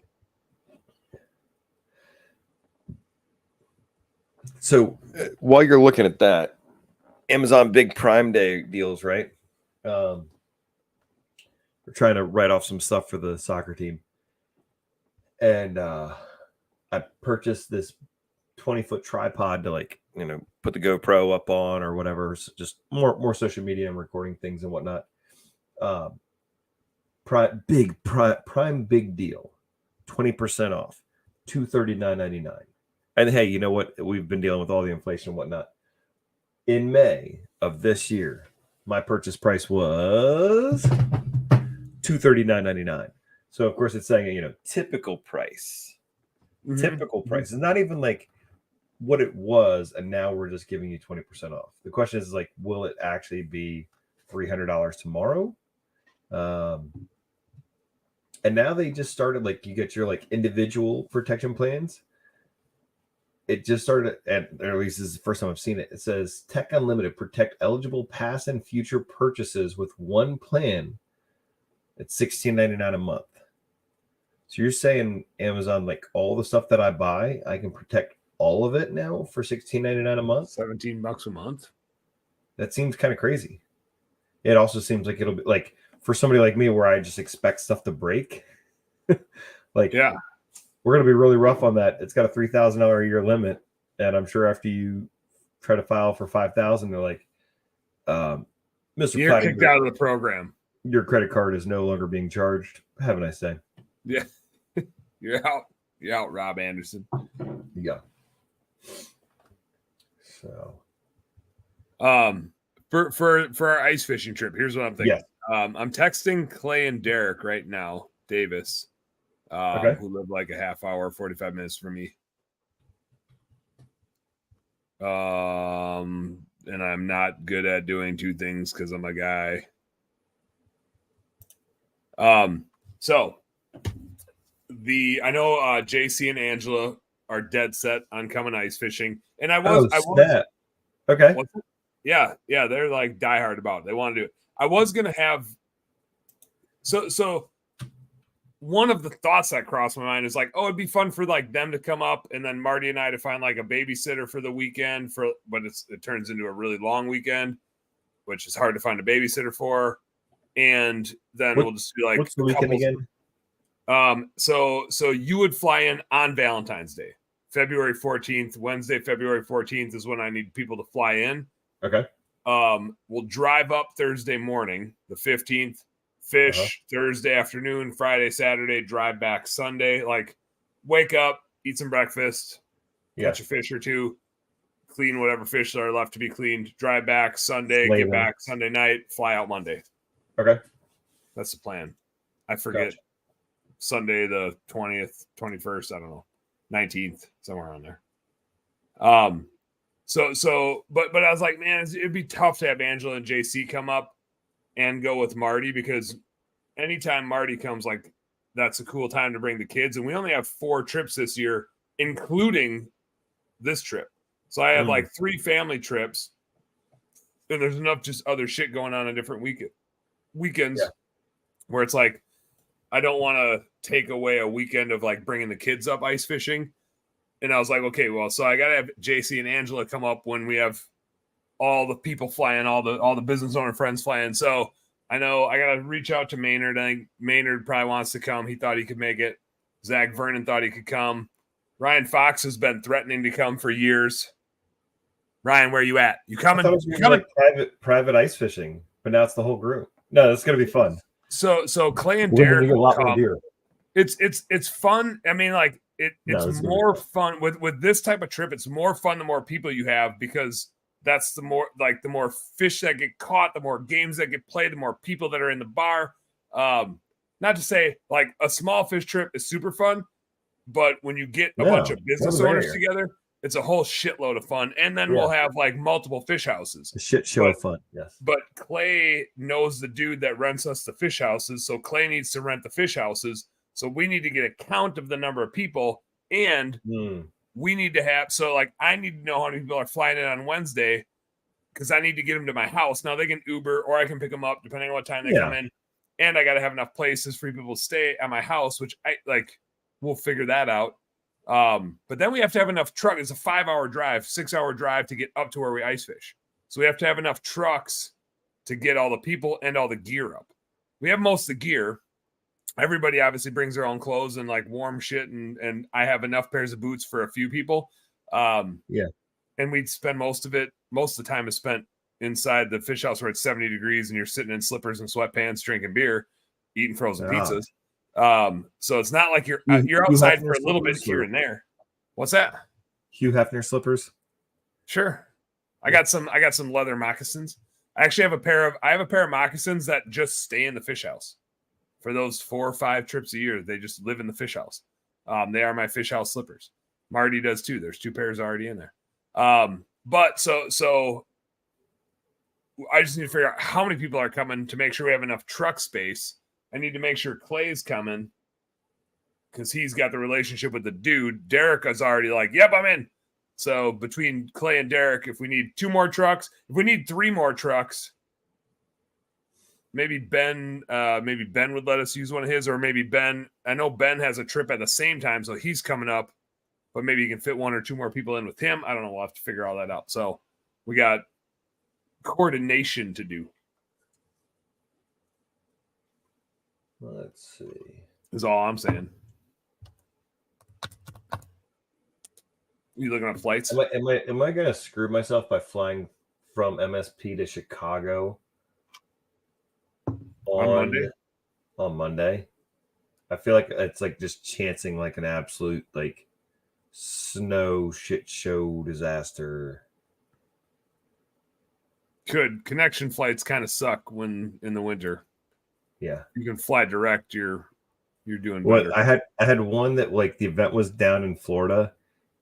So while you're looking at that, Amazon big Prime Day deals, right? We're trying to write off some stuff for the soccer team. And I purchased this 20-foot tripod to put the GoPro up on or whatever. So just more social media and recording things and whatnot. Prime big deal, 20% off, $239.99. And hey, you know what? We've been dealing with all the inflation and whatnot. In May of this year, my purchase price was $239.99. So of course it's saying, typical price. Mm-hmm. Typical price. It's not even like what it was, and now we're just giving you 20% off. The question is will it actually be $300 tomorrow? And now they just started you get your individual protection plans. It just started, or at least this is the first time I've seen it. It says Tech Unlimited, protect eligible past and future purchases with one plan at $16.99 a month. So you're saying Amazon, all the stuff that I buy, I can protect all of it now for $16.99 a month? $17 a month. That seems kind of crazy. It also seems like it'll be for somebody like me where I just expect stuff to break. Yeah. We're going to be really rough on that. It's got a $3,000 a year limit. And I'm sure after you try to file for $5,000, they're like, Mr. You're Platty, kicked out of the program. Your credit card is no longer being charged. Have a nice day. Yeah. You're out. You're out, Rob Anderson. Yeah. So. For our ice fishing trip, here's what I'm thinking. Yes. I'm texting Clay and Derek right now, Davis, who live a half hour, 45 minutes from me. And I'm not good at doing two things because I'm a guy. So I know JC and Angela are dead set on coming ice fishing, and I was okay. Yeah, they're diehard about it. They want to do it. I was gonna have so one of the thoughts that crossed my mind is it'd be fun for them to come up, and then Marty and I to find a babysitter for the weekend but it turns into a really long weekend, which is hard to find a babysitter for. And then we'll just be what's the weekend again? So you would fly in on Valentine's Day, February 14th. Wednesday, February 14th is when I need people to fly in. Okay. We'll drive up Thursday morning, the 15th, fish Thursday afternoon, Friday, Saturday, drive back Sunday. Wake up, eat some breakfast, catch a fish or two, clean whatever fish are left to be cleaned, drive back Sunday, get back Sunday night, fly out Monday. Okay. That's the plan. I forget. Gotcha. Sunday the 20th, 21st, I don't know, 19th, somewhere around there. But I was like, man, it'd be tough to have Angela and JC come up and go with Marty, because anytime Marty comes, that's a cool time to bring the kids. And we only have 4 trips this year, including this trip. So I have 3 family trips, and there's enough just other shit going on different weekends where it's I don't want to take away a weekend of bringing the kids up ice fishing. And I was like, okay, well, so I got to have JC and Angela come up when we have all the people flying, all the business owner friends flying. So I know I got to reach out to Maynard. I think Maynard probably wants to come. He thought he could make it. Zach Vernon thought he could come. Ryan Fox has been threatening to come for years. Ryan, where you at? You coming? You coming? Private ice fishing, but now it's the whole group. No, that's gonna be fun. So Clay and Derek will come. It's fun. I mean, it's more fun with this type of trip. It's more fun the more people you have, because that's the more fish that get caught, the more games that get played, the more people that are in the bar. Not to say a small fish trip is super fun, but when you get a bunch of business owners together, it's a whole shitload of fun. And then we'll have multiple fish houses. A shit show of fun. Yes. But Clay knows the dude that rents us the fish houses. So Clay needs to rent the fish houses. So we need to get a count of the number of people. And we need to have, so like I need to know how many people are flying in on Wednesday because I need to get them to my house. Now they can Uber or I can pick them up depending on what time they come in. And I got to have enough places for people to stay at my house, which we'll figure that out. But then we have to have enough trucks. It's a 5-hour drive, 6-hour drive to get up to where we ice fish. So we have to have enough trucks to get all the people and all the gear up. We have most of the gear. Everybody obviously brings their own clothes and like warm shit. And I have enough pairs of boots for a few people. And we'd spend most of the time is spent inside the fish house where it's 70 degrees and you're sitting in slippers and sweatpants, drinking beer, eating frozen pizzas. So it's not like you're outside for a little bit here and there. What's that? Hugh Hefner slippers. Sure. I got some leather moccasins. I actually have a pair of moccasins that just stay in the fish house for those 4 or 5 trips a year. They just live in the fish house. They are my fish house slippers. Marty does too. There's 2 pairs already in there. But so I just need to figure out how many people are coming to make sure we have enough truck space. I need to make sure Clay's coming because he's got the relationship with the dude. Derek is already like, yep, I'm in. So between Clay and Derek, if we need 2 more trucks, if we need 3 more trucks, maybe Ben would let us use one of his, or maybe Ben. I know Ben has a trip at the same time, so he's coming up, but maybe he can fit 1 or 2 more people in with him. I don't know. We'll have to figure all that out. So we got coordination to do. Let's see. Is all I'm saying. You looking at flights? Am I gonna screw myself by flying from MSP to Chicago on Monday? I feel like it's like just chancing like an absolute like snow shit show disaster. Connection flights kind of suck when in the winter. Yeah, you can fly direct. You're doing better. I had one that like the event was down in Florida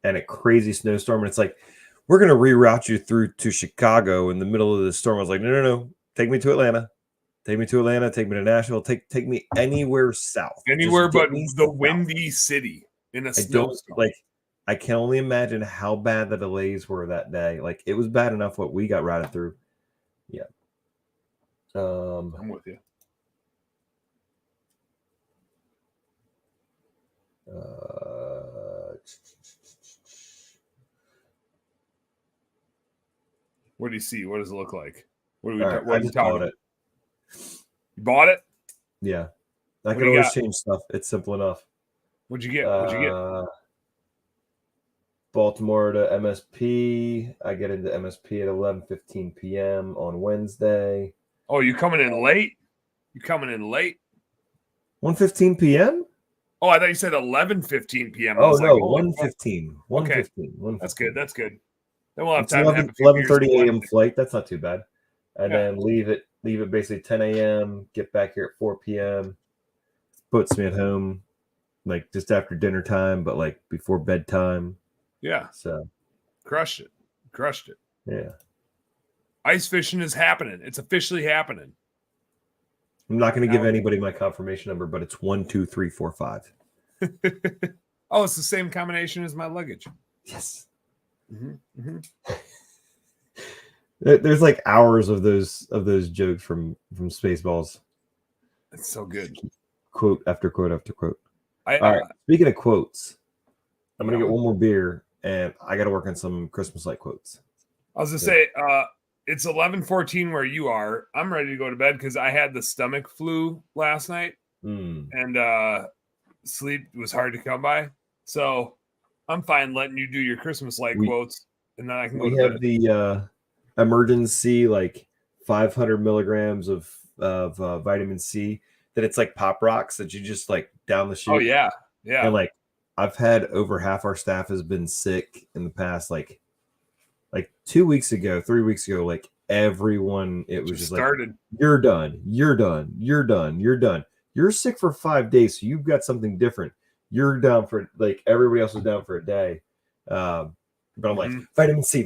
and a crazy snowstorm, and it's like we're gonna reroute you through to Chicago in the middle of the storm. I was like, no, take me to Atlanta, take me to Nashville, take me anywhere south, anywhere but the windy city in a snowstorm. I can only imagine how bad the delays were that day. Like it was bad enough what we got routed through. Yeah. I'm with you. What do you see? What does it look like? What do we? Right, what I just bought it. You bought it? Yeah, I can always change stuff. It's simple enough. What'd you get? Baltimore to MSP. I get into MSP at 11:15 p.m. on Wednesday. Oh, you coming in late? You coming in late? 1:15 p.m. Oh, I thought you said 11:15 p.m. Oh no, 1:15. 1:15. Okay. 1:15. That's good. That's good. Then we'll have it's time. 11:30 a.m. flight. That's not too bad. And then leave it basically 10 a.m. Get back here at 4 p.m. Puts me at home like just after dinner time, but like before bedtime. Yeah. So crushed it. Yeah. Ice fishing is happening. It's officially happening. I'm not going to give anybody my confirmation number, but it's 1, 2, 3, 4, 5. Oh, it's the same combination as my luggage. Yes. Mm-hmm. Mm-hmm. There's like hours of those jokes from Spaceballs. It's so good. Quote after quote after quote. All right. Speaking of quotes, I'm gonna get one more beer, and I got to work on some Christmas light quotes. I was gonna say, it's 11:14 where you are. I'm ready to go to bed because I had the stomach flu last night, and sleep was hard to come by. So I'm fine letting you do your Christmas light quotes, and then I can go to bed. We have the emergency like 500 milligrams of vitamin C that it's like Pop Rocks that you just like down the chute. Oh yeah. And like I've had over half our staff has been sick in the past like 2 weeks ago, 3 weeks ago, like everyone, it was just started. Like, you're done. You're sick for 5 days, so you've got something different. You're down for like everybody else was down for a day. But I'm like, vitamin C.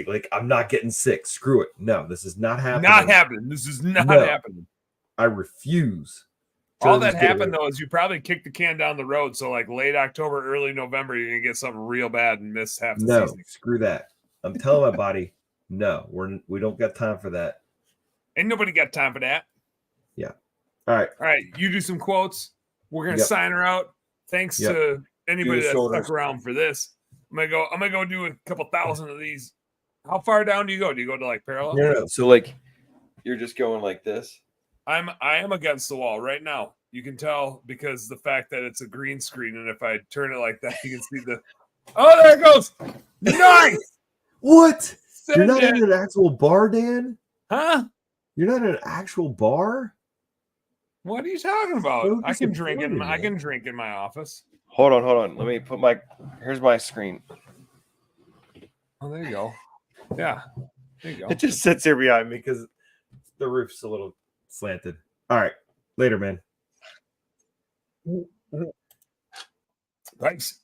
Like, I'm not getting sick. Screw it. No, this is not happening. This is not happening. I refuse All that happened though is you probably kicked the can down the road. So like late October, early November, you're gonna get something real bad and miss half the season. Screw that. I'm telling my body, no, we don't got time for that. Ain't nobody got time for that. Yeah. All right. You do some quotes. We're gonna sign her out. Thanks to anybody that stuck around for this. I'm gonna go do a couple thousand of these. How far down do you go? Do you go to like parallel? No. So like you're just going like this. I am against the wall right now. You can tell because the fact that it's a green screen, and if I turn it like that, you can see the. Oh, there it goes! Nice. What? You're not in an actual bar, Dan? Huh? You're not in an actual bar? What are you talking about? I can drink in my office. Hold on. Let me put here's my screen. Oh, there you go. Yeah. There you go. It just sits here behind me because the roof's a little slanted. All right. Later, man. Thanks.